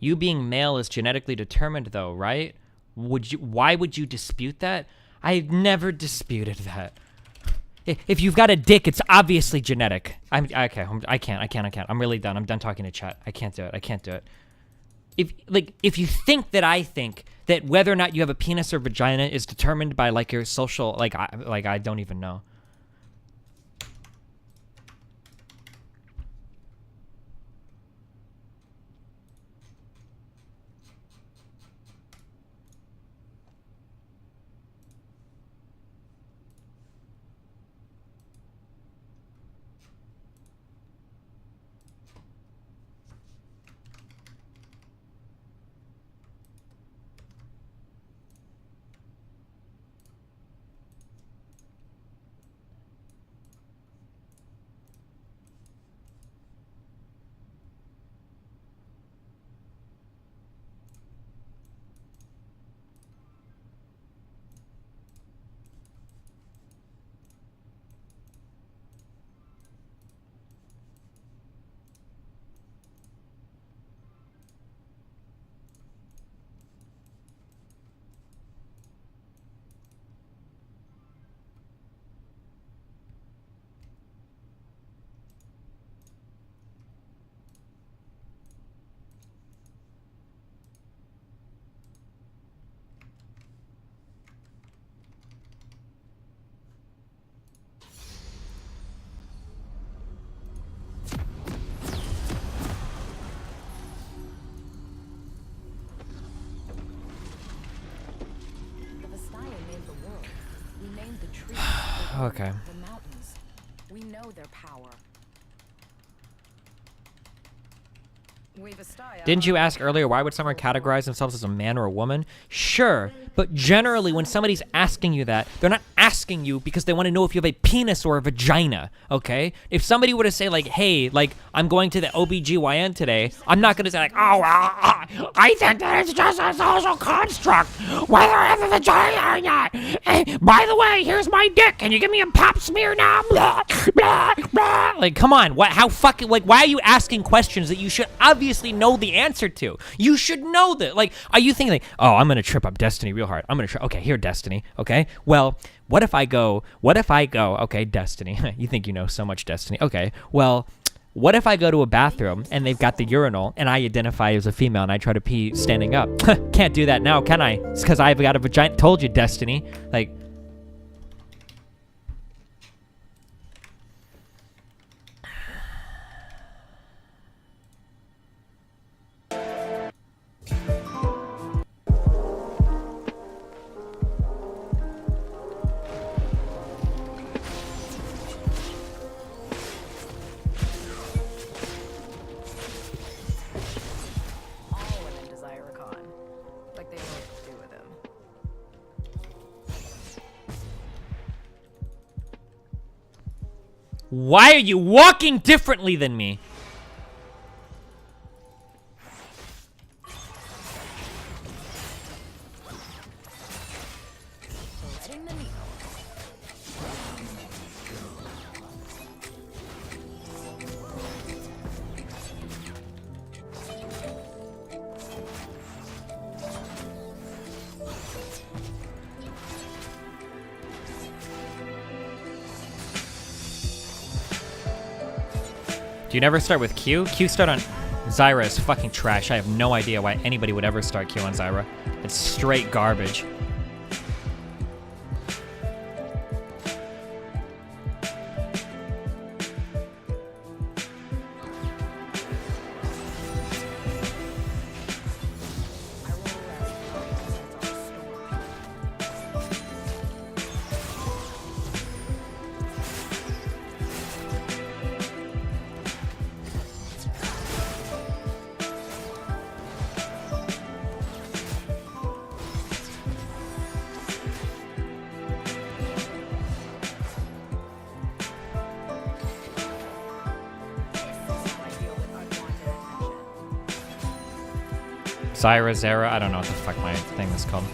You being male is genetically determined, though, right? Why would you dispute that? I've never disputed that. If you've got a dick, it's obviously genetic. I can't. I'm really done. I'm done talking to chat. I can't do it. If you think that I think that whether or not you have a penis or vagina is determined by like your social, I don't even know. Okay. The mountains. We know their power. Didn't you ask earlier why would someone categorize themselves as a man or a woman? Sure, but generally when somebody's asking you that, they're not asking you because they want to know if you have a penis or a vagina, okay? If somebody were to say like, hey, like, I'm going to the OBGYN today, I'm not going to say like, oh, I think that it's just a social construct, whether I have a vagina or not. Hey, by the way, here's my dick. Can you give me a pap smear now? Blah, blah, blah. Like, come on, why are you asking questions that you should obviously know the answer to? You should know that. Like, are you thinking like, oh, I'm gonna trip up Destiny real hard. Okay, here, Destiny. Okay, well, what if I go? Okay, Destiny. You think you know so much, Destiny. Okay, well, what if I go to a bathroom and they've got the urinal and I identify as a female and I try to pee standing up? Can't do that now, can I? It's because I've got a vagina. Told you, Destiny. Like. Why are you walking differently than me? Do you never start with Q? Q start on Zyra is fucking trash. I have no idea why anybody would ever start Q on Zyra. It's straight garbage. Zyra, Zera, I don't know what the fuck my thing is called.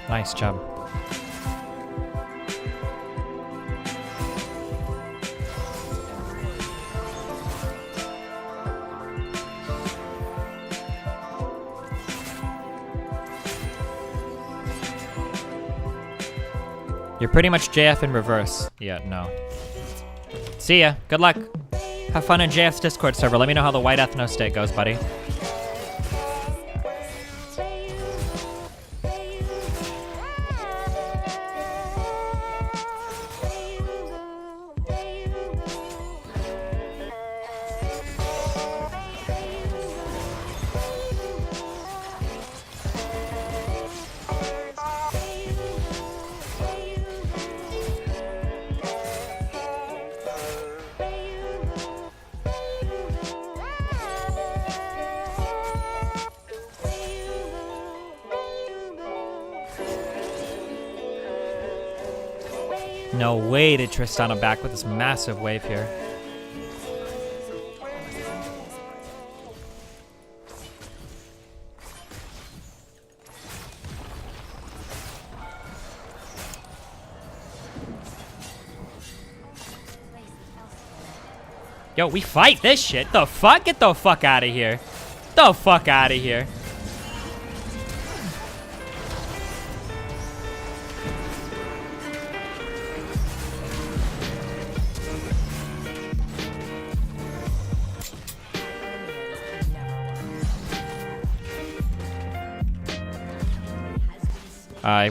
Nice job. You're pretty much JF in reverse. Yeah, no. See ya. Good luck. Have fun in JF's Discord server. Let me know how the White Ethno state goes, buddy. No way did Tristana back with this massive wave here. Yo, we fight this shit. The fuck? Get the fuck out of here. The fuck out of here.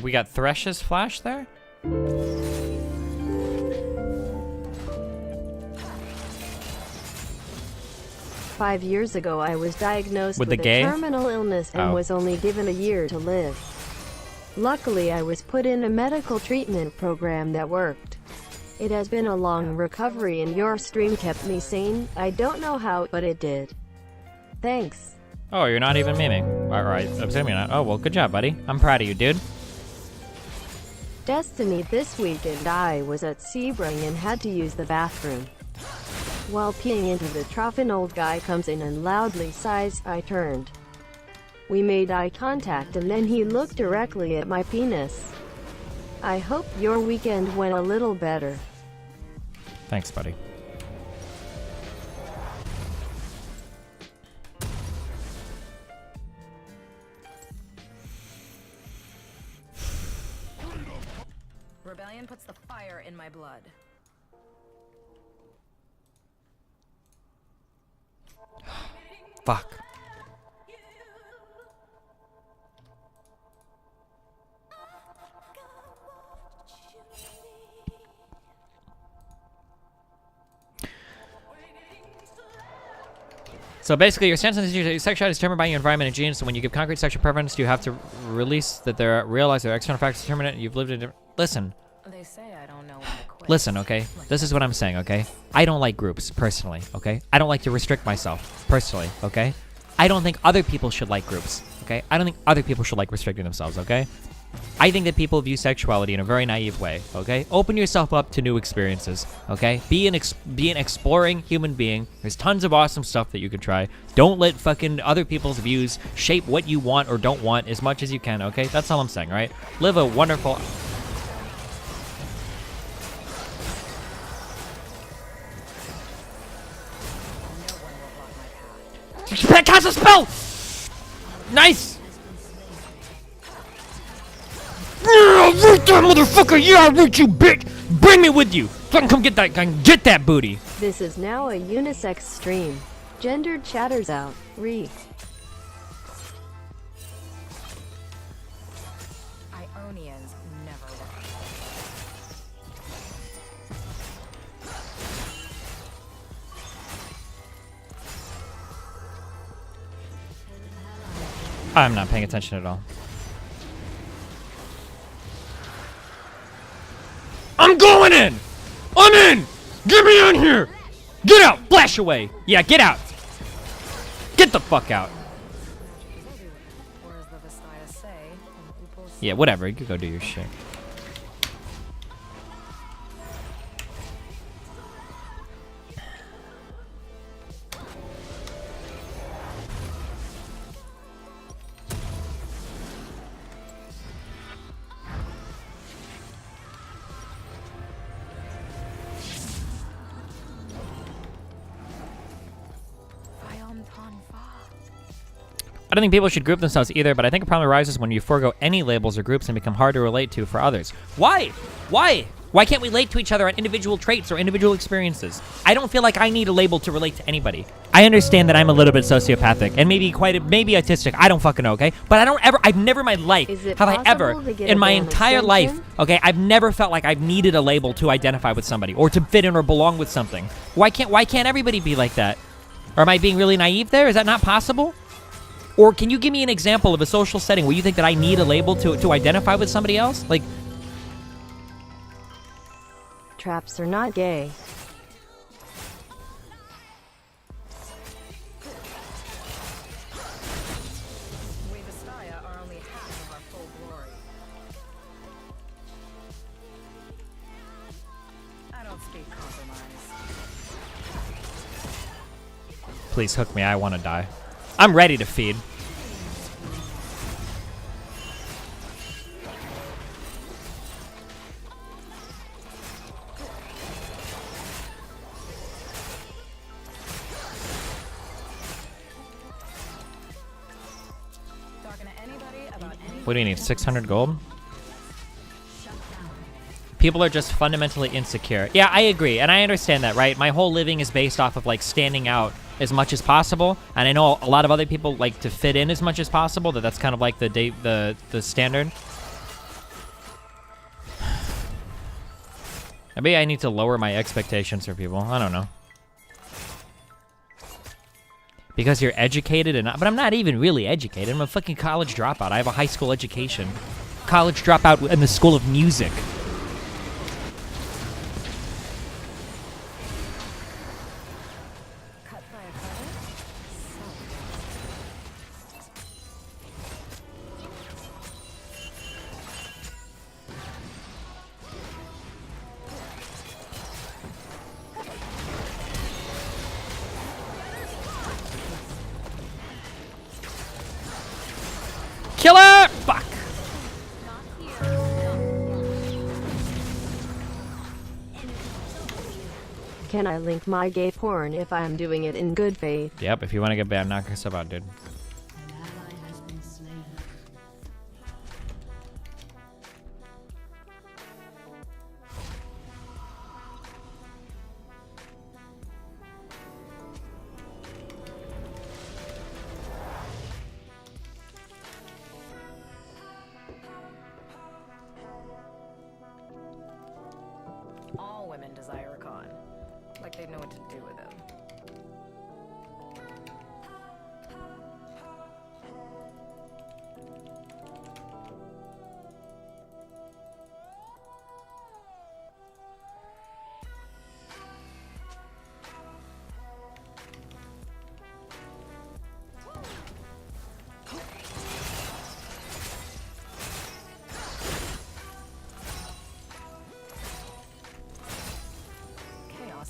We got Thresh's flash there. 5 years ago, I was diagnosed With with the a gay? terminal illness and Oh. was only given a year to live. Luckily, I was put in a medical treatment program that worked. It has been a long recovery and your stream kept me sane. I don't know how, but it did. Thanks. Oh, you're not even memeing. Alright, assuming you're not. Oh, well, good job, buddy. I'm proud of you, dude. Destiny this weekend I was at Sebring and had to use the bathroom. While peeing into the trough, an old guy comes in and loudly sighs. I turned. We made eye contact and then he looked directly at my penis. I hope your weekend went a little better. Thanks, buddy. Rebellion puts the fire in my blood. Fuck. So basically, your stance on sexuality is determined by your environment and genes. So when you give concrete sexual preference, you have to realize there are external factors determine it. You've lived in different. Listen. They say I don't know when to quit. Listen, okay? This is what I'm saying, okay? I don't like groups, personally, okay? I don't like to restrict myself, personally, okay? I don't think other people should like groups, okay? I don't think other people should like restricting themselves, okay? I think that people view sexuality in a very naive way, okay? Open yourself up to new experiences, okay? Be an exploring human being. There's tons of awesome stuff that you can try. Don't let fucking other people's views shape what you want or don't want as much as you can, okay? That's all I'm saying, right? Live a wonderful... Cast a spell! Nice! Root that motherfucker! Yeah, root you, bitch! Bring me with you! So I can come get that booty! This is now a unisex stream. Gendered chatters out. Ionians never lie. I'm not paying attention at all. I'm going in! I'm in! Get me in here! Get out! Flash away! Yeah, get out! Get the fuck out! Yeah, whatever. You can go do your shit. I don't think people should group themselves either, but I think a problem arises when you forego any labels or groups and become hard to relate to for others. Why? Why? Why can't we relate to each other on individual traits or individual experiences? I don't feel like I need a label to relate to anybody. I understand that I'm a little bit sociopathic and maybe autistic. I don't fucking know, okay? But I've never in my life, have I ever, in my entire life, okay, I've never felt like I've needed a label to identify with somebody or to fit in or belong with something. Why can't everybody be like that? Or am I being really naive there? Is that not possible? Or can you give me an example of a social setting where you think that I need a label to identify with somebody else? Like, traps are not gay. We Vistaya are only half of our full glory. I don't speak compromise. please hook me. I want to die. I'm ready to feed. What do you need? 600 gold? People are just fundamentally insecure. Yeah, I agree, and I understand that, right? My whole living is based off of like standing out as much as possible, and I know a lot of other people like to fit in as much as possible. That's kind of like the standard. Maybe I need to lower my expectations for people. I don't know. Because you're educated and but I'm not even really educated. I'm a fucking college dropout. I have a high school education. College dropout in the School of Music. Killer! Fuck! Can I link my gay porn if I am doing it in good faith? Yep, if you want to get banned, knock yourself out, dude. All women desire a con. Like they know what to do with him.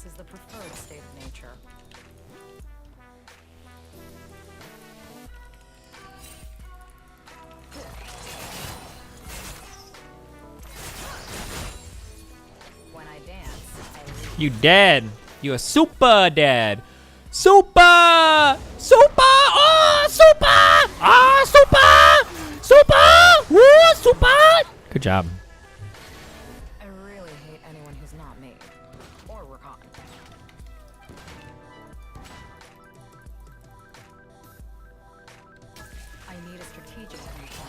This is the preferred state of nature. When I dance, I leave. You dead. You a super dead. Super! Super! Oh, super! Ah, super! Super! Woo, super! Good job. I really hate anyone who's not me. Or Rakan. I need a strategic viewpoint.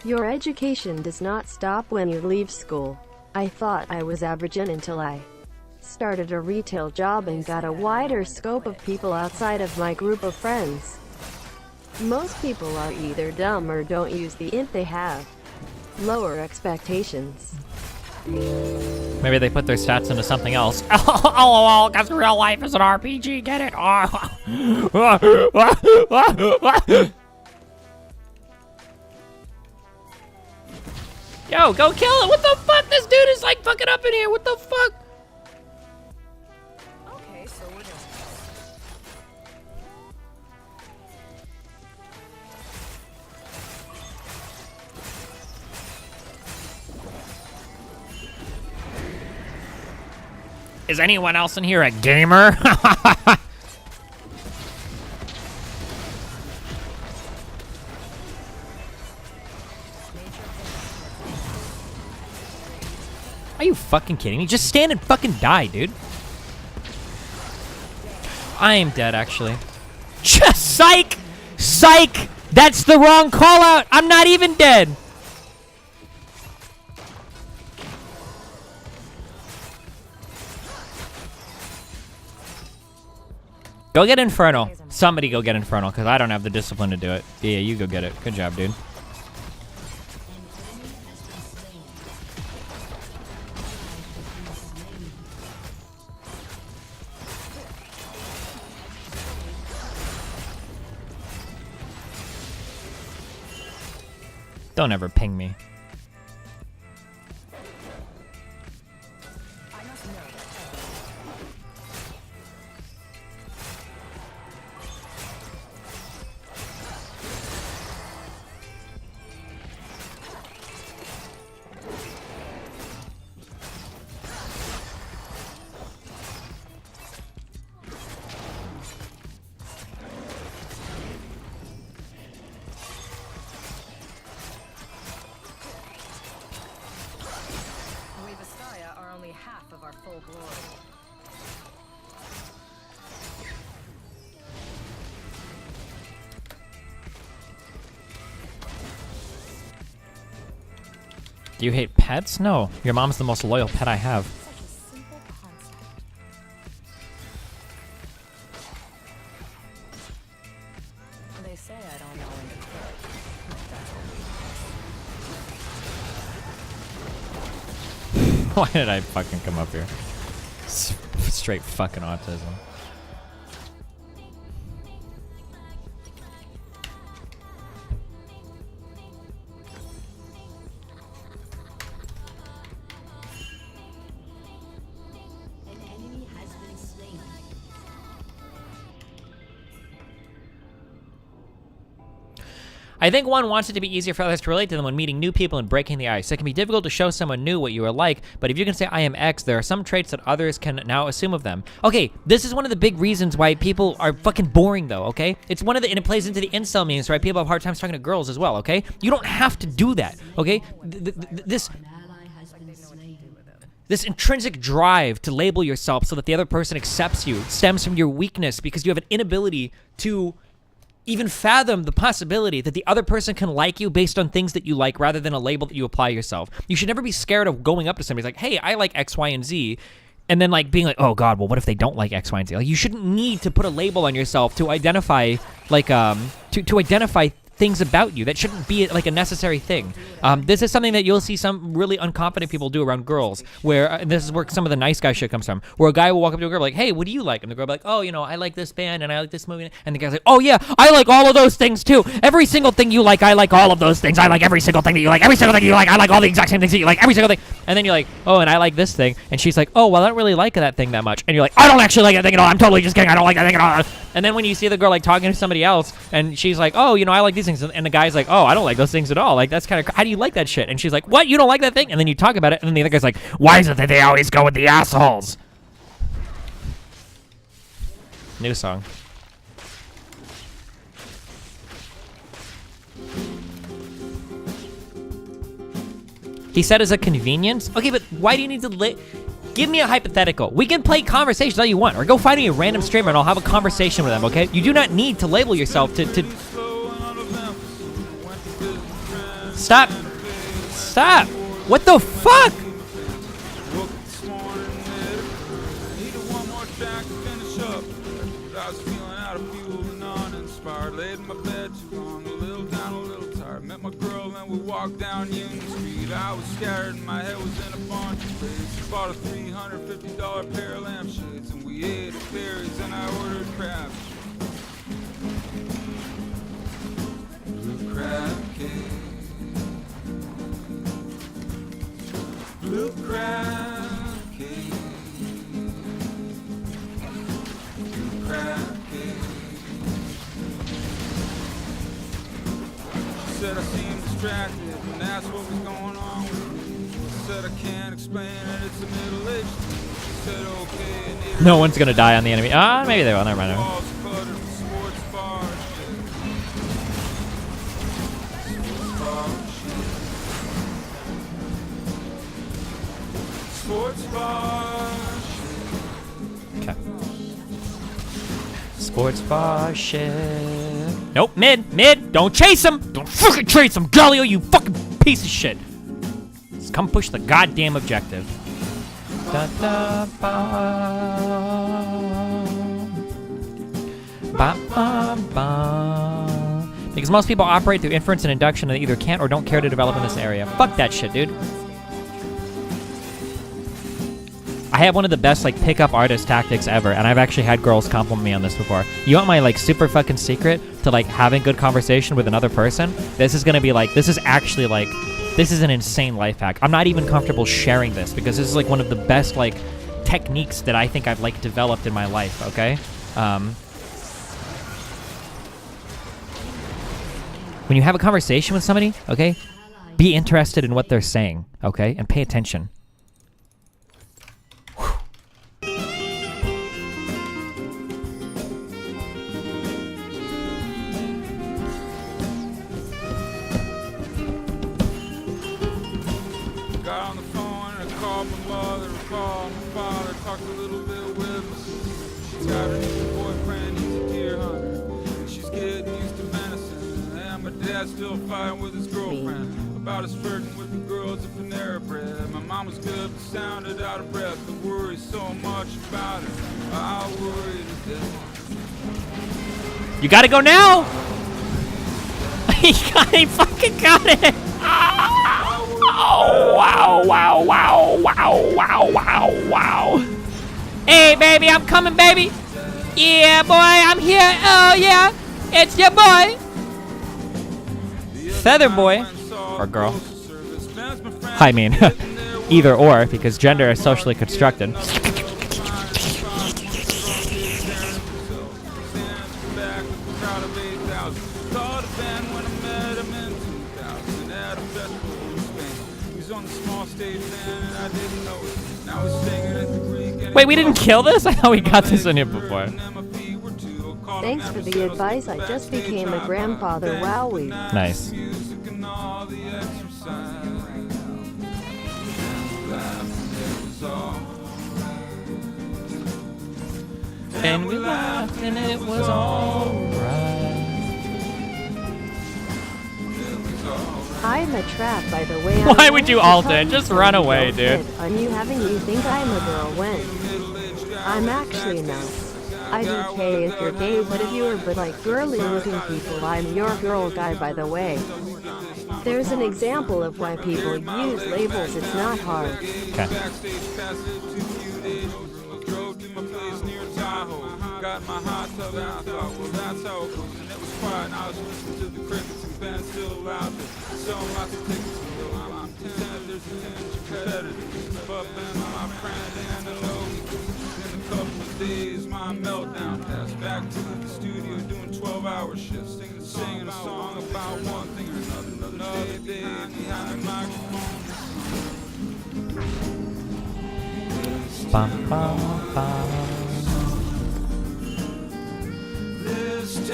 Your education does not stop when you leave school. I thought I was averaging until I started a retail job and got a wider scope of people outside of my group of friends. Most people are either dumb or don't use the int they have. Lower expectations. Maybe they put their stats into something else. LOL, because real life is an RPG, get it? Yo, go kill it! What the fuck? This dude is like fucking up in here. What the fuck? Okay, so we're doing Is anyone else in here a gamer? Are you fucking kidding me? Just stand and fucking die, dude. I am dead, actually. Just psych! Psych! That's the wrong call out. I'm not even dead. Go get Infernal. Somebody go get Infernal, because I don't have the discipline to do it. Yeah, you go get it. Good job, dude. Don't ever ping me. We Vistaya are only half of our full glory. Do you hate pets? No. Your mom's the most loyal pet I have. Such a simple concept. They say I don't know when to quit. That's Why did I fucking come up here? Straight fucking autism. An enemy has been slain. I think one wants it to be easier for others to relate to them when meeting new people and breaking the ice. It can be difficult to show someone new what you are like, but if you can say I am X, there are some traits that others can now assume of them. Okay, this is one of the big reasons why people are fucking boring though, okay? It's one of the, and it plays into the incel memes, right? People have hard times talking to girls as well, okay? You don't have to do that, okay? This intrinsic drive to label yourself so that the other person accepts you stems from your weakness because you have an inability to even fathom the possibility that the other person can like you based on things that you like rather than a label that you apply yourself. You should never be scared of going up to somebody like, hey, I like X, Y, and Z, and then like being like, oh God, well, what if they don't like X, Y, and Z? Like, you shouldn't need to put a label on yourself to identify like to identify things about you. That shouldn't be like a necessary thing. This is something that you'll see some really unconfident people do around girls, where and this is where some of the nice guy shit comes from, where a guy will walk up to a girl like, hey, what do you like? And the girl will be like, oh, you know, I like this band and I like this movie. And the guy's like, oh yeah, I like all of those things too. Every single thing you like, I like all of those things. I like every single thing that you like. Every single thing you like, I like all the exact same things that you like. Every single thing. And then you're like, oh, and I like this thing. And she's like, oh, well, I don't really like that thing that much. And you're like, I don't actually like that thing at all. I'm totally just kidding. I don't like that thing at all. And then when you see the girl like talking to somebody else and she's like, oh, you know, I like these things. And the guy's like, oh, I don't like those things at all. Like, that's kind of, how do you like that shit? And she's like, what? You don't like that thing? And then you talk about it. And then the other guy's like, why is it that they always go with the assholes? New song. He said as a convenience. Okay, but why do you need to give me a hypothetical? We can play conversations all you want, or go find me a random streamer and I'll have a conversation with them, okay? You do not need to label yourself to... Stop. Stop. What the fuck? My girl and we walked down Union Street. I was scared and my head was in a bunch of places. Bought a $350 pair of lampshades and we ate at berries and I ordered crab. Blue crab cake. Blue crab cake. Blue crab cake. Said I seemed distracted and asked what was going on with me. Said I can't explain it, it's a middle-aged thing. She said okay. No one's gonna die on the enemy. Ah, maybe they will. Never mind. Sports bar. Okay. Sports bar shit. Nope, mid, don't chase him! Don't fucking chase him, Galio, you fucking piece of shit! Just come push the goddamn objective. Da, da, ba. Ba, ba, ba. Because most people operate through inference and induction and they either can't or don't care to develop in this area. Fuck that shit, dude. I have one of the best like pickup artist tactics ever, and I've actually had girls compliment me on this before. You want my like super fucking secret to like having good conversation with another person? This is gonna be like, this is actually like, this is an insane life hack. I'm not even comfortable sharing this because this is like one of the best like techniques that I think I've like developed in my life, okay? When you have a conversation with somebody, okay, be interested in what they're saying, okay, and pay attention. Got on the phone and I called my mother, called my father, talked a little bit with my sister. She's got a new boyfriend, he's a deer hunter. And she's getting used to venison. And my dad's still fighting with his girlfriend about his flirting with the girls at Panera Bread. My mom was good but sounded out of breath. I worry so much about her, I worry to death. You gotta go now! He fucking got it! Oh, wow, wow, wow, wow, wow, wow, wow. Hey, baby, I'm coming, baby. Yeah, boy, I'm here. Oh, yeah, it's your boy. Feather boy. Or girl. I mean, either or, because gender is socially constructed. Wait, we didn't kill this? I thought we got this in here before. Thanks for the advice. I just became a grandfather. Wowie. Nice. And we laughed and it was alright. I'm a trap, by the way. Why would you alt it? Just run away, dude. On you having you think I'm a girl when I'm actually not. IDK if you're gay, but if you are but like girly looking people, I'm your girl guy, by the way. There's an example of why people use labels, it's not hard. Okay. Got my hot tub and I thought, well, that's how it goes. And it was quiet and I was listening to the crickets and band still out there. Selling lots of tickets still. I'm content, there's a tinge of competitors. Buffing on my friend and a low. In a couple of days, my meltdown passed. Back to the studio doing 12-hour shifts. Singing a song about one thing or another. Another day behind the microphone. Bum, bum, bum.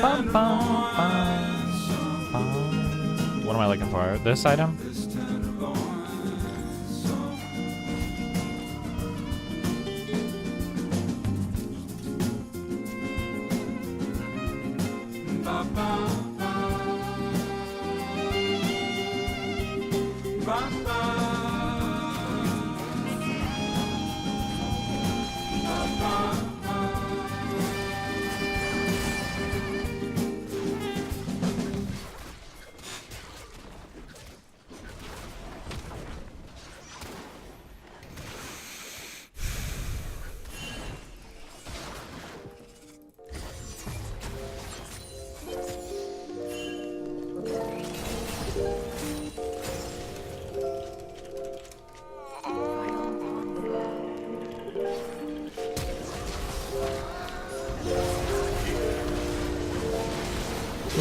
Bum, bum, bum, bum. What am I looking for? This item?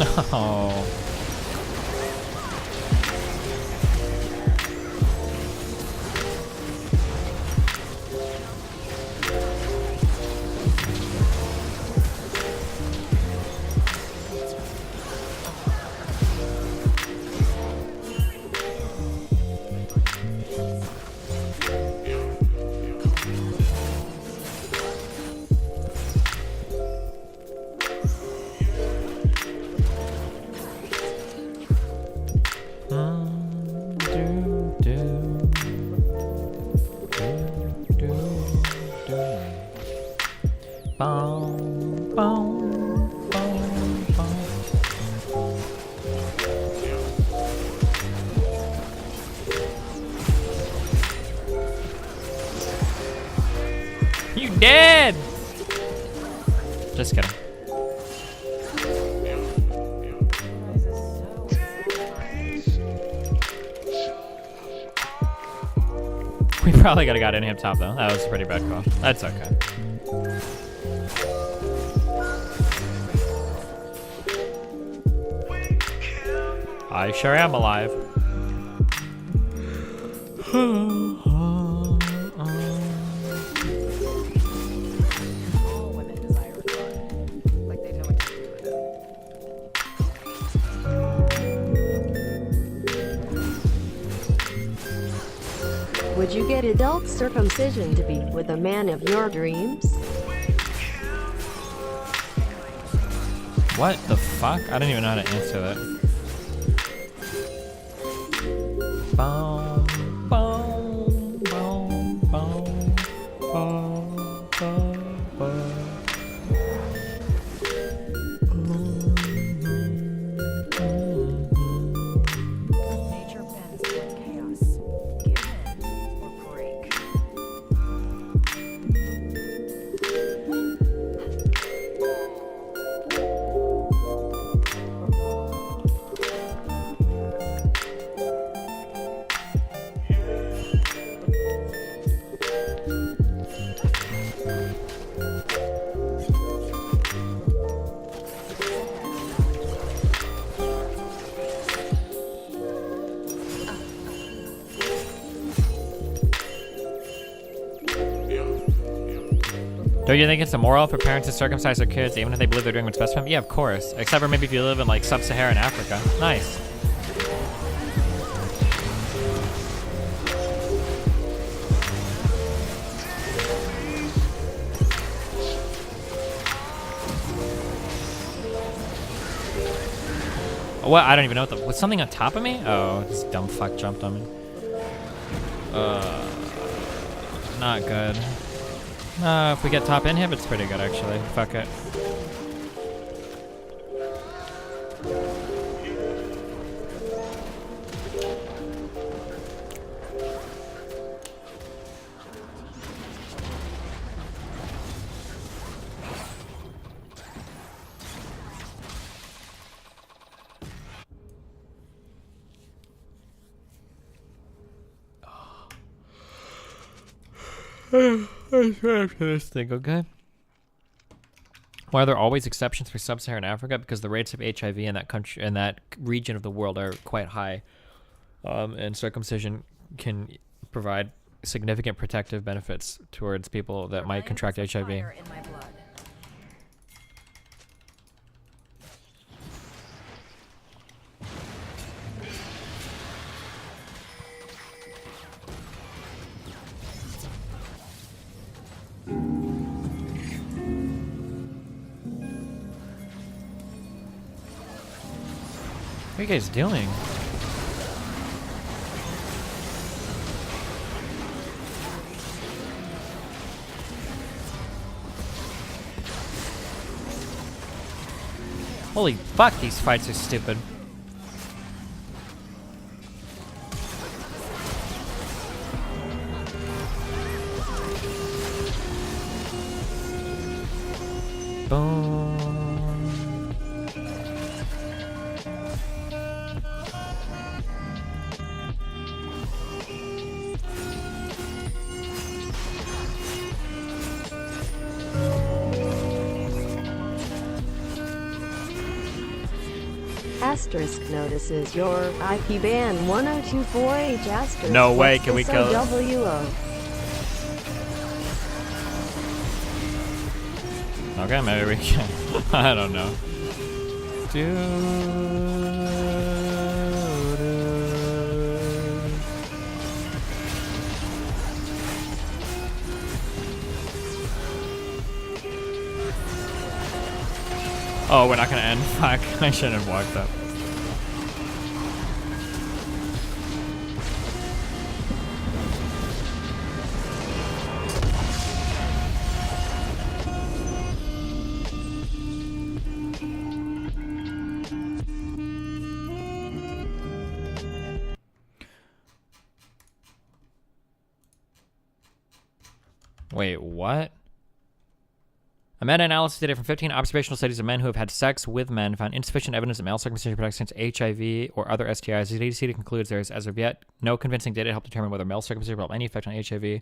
No. You dead! Just kidding. We probably could have got in up top though. That was a pretty bad call. That's okay. I sure am alive. Would you get adult circumcision to be with the man of your dreams? What the fuck? I don't even know how to answer that. Boom, boom, boom, boom, boom, boom, boom. Nature bends toward chaos. Give in or break. Don't you think it's immoral for parents to circumcise their kids even if they believe they're doing what's best for them? Yeah, of course. Except for maybe if you live in like sub-Saharan Africa. Nice. What? I don't even know what the... Was something on top of me? Oh, this dumb fuck jumped on me. Not good. If we get top inhib, it's pretty good actually. Fuck it. This thing, okay? Why are there always exceptions for sub-Saharan Africa? Because the rates of HIV in that country, in that region of the world, are quite high, and circumcision can provide significant protective benefits towards people that might contract HIV. What are you guys doing? Holy fuck, these fights are stupid. Boom. Asterisk notices your IP ban 1024H asterisk. No way, can we kill it? WO. Okay, maybe we can. I don't know. Oh, we're not gonna end. Fuck, I shouldn't have walked up. Wait, what? A meta-analysis data from 15 observational studies of men who have had sex with men found insufficient evidence that male circumcision protects against HIV or other STIs. The data concludes there is, as of yet, no convincing data to help determine whether male circumcision will have any effect on HIV.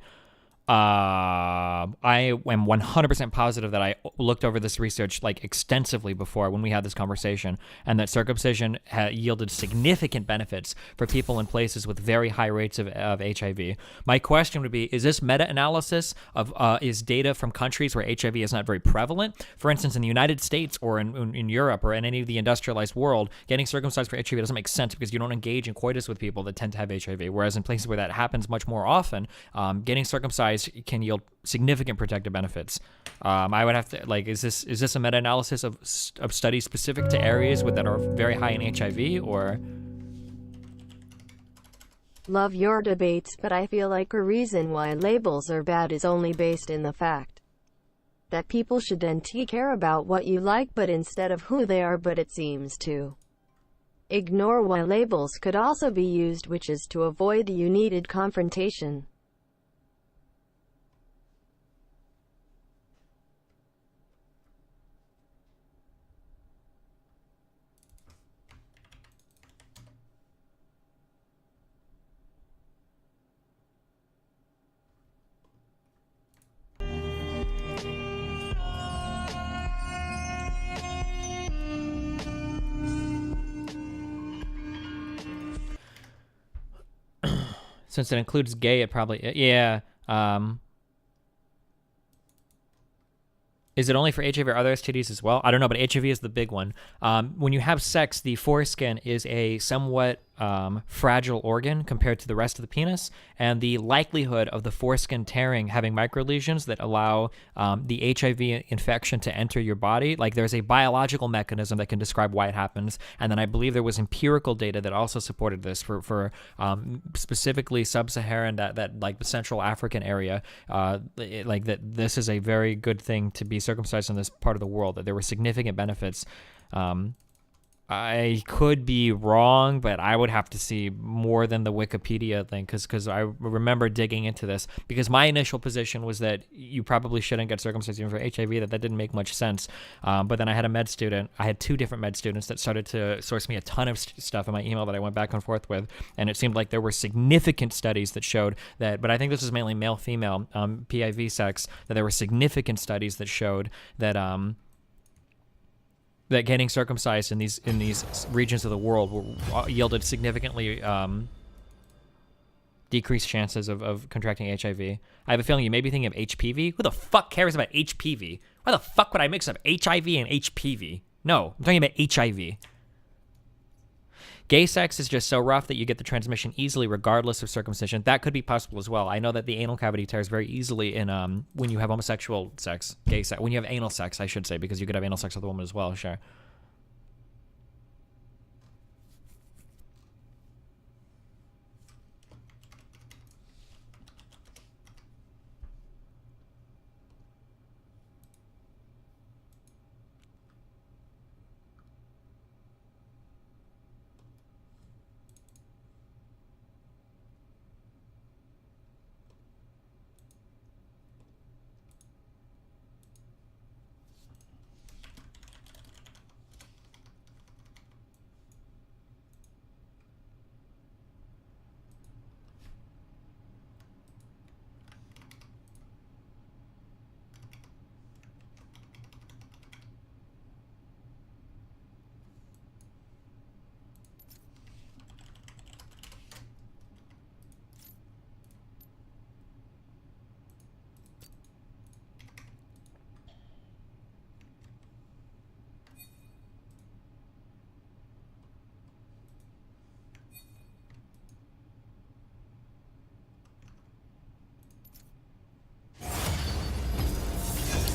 I am 100% positive that I looked over this research like extensively before when we had this conversation, and that circumcision yielded significant benefits for people in places with very high rates of HIV. My question would be, is this meta-analysis of is data from countries where HIV is not very prevalent? For instance, in the United States or in Europe or in any of the industrialized world, getting circumcised for HIV doesn't make sense because you don't engage in coitus with people that tend to have HIV, whereas in places where that happens much more often, getting circumcised can yield significant protective benefits. I would have to, like, is this a meta-analysis of studies specific to areas that are very high in HIV, or? Love your debates, but I feel like a reason why labels are bad is only based in the fact that people should then care about what you like but instead of who they are, but it seems to ignore why labels could also be used, which is to avoid the needed confrontation. Since it includes gay, it probably, yeah. Is it only for HIV or other STDs as well? I don't know, but HIV is the big one. When you have sex, the foreskin is a somewhat fragile organ compared to the rest of the penis, and the likelihood of the foreskin tearing having microlesions that allow the HIV infection to enter your body. Like, there's a biological mechanism that can describe why it happens, and then I believe there was empirical data that also supported this for specifically sub-Saharan, that like the Central African area, like that this is a very good thing to be circumcised in this part of the world, that there were significant benefits. I could be wrong, but I would have to see more than the Wikipedia thing, because I remember digging into this, because my initial position was that you probably shouldn't get circumcised even for HIV, that didn't make much sense. But then I had two different med students that started to source me a ton of stuff in my email that I went back and forth with, and it seemed like there were significant studies that showed that, but I think this is mainly male-female PIV sex, that there were significant studies that showed that that getting circumcised in these regions of the world yielded significantly decreased chances of contracting HIV. I have a feeling you may be thinking of HPV. Who the fuck cares about HPV? Why the fuck would I mix up HIV and HPV? No, I'm talking about HIV. Gay sex is just so rough that you get the transmission easily regardless of circumcision. That could be possible as well. I know that the anal cavity tears very easily in when you have homosexual sex, gay sex, when you have anal sex, I should say, because you could have anal sex with a woman as well, sure.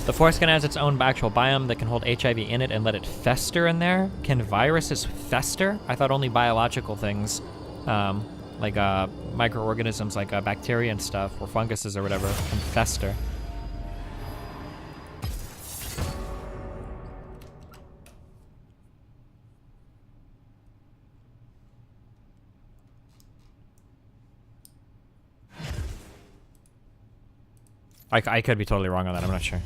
The foreskin has its own actual biome that can hold HIV in it and let it fester in there. Can viruses fester? I thought only biological things, like microorganisms like bacteria and stuff, or funguses or whatever, can fester. I could be totally wrong on that, I'm not sure.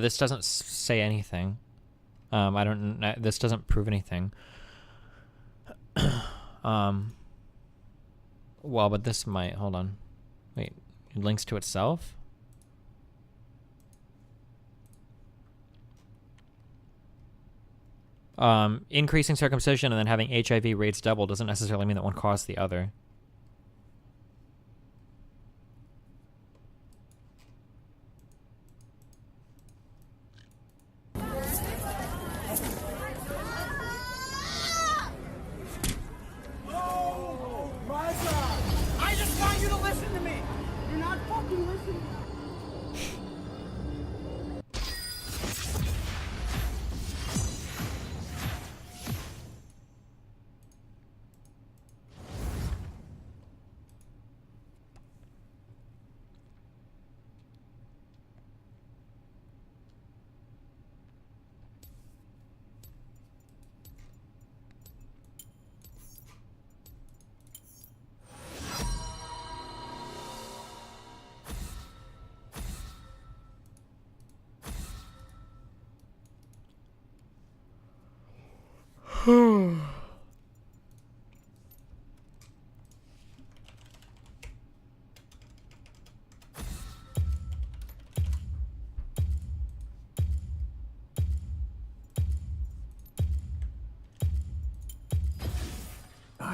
This doesn't say anything. I don't. This doesn't prove anything. Well, but this might. Hold on. Wait. It links to itself. Increasing circumcision and then having HIV rates double doesn't necessarily mean that one caused the other. I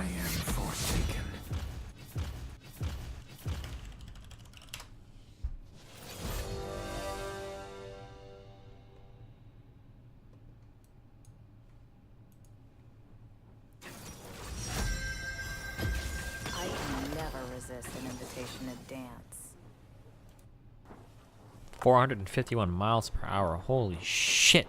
am forsaken. I can never resist an invitation to dance. 451 miles per hour. Holy shit.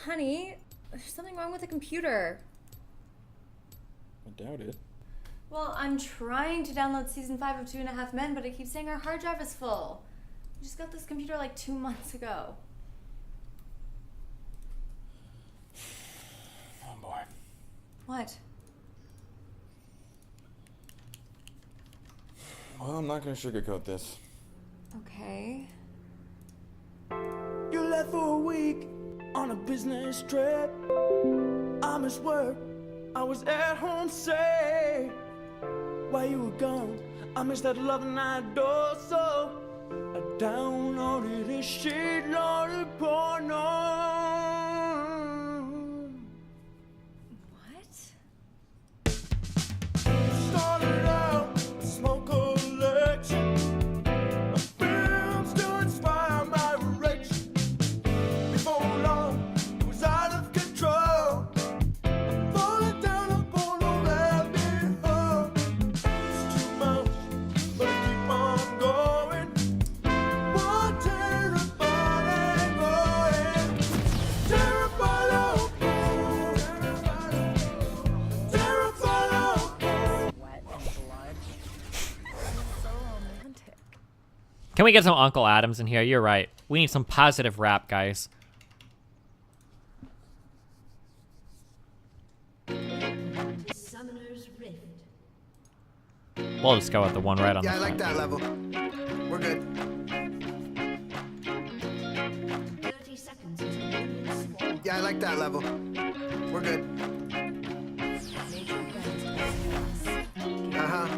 Honey, there's something wrong with the computer. I doubt it. Well, I'm trying to download season 5 of 2.5 Men, but it keeps saying our hard drive is full. We just got this computer like 2 months ago. Oh boy. What? Well, I'm not gonna sugarcoat this. Okay. You left for a week on a business trip. I missed work. I was at home safe. While you were gone, I missed that love night door. So I downloaded a shitload of porno. What? Started out a smoke collection of films to inspire my erection. Before long, it was out of control. I'm falling down a porno rabbit hole. It's too much, but I keep on going. One terabyte and going. Terabyte of porn. Terabyte of porn. Wet and blood. So romantic. Can we get some Uncle Adams in here? You're right. We need some positive rap, guys. Summoner's Rift. We'll just go with the one right on Yeah, the I like front. that level. We're good. 30 seconds until minions spawn. Yeah, I like that level. We're good. Uh-huh.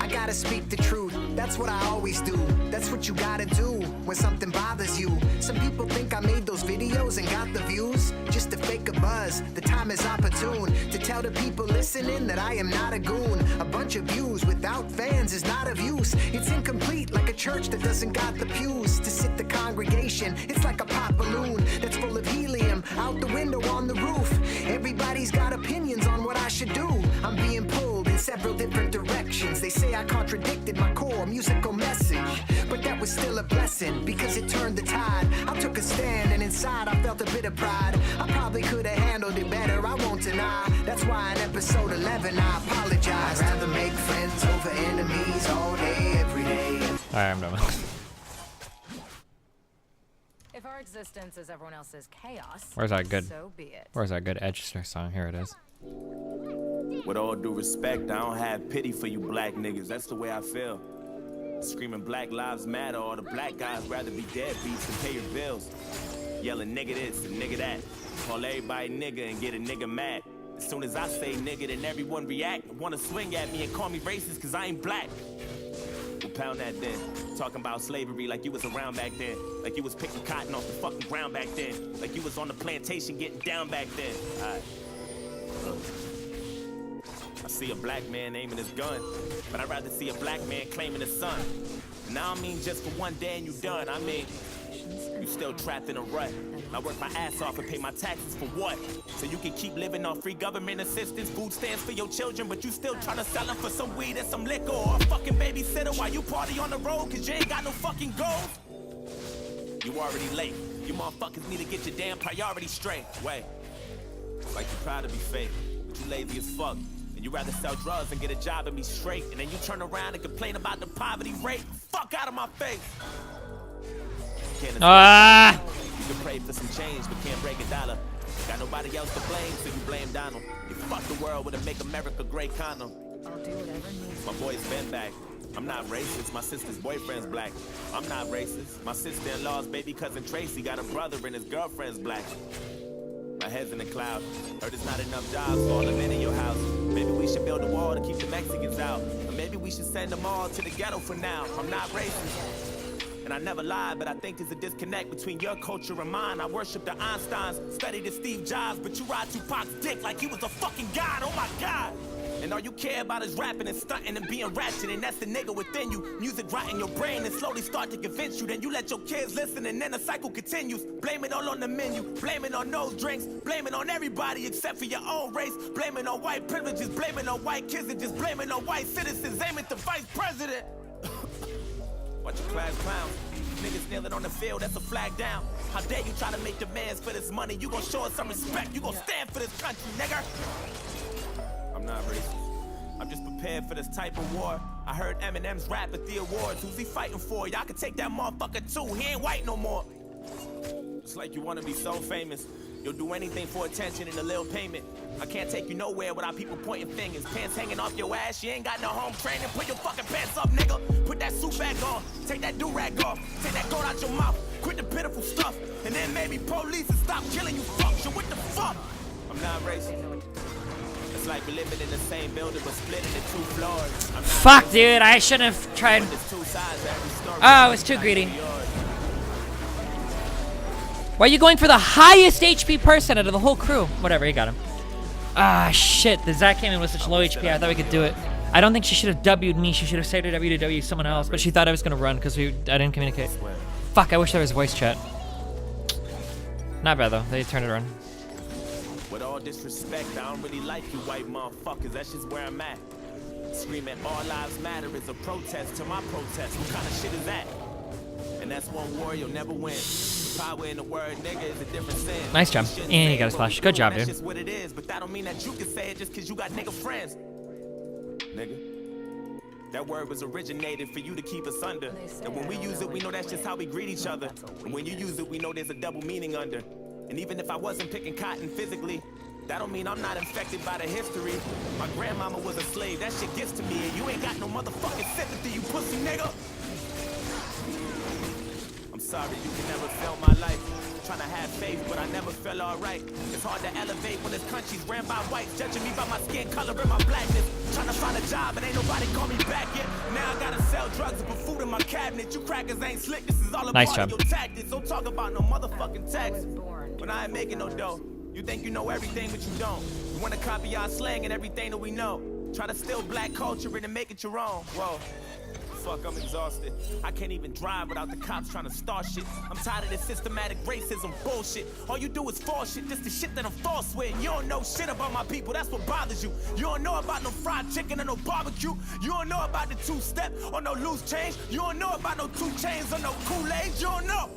I gotta speak the truth. That's what I always do. That's what you gotta do when something bothers you. Some people think I made those videos and got the views just to fake a buzz. The time is opportune to tell the people listening that I am not a goon. A bunch of views without fans is not of use. It's incomplete, like a church that doesn't got the pews to sit the congregation. It's like a pop balloon that's full of helium out the window on the roof. Everybody's got opinions on what I should do. I'm being pulled in several different directions. They say I contradicted my core musical message, but that was still a blessing because it turned the tide. I took a stand and inside I felt a bit of pride. I probably could have handled it better, I won't deny. That's That's why in episode 11 I apologize. I'd rather make friends over enemies all day, every day. Alright, I'm done. If our existence is everyone else's chaos, Where's that good? so be it. Where's that good Edgester song? Here it is. With all due respect, I don't have pity for you black niggas. That's the way I feel. Screaming Black Lives Matter, all the black guys rather be deadbeats than pay your bills. Yelling nigga this and nigga that. Call everybody nigga and get a nigga mad. As soon as I say nigga, then everyone react. Wanna swing at me and call me racist cause I ain't black. We'll pound that then. Talking about slavery like you was around back then. Like you was picking cotton off the fucking ground back then. Like you was on the plantation getting down back then. Alright. I see a black man aiming his gun, but I'd rather see a black man claiming his son. And I don't mean just for one day and you done. I mean, you still trapped in a rut. I work my ass off and pay my taxes for what? So you can keep living on free government assistance, food stamps for your children, but you still trying to sell them for some weed and some liquor or a fucking babysitter while you party on the road cause you ain't got no fucking goals? You already late. You motherfuckers need to get your damn priorities straight. Wait. Like you proud to be fake, but you lazy as fuck. And you rather sell drugs and get a job and be straight. And then you turn around and complain about the poverty rate. Fuck out of my face. You can pray for some change, but can't break a dollar. Got nobody else to blame, so you blame Donald. You fuck the world with a Make America Great condom. My boy's been back. I'm not racist, my sister's boyfriend's black. I'm not racist. My sister-in-law's baby cousin Tracy got a brother and his girlfriend's black. My head's in the cloud. Heard there's not enough jobs for all the men in your house. Maybe we should build a wall to keep the Mexicans out. Or maybe we should send them all to the ghetto for now. I'm not racist. And I never lied, but I think there's a disconnect between your culture and mine. I worship the Einsteins, studied the Steve Jobs, but you ride Tupac's dick like he was a fucking god. Oh my God. And all you care about is rapping and stunting and being ratchet, and that's the nigga within you. Music rot in your brain and slowly start to convince you. Then you let your kids listen and then the cycle continues. Blame it all on the menu, blame it on those drinks, blame it on everybody except for your own race. Blame it on white privileges, blame it on white kids, and just blame it on white citizens. Aim at the vice president. Watch your class clowns. Niggas kneeling on the field, that's a flag down. How dare you try to make demands for this money? You gon' show us some respect, you gon' stand for this country, nigga. I'm not racist. I'm just prepared for this type of war. I heard Eminem's rap at the awards. Who's he fighting for? Y'all can take that motherfucker too. He ain't white no more. It's like you wanna be so famous. You'll do anything for attention and a little payment. I can't take you nowhere without people pointing fingers. Pants hanging off your ass, you ain't got no home training. Put your fucking pants up, nigga. Put that suit back on. Take that do-rag off. Take that goat out your mouth. Quit the pitiful stuff. And then maybe police will stop killing you fucks. So what the fuck? I'm not racist. It's like we're living in the same building but split into 2 floors. Fuck, dude, I shouldn't have tried. Oh, I was too greedy. Why are you going for the highest HP person out of the whole crew? Whatever, he got him. Ah, shit. The Zach came in with such low HP, I thought we could do it. I don't think she should have W'd me. She should have saved her W to W someone else, but she thought I was going to run because I didn't communicate. Fuck, I wish there was voice chat. Not bad, though. They turned it around. With all disrespect, I don't really like you white motherfuckers. That's just where I'm at. Screaming all lives matter is a protest to my protest. What kind of shit is that? And that's one war you'll never win. Power in the word nigga is a different sin. Nice job. And you got a splash. Good job, dude. That's just what it is, but that don't mean that you can say it just cause you got nigga friends. Nigga. That word was originated for you to keep us under. And when we use it, we know that's just how we greet each other. And when you use it, we know there's a double meaning under. And even if I wasn't picking cotton physically, that don't mean I'm not infected by the history. My grandmama was a slave, that shit gets to me, and you ain't got no motherfucking sympathy, you pussy nigga. I'm sorry, you can never feel my life. Trying to have faith, but I never feel alright. It's hard to elevate when this country's ran by whites, judging me by my skin color and my blackness. Trying to find a job and ain't nobody call me back yet. Now I gotta sell drugs and put food in my cabinet. You crackers ain't slick, this is all a Nice part of job. your tactics. Don't talk about no motherfucking taxes. When I ain't making no dough. You think you know everything, but you don't. You wanna copy our slang and everything that we know. Try to steal black culture and make it your own. Whoa. Fuck, I'm exhausted. I can't even drive without the cops trying to start shit. I'm tired of this systematic racism bullshit. All you do is false shit, just the shit that I'm false with. And you don't know shit about my people, that's what bothers you. You don't know about no fried chicken or no barbecue. You don't know about the 2-step or no loose change. You don't know about no 2 chains or no Kool-Aid. You don't know.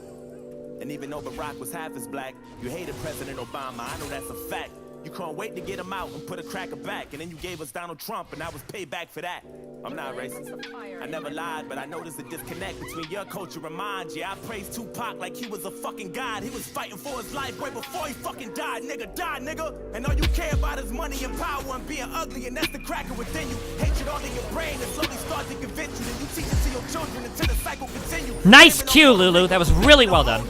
And even though Barack was half as black, you hated President Obama, I know that's a fact. You couldn't wait to get him out and put a cracker back. And then you gave us Donald Trump, and I was payback for that. I'm not racist. I never lied, but I noticed a disconnect between your culture and mine. Yeah, I praised Tupac like he was a fucking god. He was fighting for his life way before he fucking died, nigga. And all you care about is money and power and being ugly, and that's the cracker within you. Hatred all in your brain and slowly starts to convince you. Then you teach it to your children until the cycle continues. Nice cue, Lulu. That was really well done.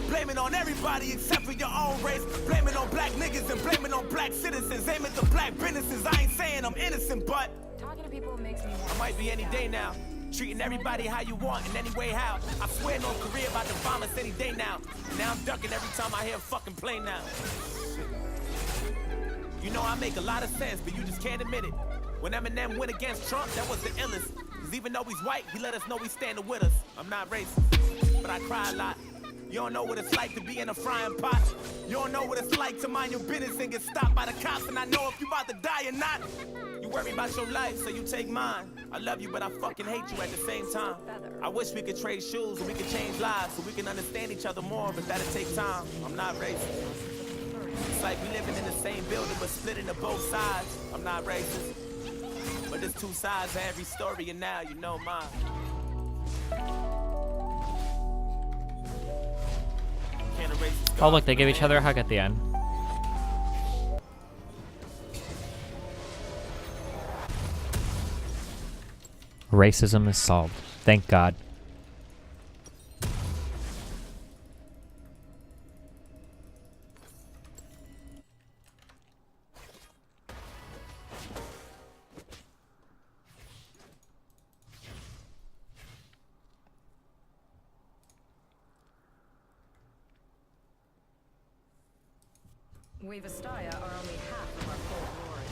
Blame it on everybody except for your own race. Blame it on black niggas and blame it on black citizens. Aim at the black businesses. I ain't saying I'm innocent, but Talking to people makes me I might be any day now. Treating everybody how you want in any way how. I swear North Korea about to bomb us any day now. And now I'm ducking every time I hear a fucking plane now. You know I make a lot of sense, but you just can't admit it. When Eminem went against Trump, that was the illest. Cause even though he's white, he let us know he's standing with us. I'm not racist, but I cry a lot. You don't know what it's like to be in a frying pot. You don't know what it's like to mind your business and get stopped by the cops. And I know if you about to die or not. You worry about your life, so you take mine. I love you, but I fucking hate you at the same time. I wish we could trade shoes and we could change lives so we can understand each other more, but that'll take time. I'm not racist. It's like we living in the same building but split into both sides. I'm not racist. But there's two sides to every story, and now you know mine. Can't erase the Oh, look, they give each other a hug at the end. Racism is solved. Thank God. We Vestaya are only half of our full glory.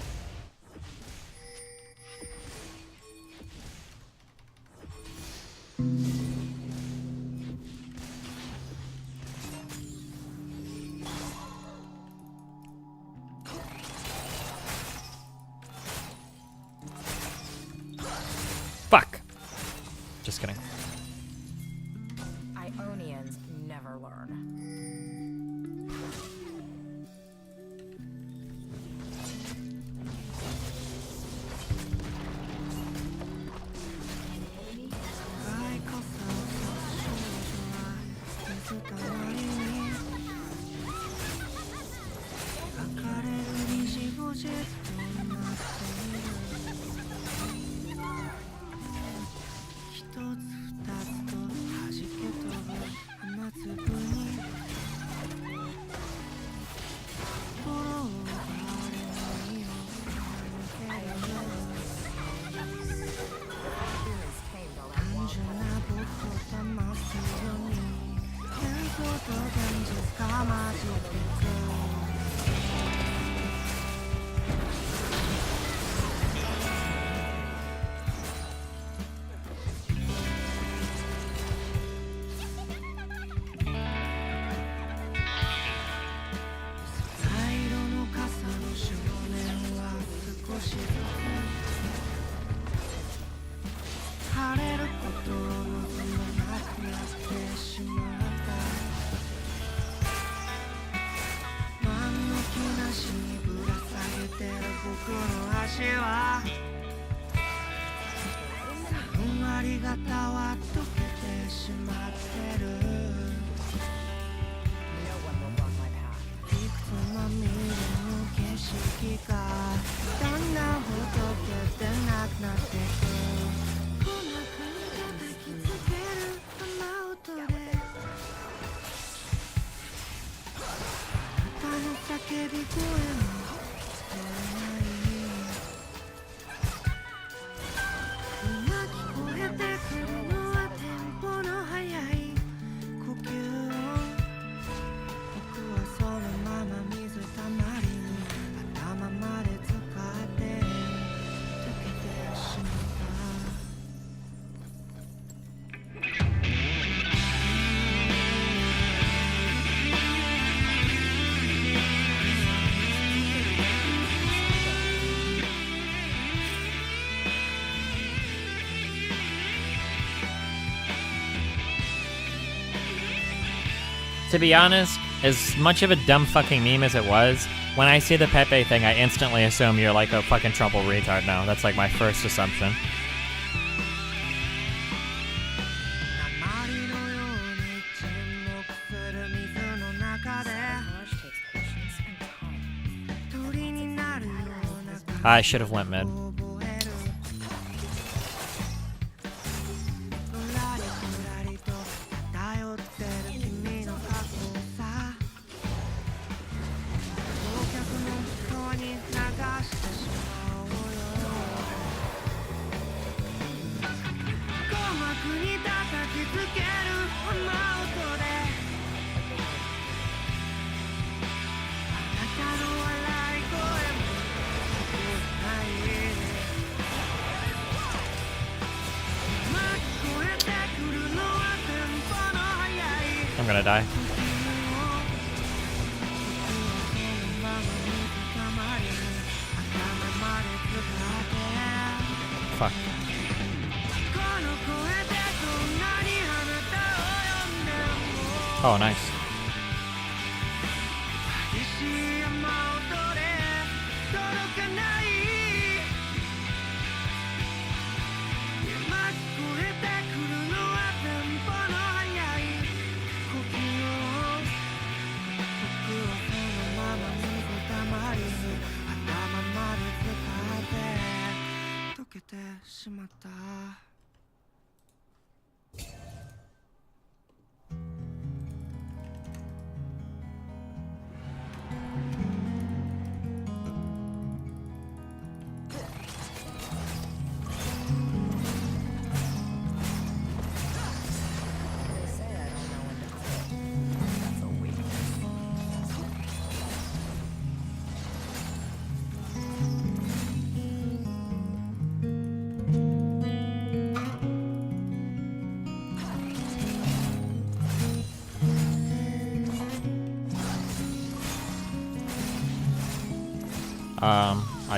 Fuck. Just kidding. Ionians never learn. To be honest, as much of a dumb fucking meme as it was, when I see the Pepe thing, I instantly assume you're like a fucking trouble retard now. That's like my first assumption. I should have went mid. I'm gonna die. Fuck. Oh, nice.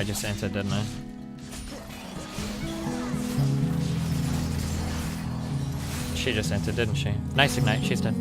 I just entered, didn't I? She just entered, didn't she? Nice ignite, she's dead.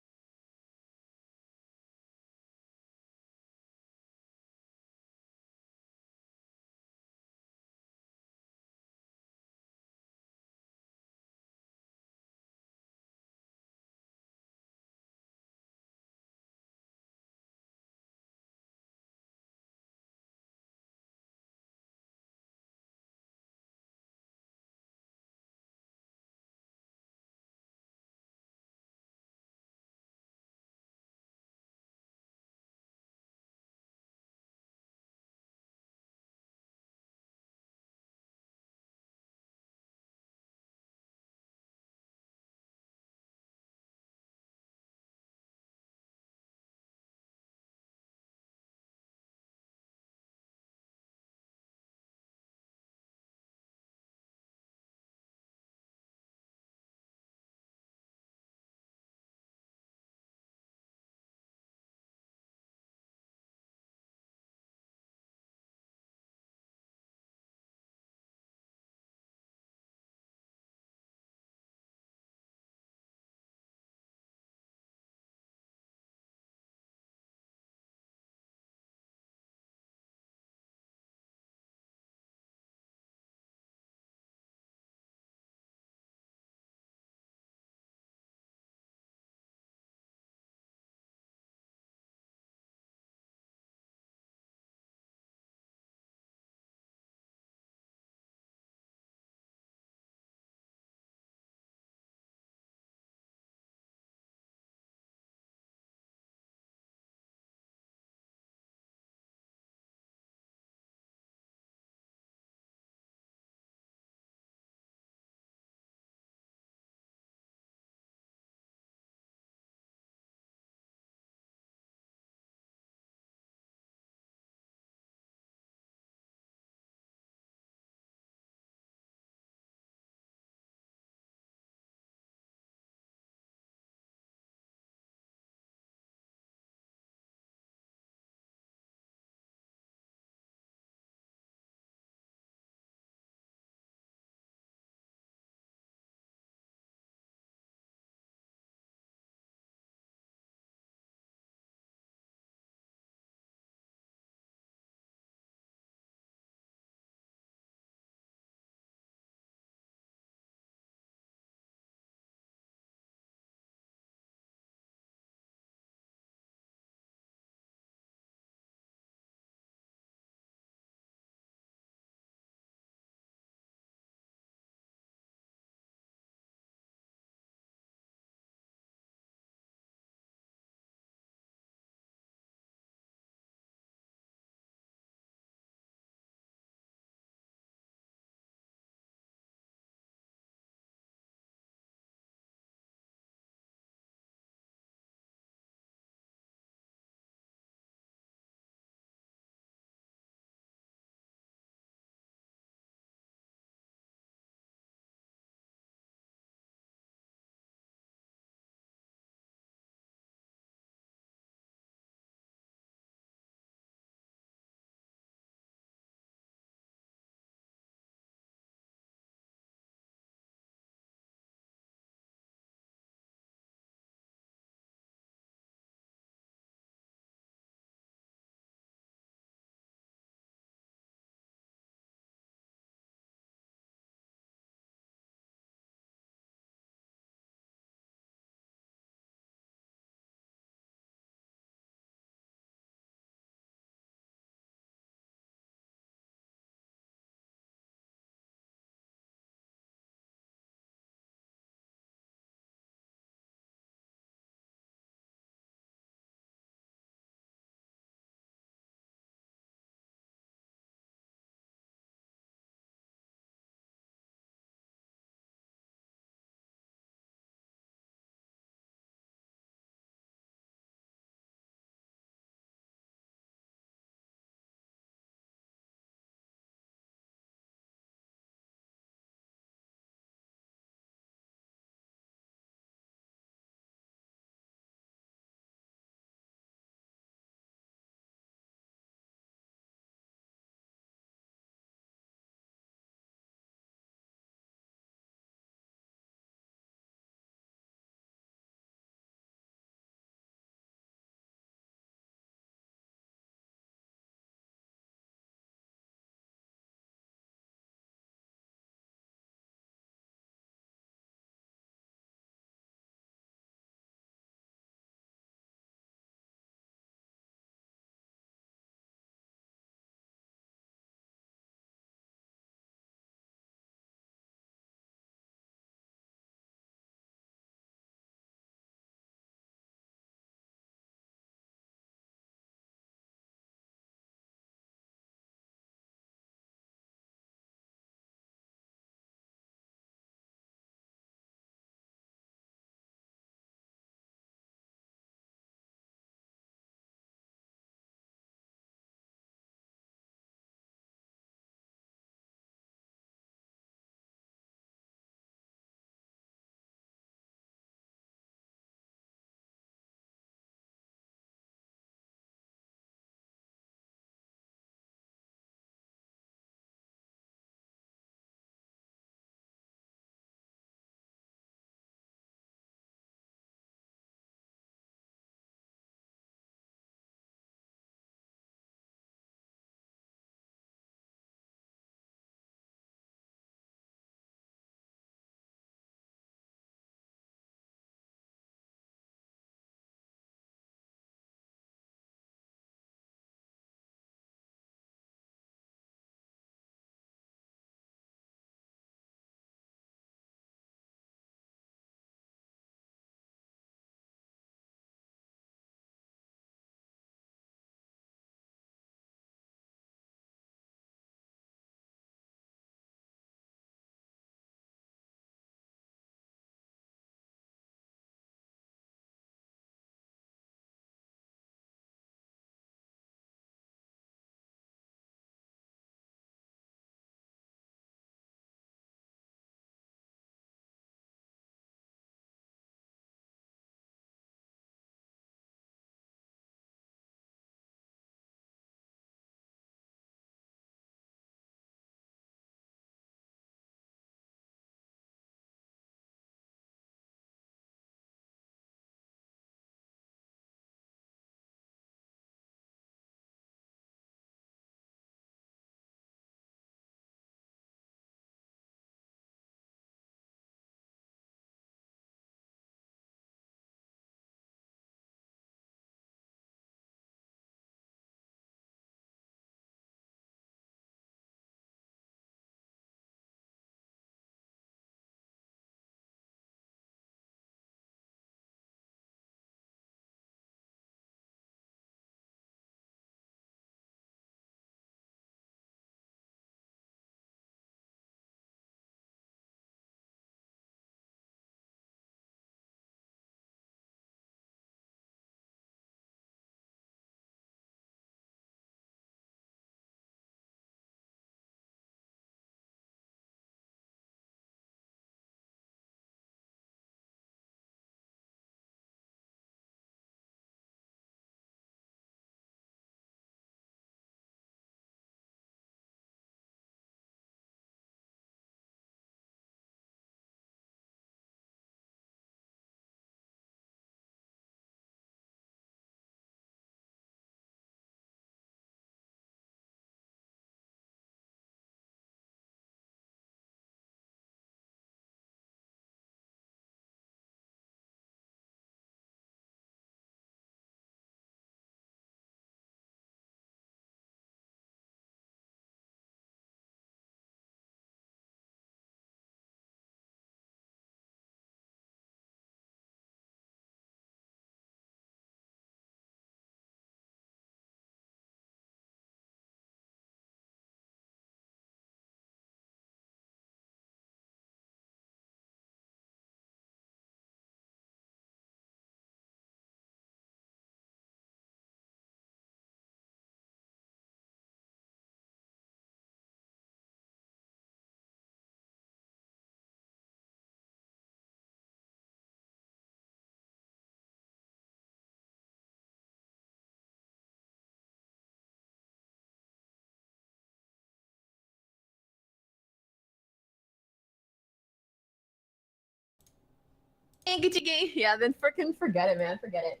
Yeah, then frickin' forget it, man. Forget it.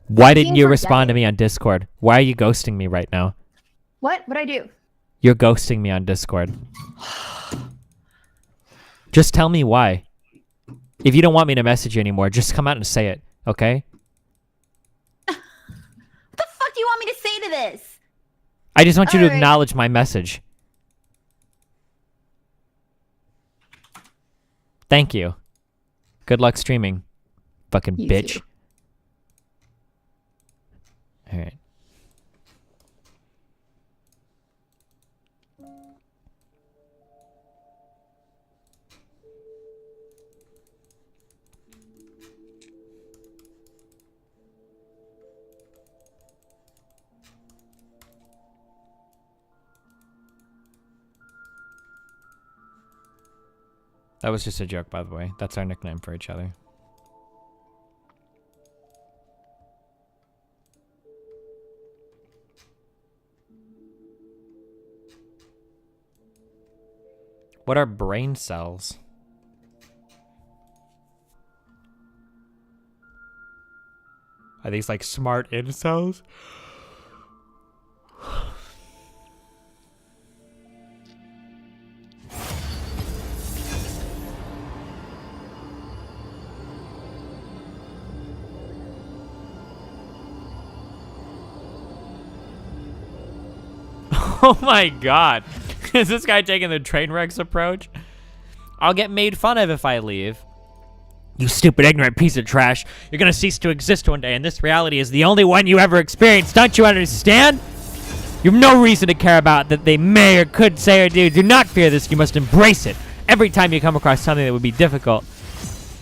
Why didn't you forget respond to it. me on Discord? Why are you ghosting me right now? What? What'd I do? You're ghosting me on Discord. Just tell me why. If you don't want me to message you anymore, just come out and say it, okay? What the fuck do you want me to say to this? I just want you to Alright. acknowledge my message. Thank you. Good luck streaming, fucking You bitch. too. Alright. That was just a joke, by the way. That's our nickname for each other. What are brain cells? Are these like smart incels? Oh my god. Is this guy taking the train wrecks approach? I'll get made fun of if I leave. You stupid, ignorant piece of trash. You're gonna cease to exist one day, and this reality is the only one you ever experienced. Don't you understand? You have no reason to care about that they may or could say or do. Do not fear this. You must embrace it. Every time you come across something that would be difficult.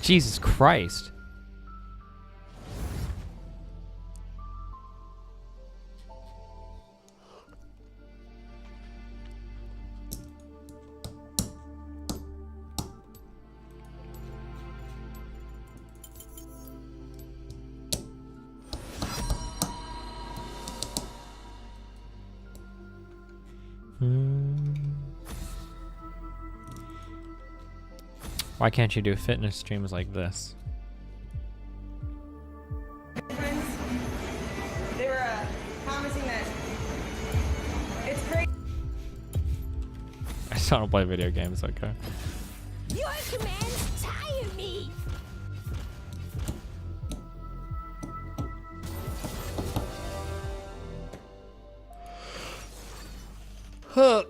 Jesus Christ. Why can't you do fitness streams like this? They were promising that it's crazy. I just want to play video games, okay? Your commands tire me. Huh.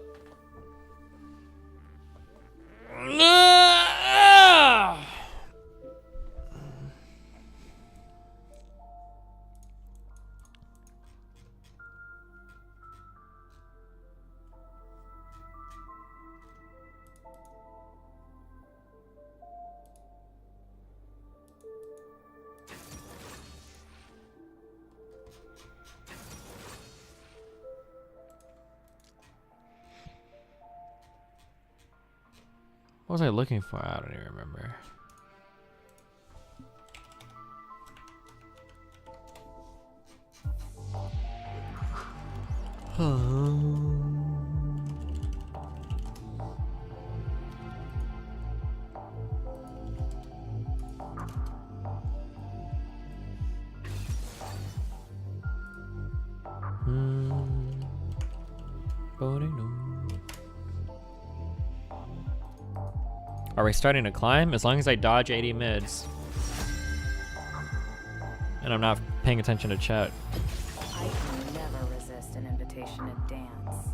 What was I looking for? I don't even remember. Are we starting to climb? As long as I dodge 80 mids. And I'm not paying attention to chat. I can never resist an invitation to dance.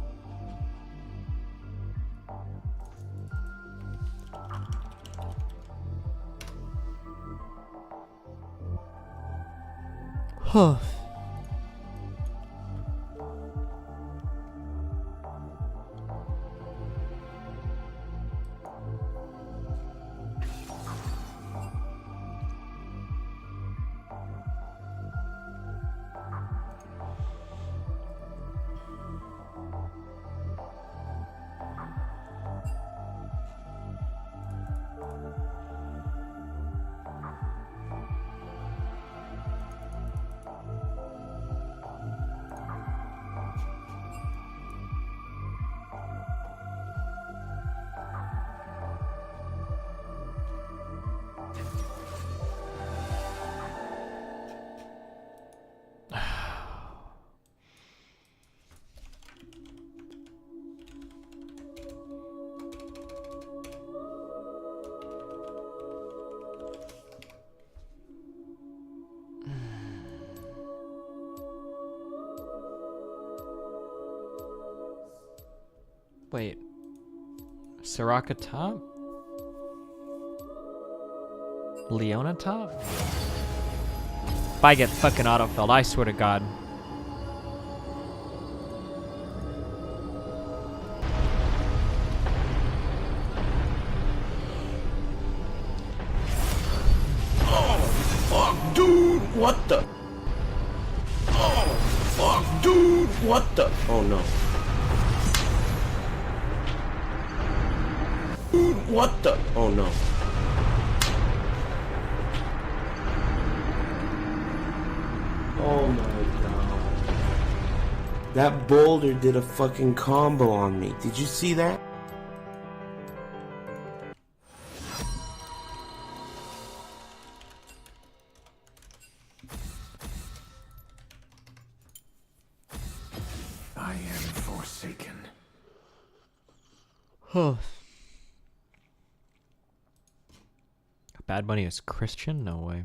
Huh. Wait. Soraka top? Leona top? If I get fucking autofilled, I swear to God. Fuck, dude, what the? Oh, fuck, dude, what the? Oh no. Dude, what the? Oh no. Oh my god. That boulder did a fucking combo on me. Did you see that? I am forsaken. Huh. Bad Bunny is Christian? No way.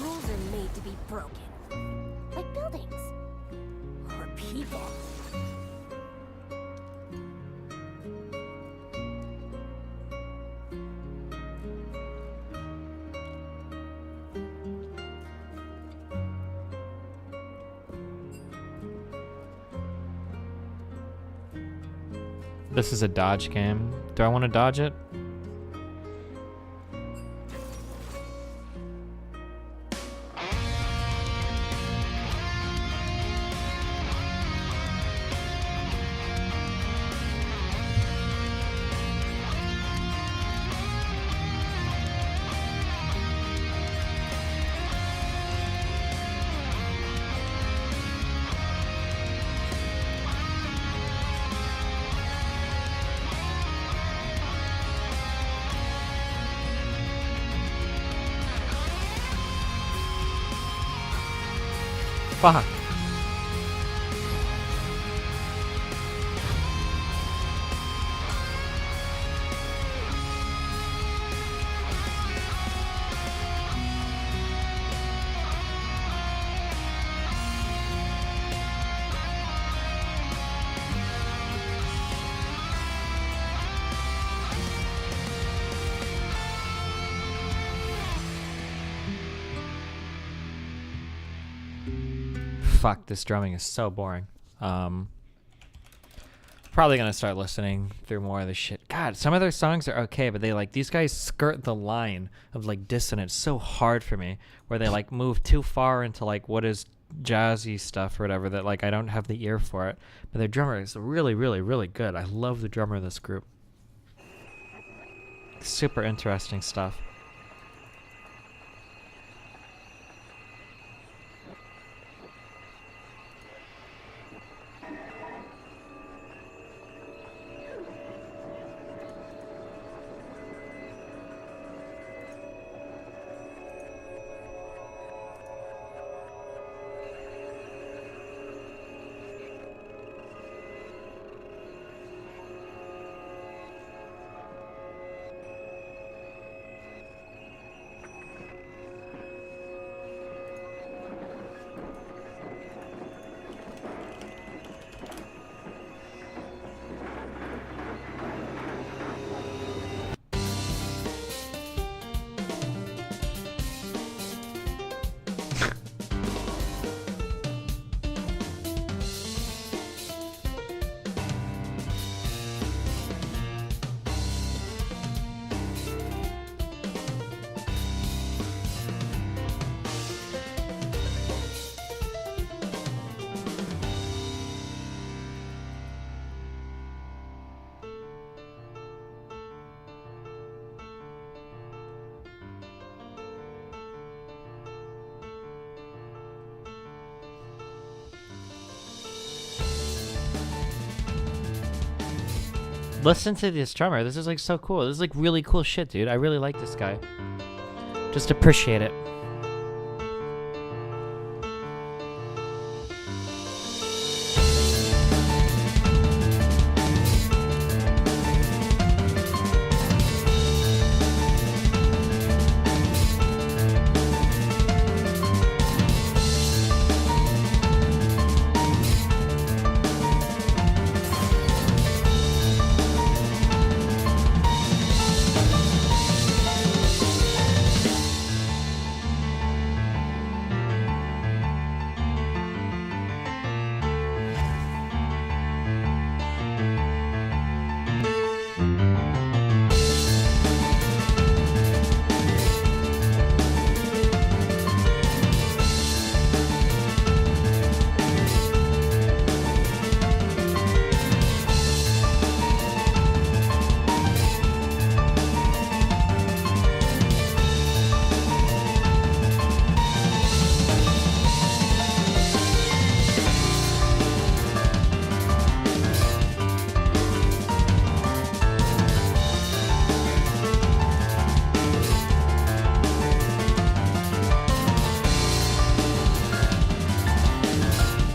Rules are made to be broken. Like buildings. Or people. This is a dodge game. Do I want to dodge it? Fuck. Fuck, this drumming is so boring. Probably gonna start listening through more of this shit. God, some of their songs are okay, but they like, these guys skirt the line of like dissonance so hard for me, where they like move too far into like what is jazzy stuff or whatever that like I don't have the ear for it. But their drummer is really, really, really good. I love the drummer of this group. Super interesting stuff. Listen to this drummer. This is like so cool. This is like really cool shit, dude. I really like this guy. Just appreciate it.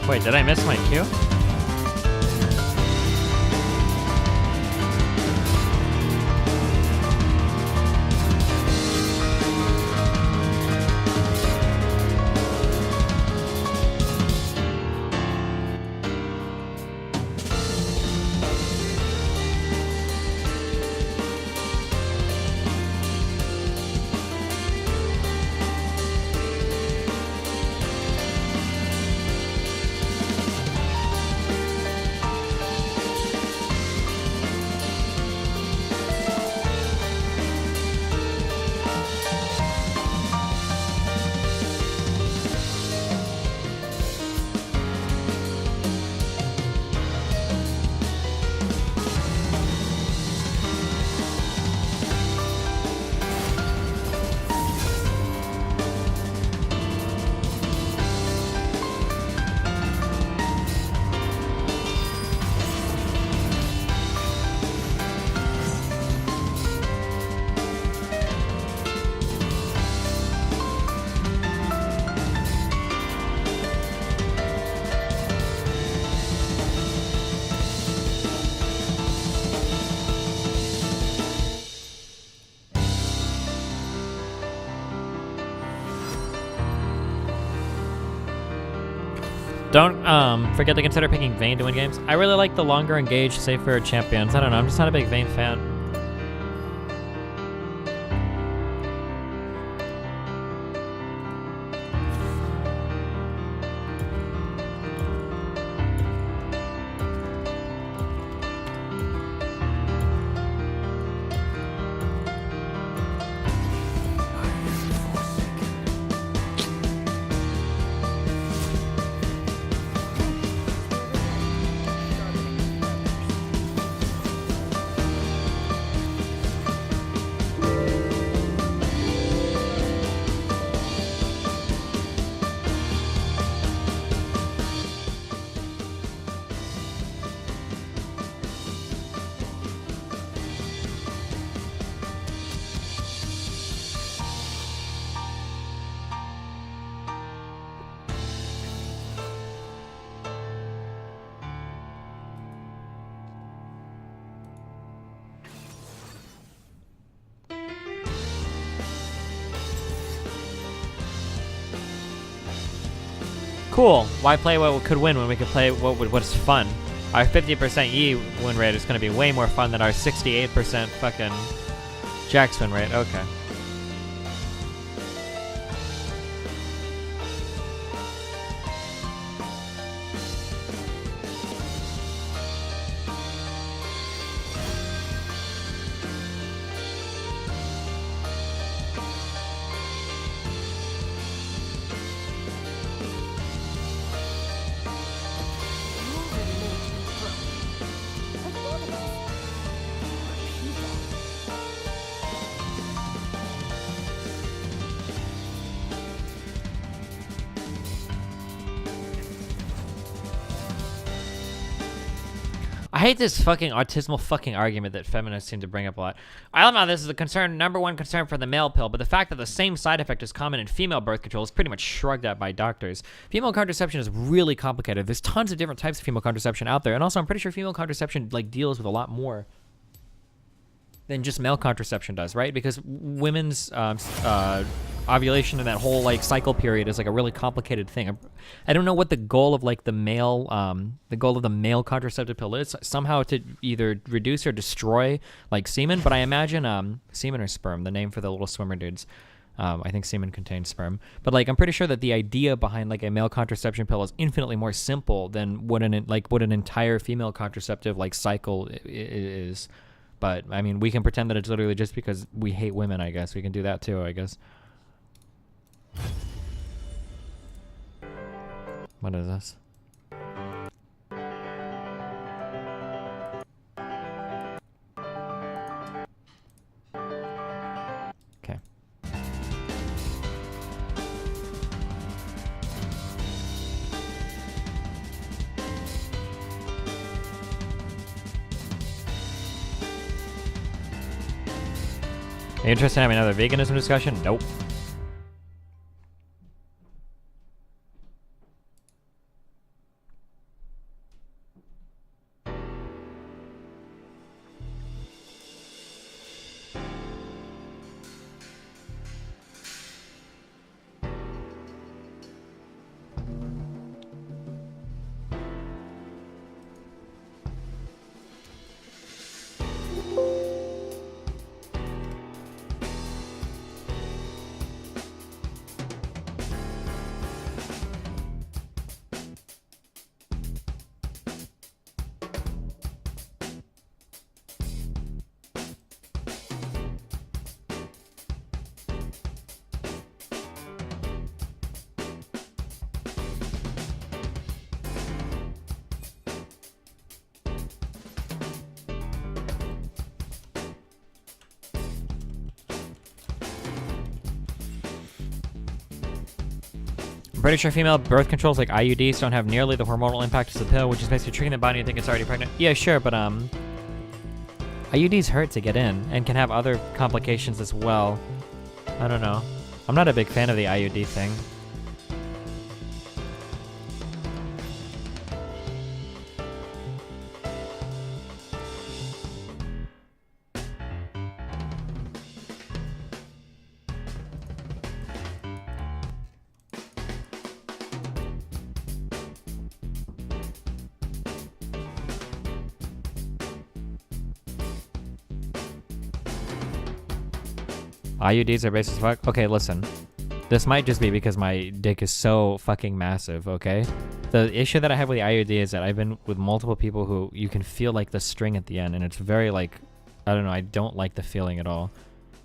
Wait, did I miss my cue? Don't forget to consider picking Vayne to win games. I really like the longer engaged, safer champions. I don't know, I'm just not a big Vayne fan. Cool. Why play what could win when we could play what's fun? Our 50% Yi win rate is going to be way more fun than our 68% fucking Jax win rate. Okay. I hate this fucking autismal fucking argument that feminists seem to bring up a lot. I love how this is the concern, number one concern for the male pill, but the fact that the same side effect is common in female birth control is pretty much shrugged at by doctors. Female contraception is really complicated. There's tons of different types of female contraception out there, and also I'm pretty sure female contraception like deals with a lot more than just male contraception does, right? Because women's ovulation and that whole like cycle period is like a really complicated thing. I don't know what the goal of like the male contraceptive pill is. Somehow to either reduce or destroy like semen, but I imagine semen or sperm, the name for the little swimmer dudes. I think semen contains sperm, but like I'm pretty sure that the idea behind like a male contraception pill is infinitely more simple than what an entire female contraceptive like cycle is. But, I mean, we can pretend that it's literally just because we hate women, I guess. We can do that, too, I guess. What is this? Okay. Are you interested in having another veganism discussion? Nope. I'm pretty sure female birth controls like IUDs don't have nearly the hormonal impact as the pill, which is basically tricking the body to think it's already pregnant. Yeah, sure, but IUDs hurt to get in and can have other complications as well. I don't know. I'm not a big fan of the IUD thing. IUDs are basic as fuck? Okay, listen. This might just be because my dick is so fucking massive, okay? The issue that I have with the IUD is that I've been with multiple people who you can feel like the string at the end, and it's very like, I don't know, I don't like the feeling at all.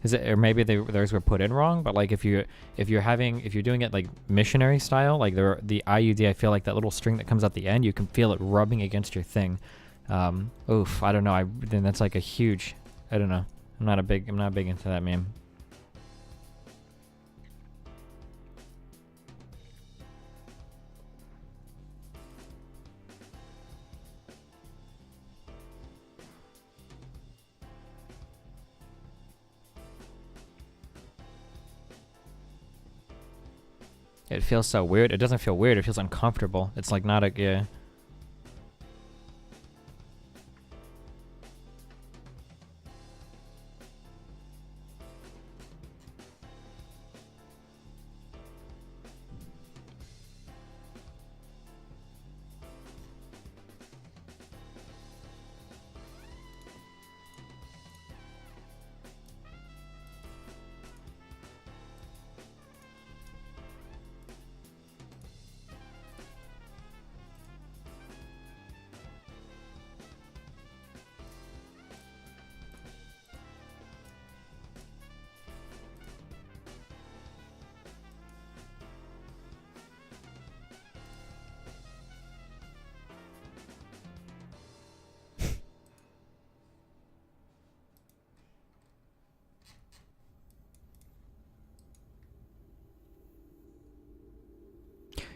Is it, or maybe theirs were put in wrong, but like if you're doing it like missionary style, like the IUD, I feel like that little string that comes out the end, you can feel it rubbing against your thing. Oof, I don't know. Then that's like a huge, I don't know. I'm not big into that meme. It feels so weird. It doesn't feel weird. It feels uncomfortable. It's like not a, yeah.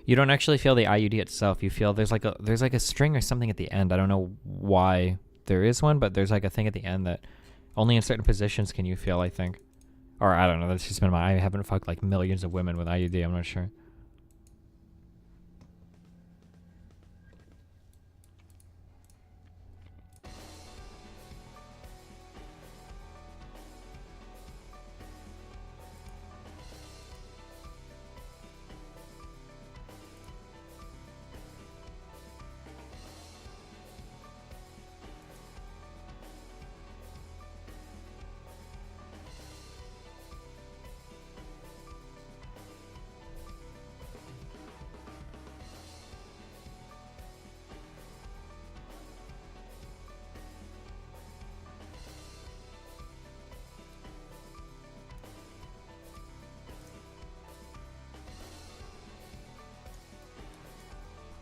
You don't actually feel the IUD itself. You feel there's like a string or something at the end. I don't know why there is one, but there's like a thing at the end that only in certain positions can you feel, I think. Or I don't know. That's just been I haven't fucked like millions of women with IUD. I'm not sure.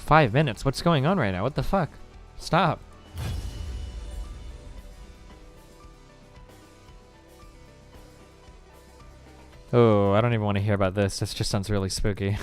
$5 minutes? What's going on right now? What the fuck? Stop. Oh, I don't even want to hear about this. This just sounds really spooky.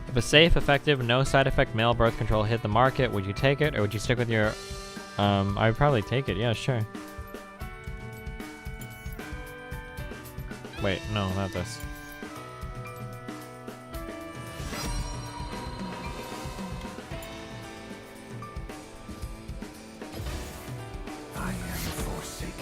If a safe, effective, no side effect male birth control hit the market, would you take it or would you stick with your... I would probably take it. Yeah, sure. Wait, no, not this. I am forsaken.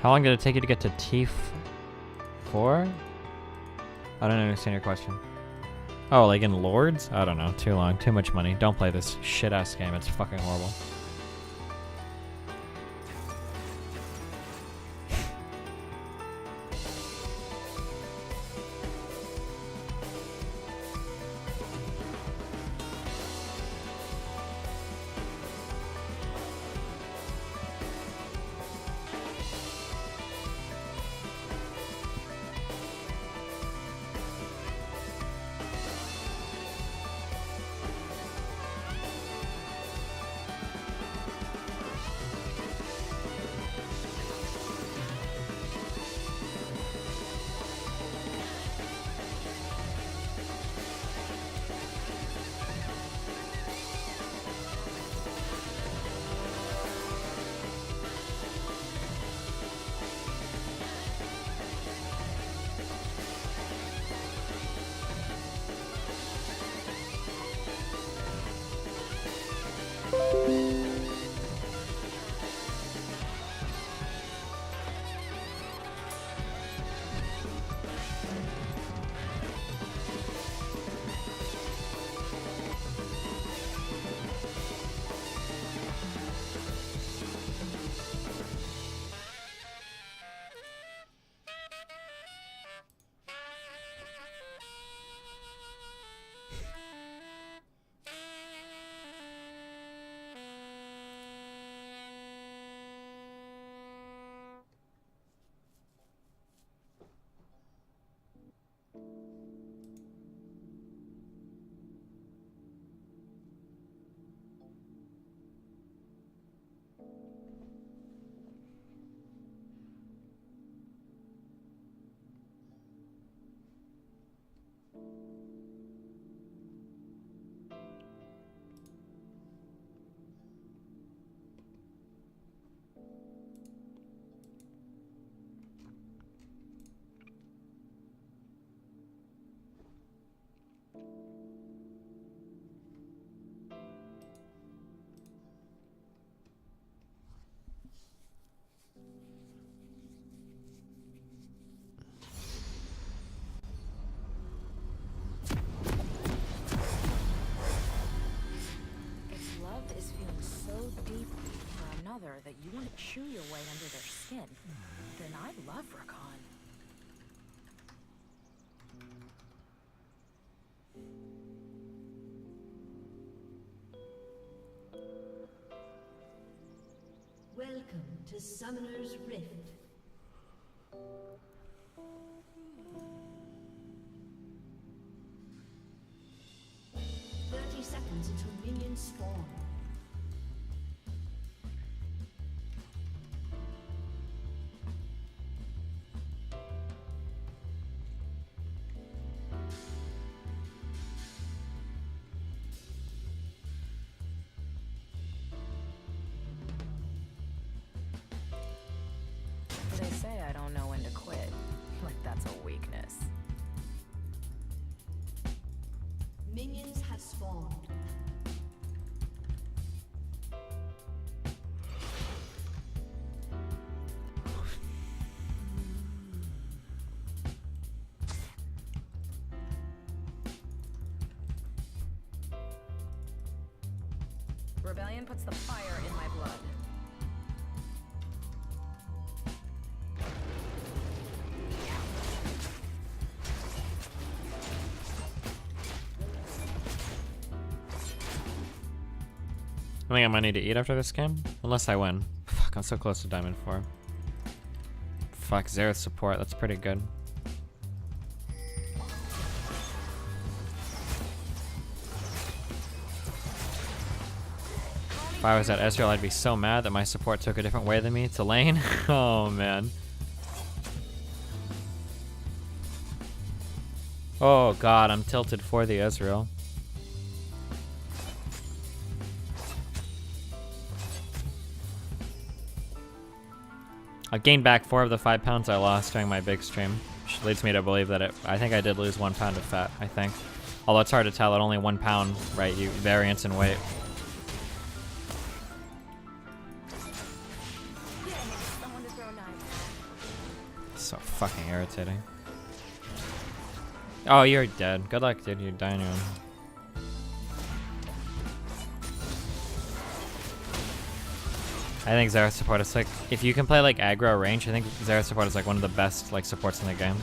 How long did it take you to get to T4? I don't understand your question. Oh, like in Lords? I don't know. Too long. Too much money. Don't play this shit-ass game. It's fucking horrible. you want to chew your way under their skin, then I love Rakan. Welcome to Summoner's Rift. Seconds until minions spawn. They say I don't know when to quit. Like that's a weakness. Minions have spawned. Rebellion puts the fire in my blood. I think I might need to eat after this game. Unless I win. Fuck, I'm so close to Diamond 4. Fuck, Xerath support. That's pretty good. If I was at Ezreal, I'd be so mad that my support took a different way than me to lane. Oh, man. Oh, God, I'm tilted for the Ezreal. I gained back 4 of the 5 pounds I lost during my big stream, which leads me to believe that I think I did lose 1 pound of fat, I think. Although it's hard to tell at only 1 pound, right? You variance in weight. So fucking irritating. Oh, you're dead. Good luck, dude. You're dying. I think Xerath support is like, if you can play like aggro range, I think Xerath support is like one of the best like supports in the game.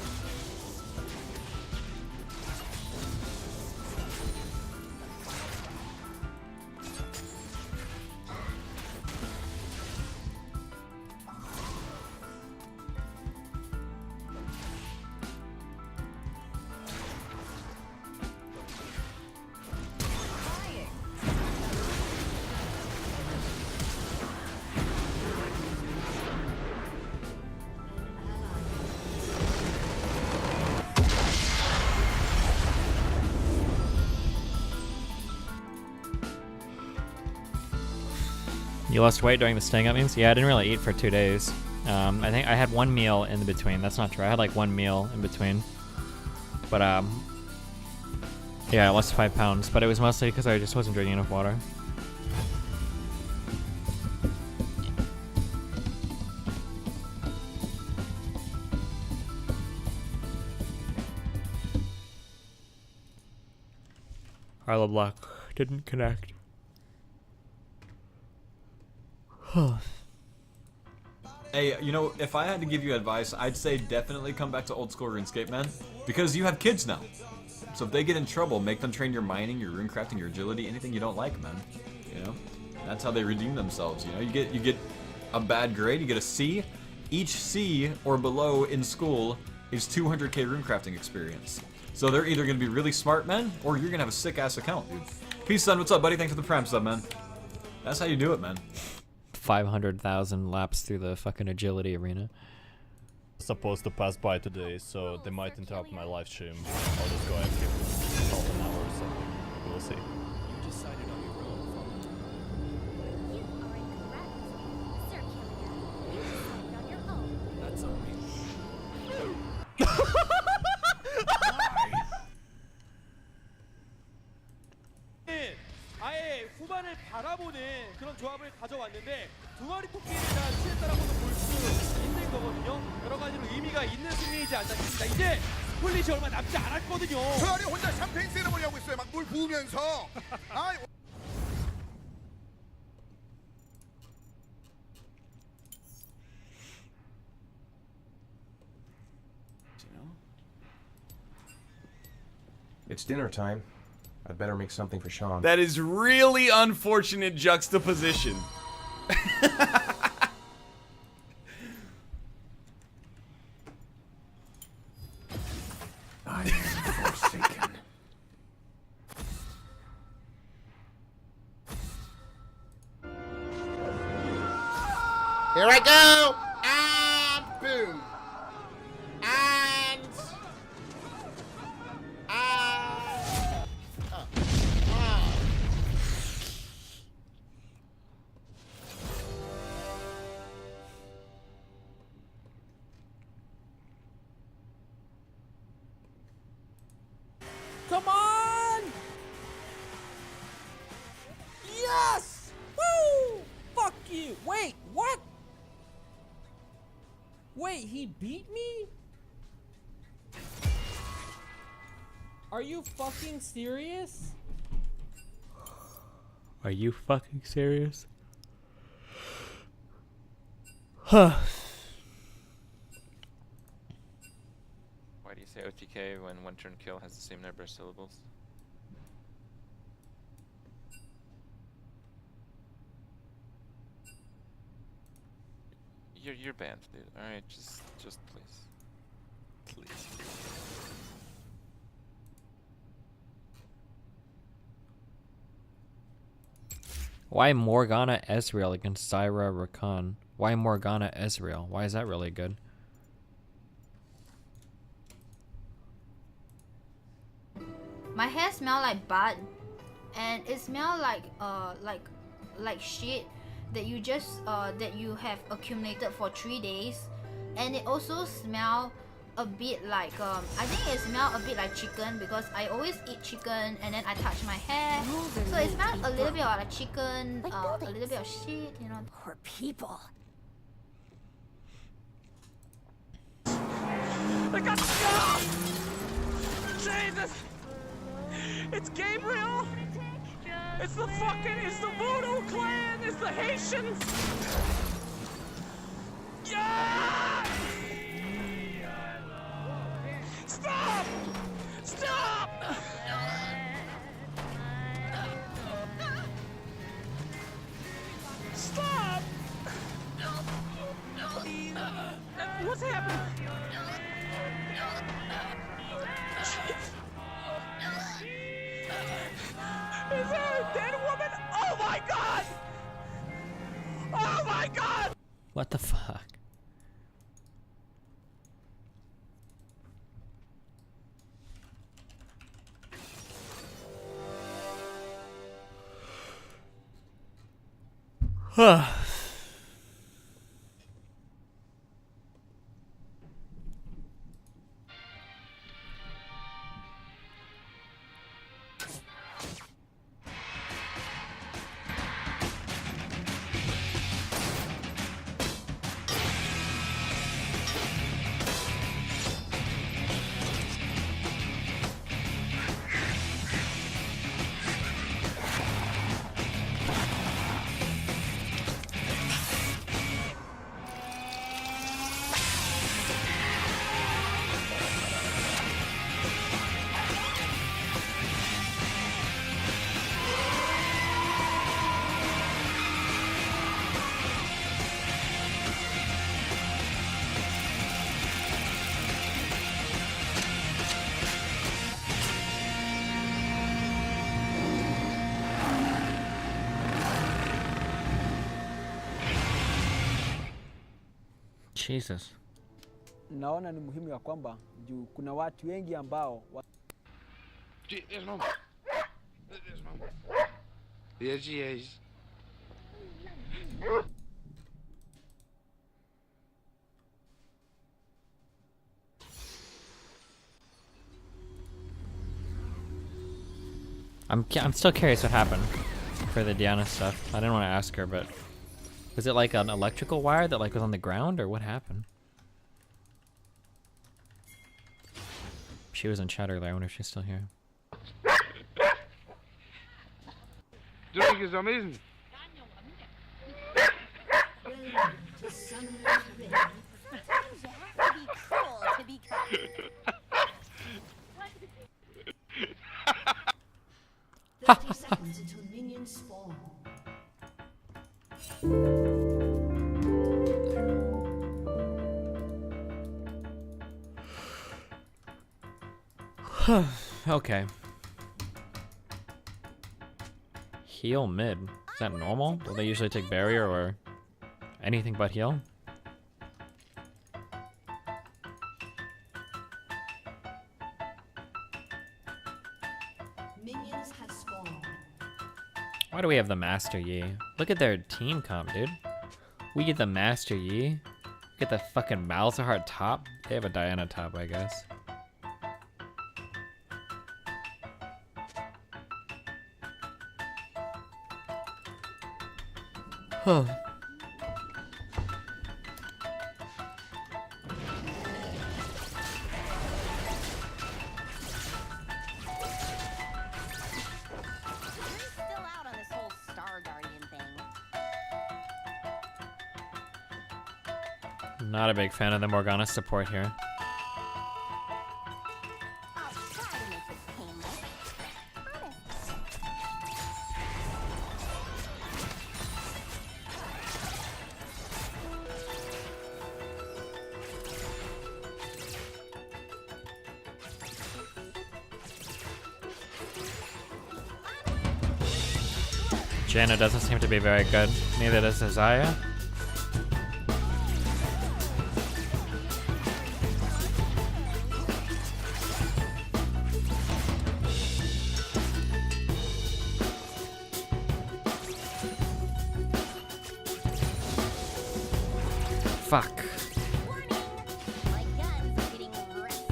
You lost weight during the staying up means? Yeah, I didn't really eat for 2 days. I think I had 1 meal in between. That's not true. I had like 1 meal in between. But yeah, I lost 5 pounds. But it was mostly because I just wasn't drinking enough water. Harlow Block didn't connect. Hey, you know, if I had to give you advice, I'd say definitely come back to old school RuneScape, man. Because you have kids now. So if they get in trouble, make them train your mining, your runecrafting, your agility, anything you don't like, man. You know? That's how they redeem themselves, you know? You get a bad grade, you get a C. Each C or below in school is 200k runecrafting experience. So they're either going to be really smart men, or you're going to have a sick-ass account, dude. Peace, son. What's up, buddy? Thanks for the Prime sub, man. That's how you do it, man. 500,000 laps through the fucking agility arena. Supposed to pass by today, so they might interrupt my live stream. I'll just go and give half an hour or something. We'll see. You decided on your own. You are incorrect. Sir Killian, you decided on your own. That's on me. 아예 후반을 바라보는 그런 조합을 가져왔는데 두 마리 토끼에 대한 취했다라고도 볼 수 있는 거거든요. 여러 가지로 의미가 있는 승리이지 않나 싶습니다. 이제 폴릿이 얼마 남지 않았거든요. 저 안에 혼자 샴페인 세레머니 하고 있어요. 막 물 부으면서. you know? It's dinner time. I'd better make something for Sean. That is really unfortunate juxtaposition. I am forsaken. Here I go! And boom! And... Come on! Yes! Woo! Fuck you! Wait, what? Wait, he beat me? Are you fucking serious? Are you fucking serious? Huh. Why do you say OTK when one turn kill has the same number of syllables? You're banned, dude. Alright, just please. Please. Why Morgana Ezreal against Zyra Rakan? Why Morgana Ezreal? Why is that really good? My hair smell like butt, and it smell like shit that you just that you have accumulated for 3 days, and it also smell a bit like I think it smell a bit like chicken because I always eat chicken and then I touch my hair, so it smells a little bit like chicken, a little bit of shit, you know. Poor people. I got shot! Jesus! It's Gabriel! It's the Voodoo Clan! It's the Haitians! Yeah! Stop! Stop! Stop! What's happening? Is there a dead woman? Oh my god! Oh my god! What the fuck? Huh. Jesus. Naona ni muhimu ya kwamba juu kuna watu wengi ambao Yes, mom. Yes, mom. Yes, she is. I'm still curious what happened for the Diana stuff. I didn't want to ask her, but was it like an electrical wire that like was on the ground, or what happened? She was in chat earlier. I wonder if she's still here. Drink is amazing. To be cruel to be kind. Okay. Heal mid. Is that normal? Do they usually take barrier or anything but heal? Minions have spawned. Why do we have the Master Yi? Look at their team comp, dude. We get the Master Yi. Get the fucking Malzahar top. They have a Diana top, I guess. Huh. Still out on this whole Star Guardian thing. Not a big fan of the Morgana support here. I'll try to make this painless. Janna doesn't seem to be very good. Neither does Azaya. Fuck. My guns are getting restless.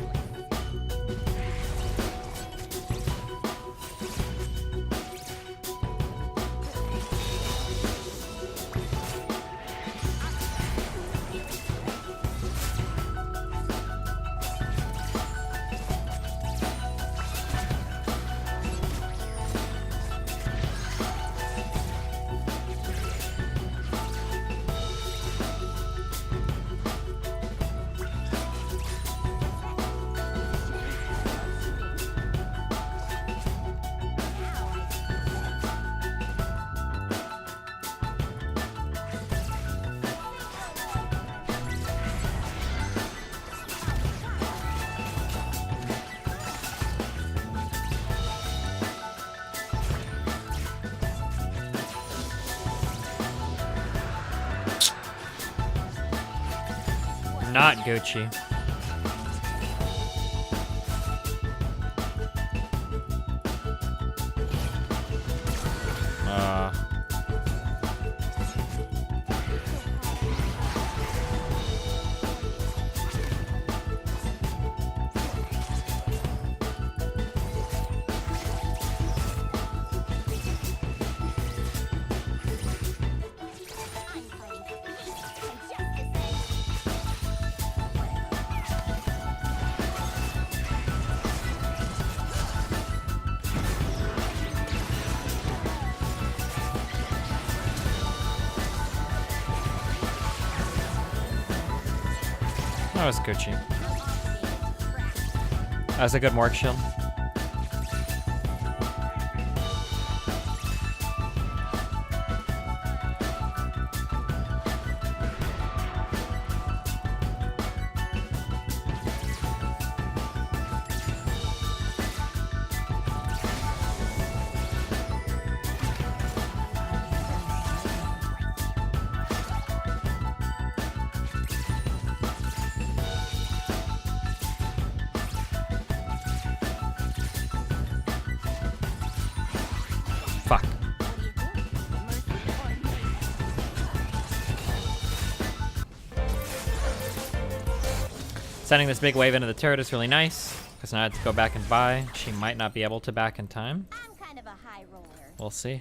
Not Gucci. That was Gucci. That was a good Morg shield. Fuck. Sending this big wave into the turret is really nice, because now I have to go back and buy. She might not be able to back in time. I'm kind of a high roller. We'll see.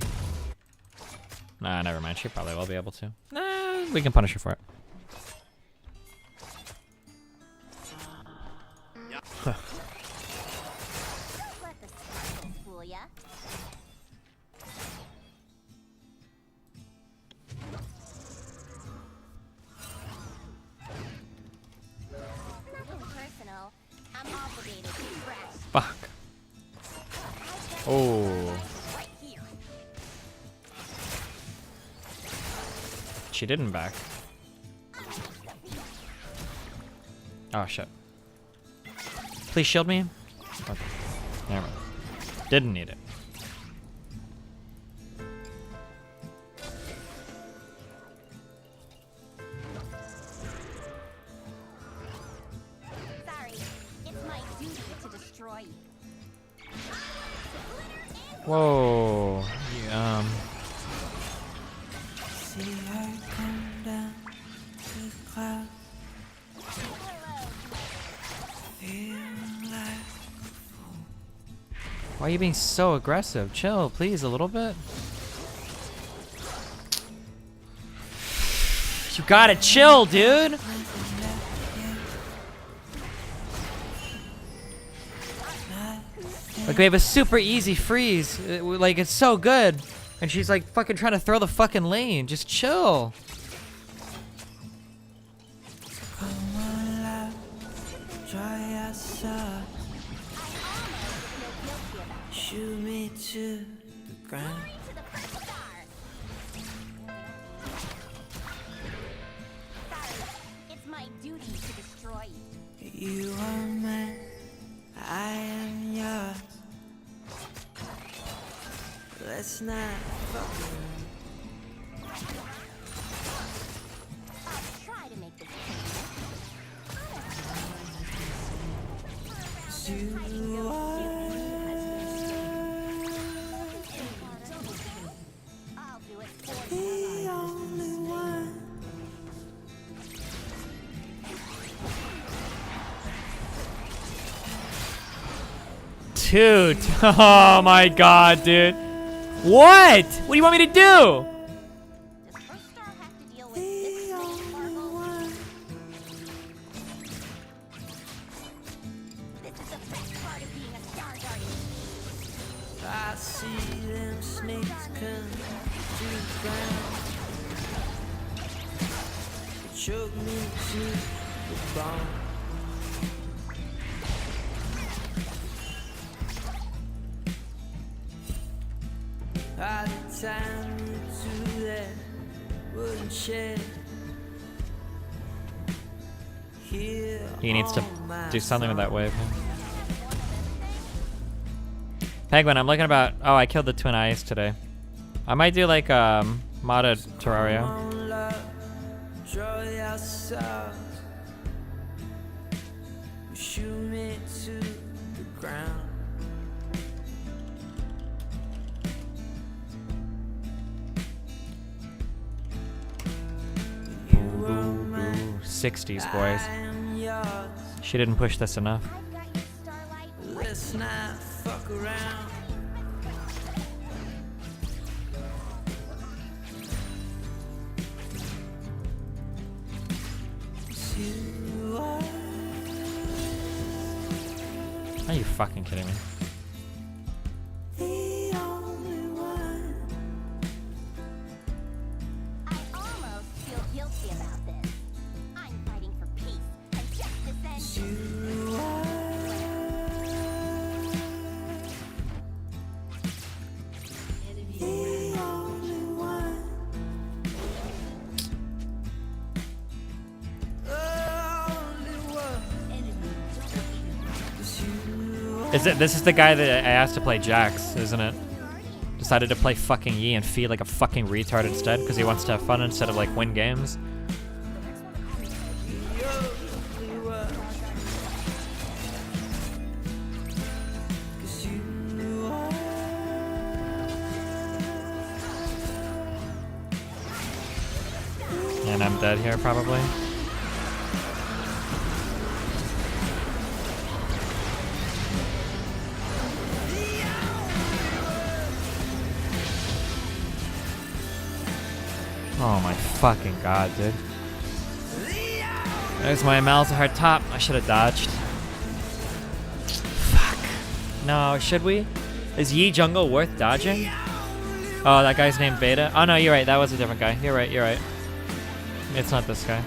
Nah, never mind. She probably will be able to. Nah, we can punish her for it. Don't let the sparkles fool ya. Nothing personal. I'm obligated to rest. Fuck. Oh. Right here. She didn't back. Oh shit. Please shield me. Okay. Never mind. Didn't need it. Sorry, it's my duty to destroy you. Whoa. See her come down to the clouds. Feel like Why are you being so aggressive? Chill, please, a little bit. You gotta chill, dude. Like, we have a super easy freeze. Like, it's so good. And she's like fucking trying to throw the fucking lane. Just chill. come alive. Try outside. Shoot me to the ground. It's my duty to destroy you. You are mine, I am yours. Let's not fuck around. I'll try to make this You are I'll do it for the only one. Dude. Oh my god, dude. What? What do you want me to do? I see them snakes come to the ground. They choke me to the bone. By the time you do that wooden shed, here He needs to on my do something with that wave. Penguin, I'm looking about. Oh, I killed the twin eyes today. I might do like modded Terraria. on love, draw your stars. Shoot me to the ground. You are mine, 60s, boys. I am yours. She didn't push this enough. Let's not fuck around. You are Are you fucking kidding me? the only one. I almost feel guilty about this. I'm fighting for peace and justice and You are the only one. Only one. This is the guy that I asked to play Jax, isn't it? Decided to play fucking Yi and feed like a fucking retard instead because he wants to have fun instead of like win games. And I'm dead here probably. Oh my fucking god, dude. There's my Malzahar top. I should have dodged. Fuck. No, should we? Is Yi jungle worth dodging? Oh, that guy's named Beta. Oh no, you're right. That was a different guy. You're right, you're right. It's not this guy.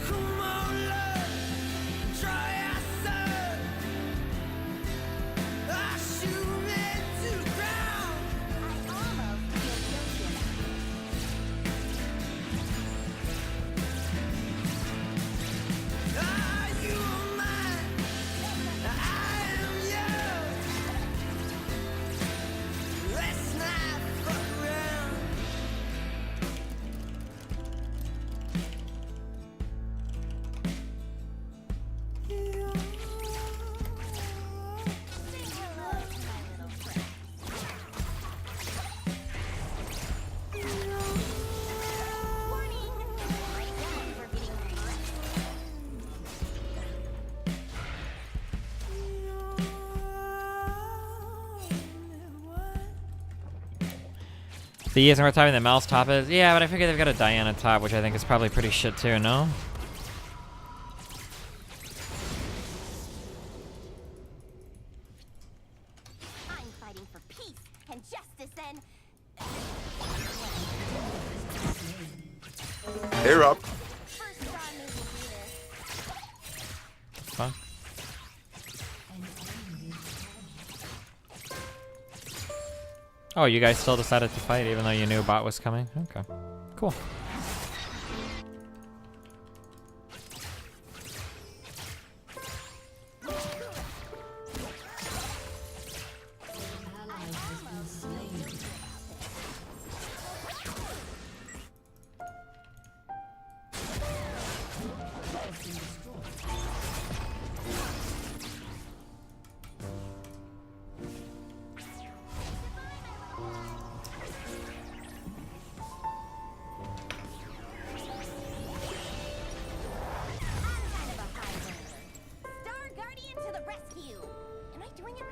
Come on, love. The E isn't worth topping, the mouse top is. Yeah, but I figure they've got a Diana top, which I think is probably pretty shit too, no? I'm fighting for peace and justice and... Hey, Rob. Fun. Oh, you guys still decided to fight even though you knew bot was coming? Okay. Cool. Star Guardian to the rescue! Am I doing it right?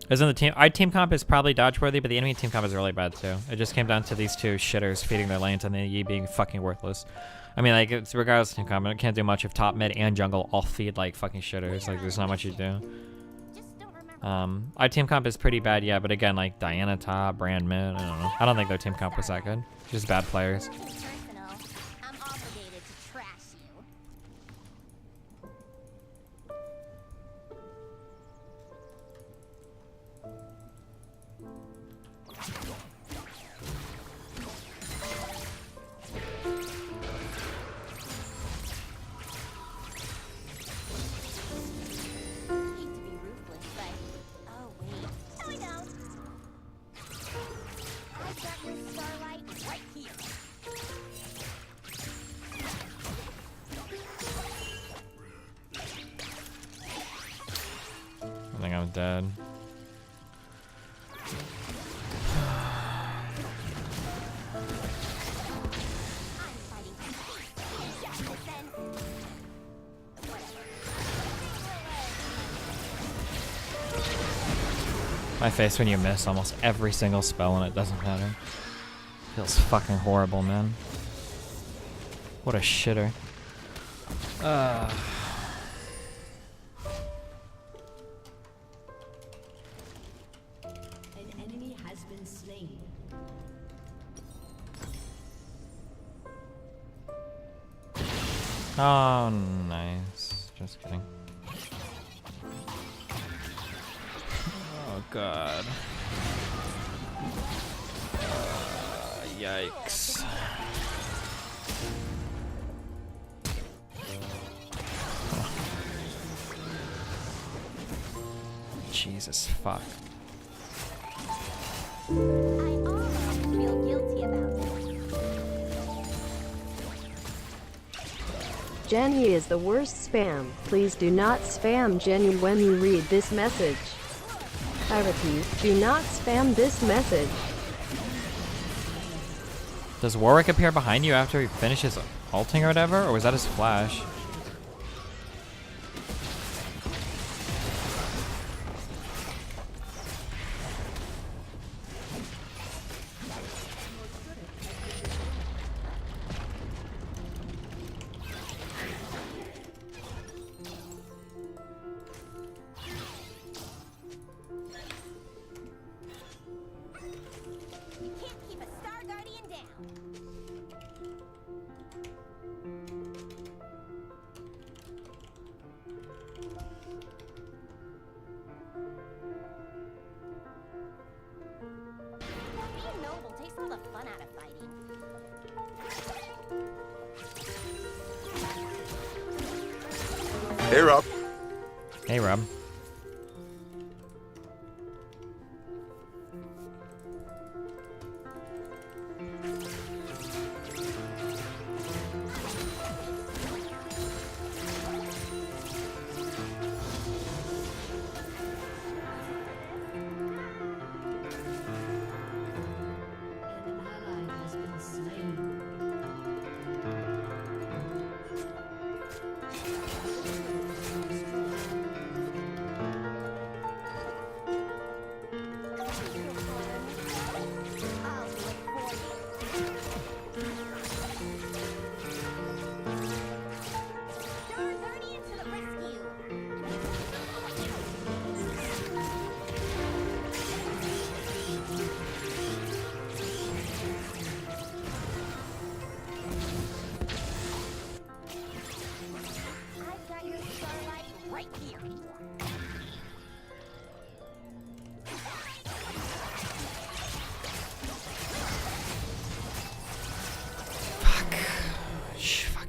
Isn't the team... Our team comp is probably dodge-worthy, but the enemy team comp is really bad too. It just came down to these two shitters feeding their lanes and the Yi being fucking worthless. I mean, like, it's regardless of team comp, it can't do much if top, mid, and jungle all feed like fucking shitters. Like, there's not much you do. Our team comp is pretty bad, yeah, but again, like, Diana top, Brand mid, I don't know. I don't think their team comp was that good. Just bad players. I'm obligated to trash you. I think I'm dead. My face when you miss almost every single spell and it doesn't matter. Feels fucking horrible, man. What a shitter. An enemy has been slain. Oh, nice. Just kidding. Oh, God. Yikes. Jesus fuck. I almost feel guilty about it. Jenny is the worst spam. Please do not spam Jenny when you read this message. I repeat, do not spam this message. Does Warwick appear behind you after he finishes ulting or whatever? Or was that his flash? You can't keep a Star Guardian down. Being noble takes all the fun out of fighting. Hey, Rob. Hey, Rob. An ally has been slain.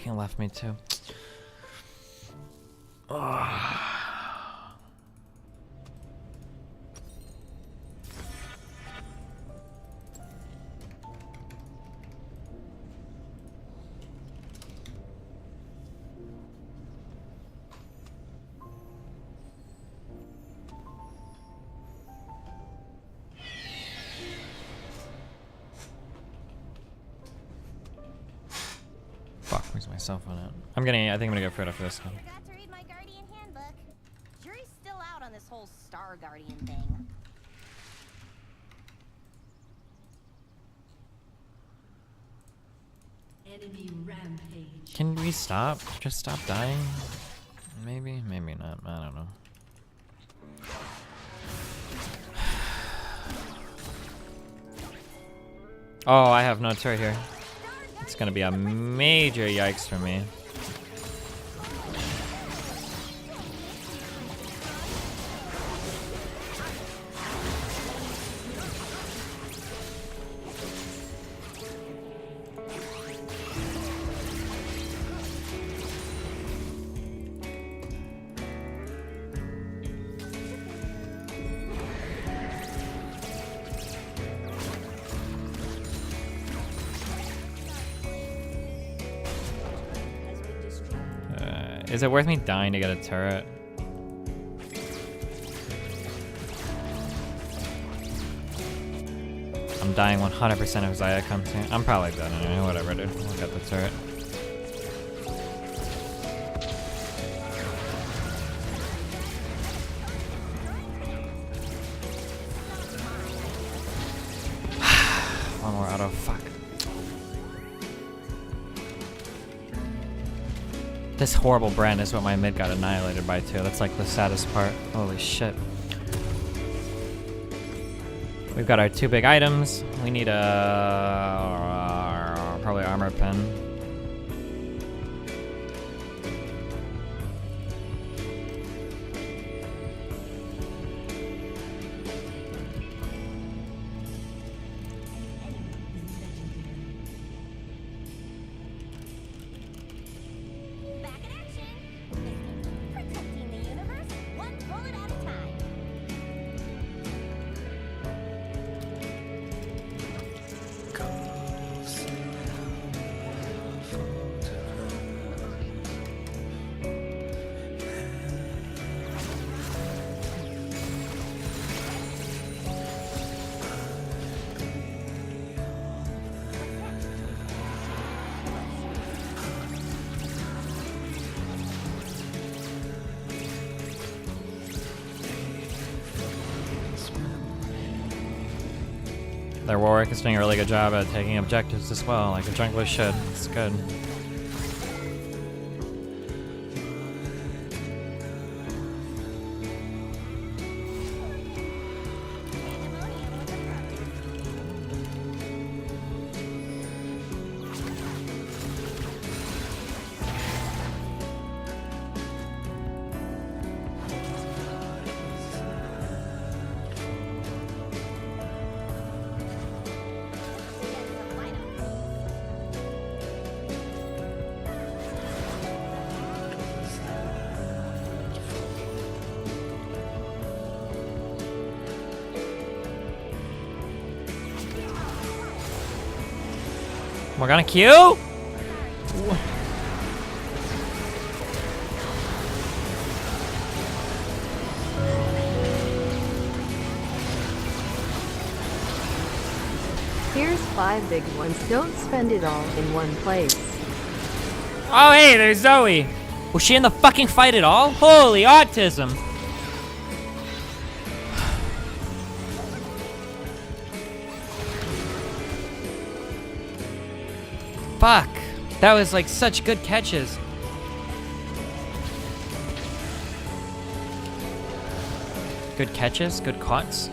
fucking left me too. Fuck, where's my cell phone at? I think I'm gonna go for it after this one. Forgot to read my Guardian handbook. Jury's still out on this whole Star Guardian thing. Enemy rampage. Can we stop? Just stop dying? Maybe, maybe not. I don't know. Oh, I have no turret here. It's gonna be a major yikes for me. Is it worth me dying to get a turret? I'm dying 100% if Zaya comes here. I'm probably dead anyway, whatever, dude. We'll get the turret. One more auto, fuck. This horrible brand is what my mid got annihilated by too. That's like the saddest part. Holy shit. We've got our 2 big items. We need a probably armor pen. Protecting the universe, one bullet at a time. Their Warwick is doing a really good job at taking objectives as well, like a jungler should. It's good. Morgana Q? Here's 5 big ones. Don't spend it all in one place. Oh, hey, there's Zoe. Was she in the fucking fight at all? Holy autism. Fuck. That was like such good catches. Good catches, good cuts.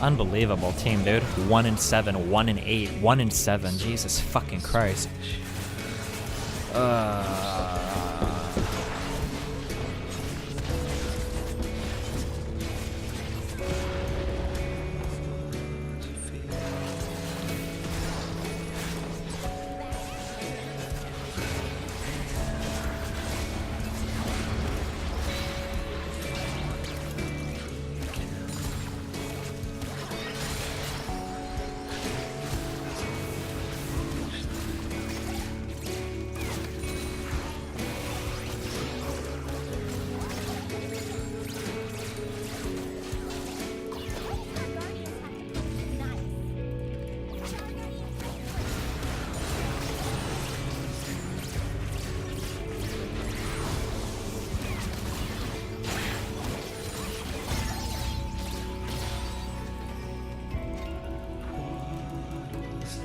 Unbelievable team, dude. 1-7, 1-8, 1-7. Jesus fucking Christ.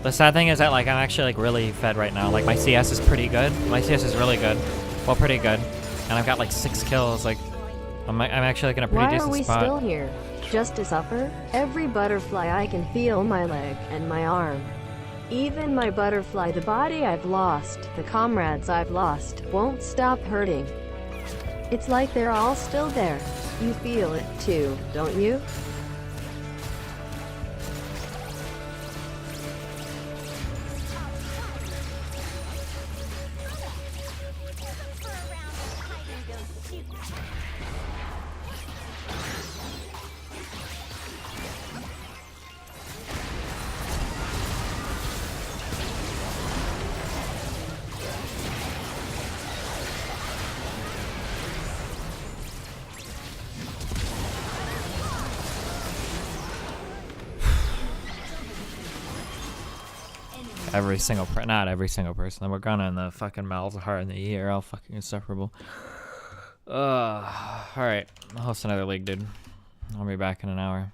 The sad thing is that, like, I'm actually, like, really fed right now. Like, my CS is pretty good. My CS is really good. Well, pretty good. And I've got, like, 6 kills. Like, I'm actually, like, in a pretty decent spot. Why are we still here? Just to suffer? Every butterfly I can feel my leg and my arm. Even my butterfly, the body I've lost, the comrades I've lost, won't stop hurting. It's like they're all still there. You feel it too, don't you? Every single not every single person. We're gonna in the fucking Malzahar in the year. All fucking insufferable. Alright. I'll host another league, dude. I'll be back in an hour.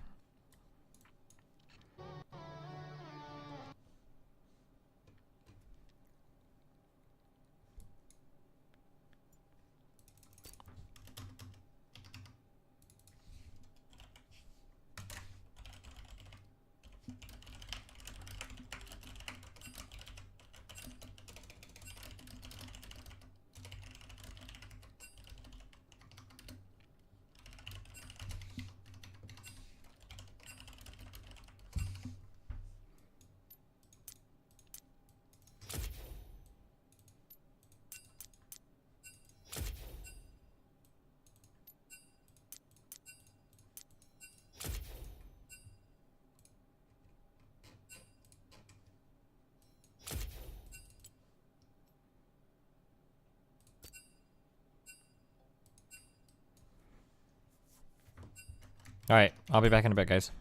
Alright, I'll be back in a bit, guys.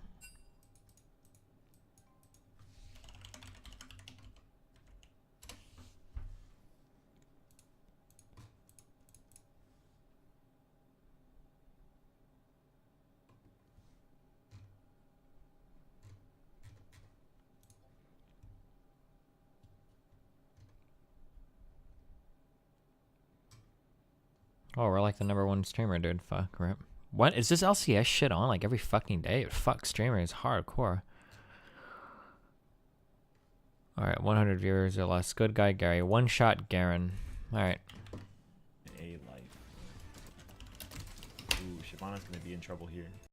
Oh, we're like the #1 streamer, dude. Fuck, rip. What is this LCS shit on like every fucking day? Fuck, streamer is hardcore. Alright, 100 viewers or less. Good guy Gary. One shot Garen. Alright. A life. Ooh, Shyvana's gonna be in trouble here.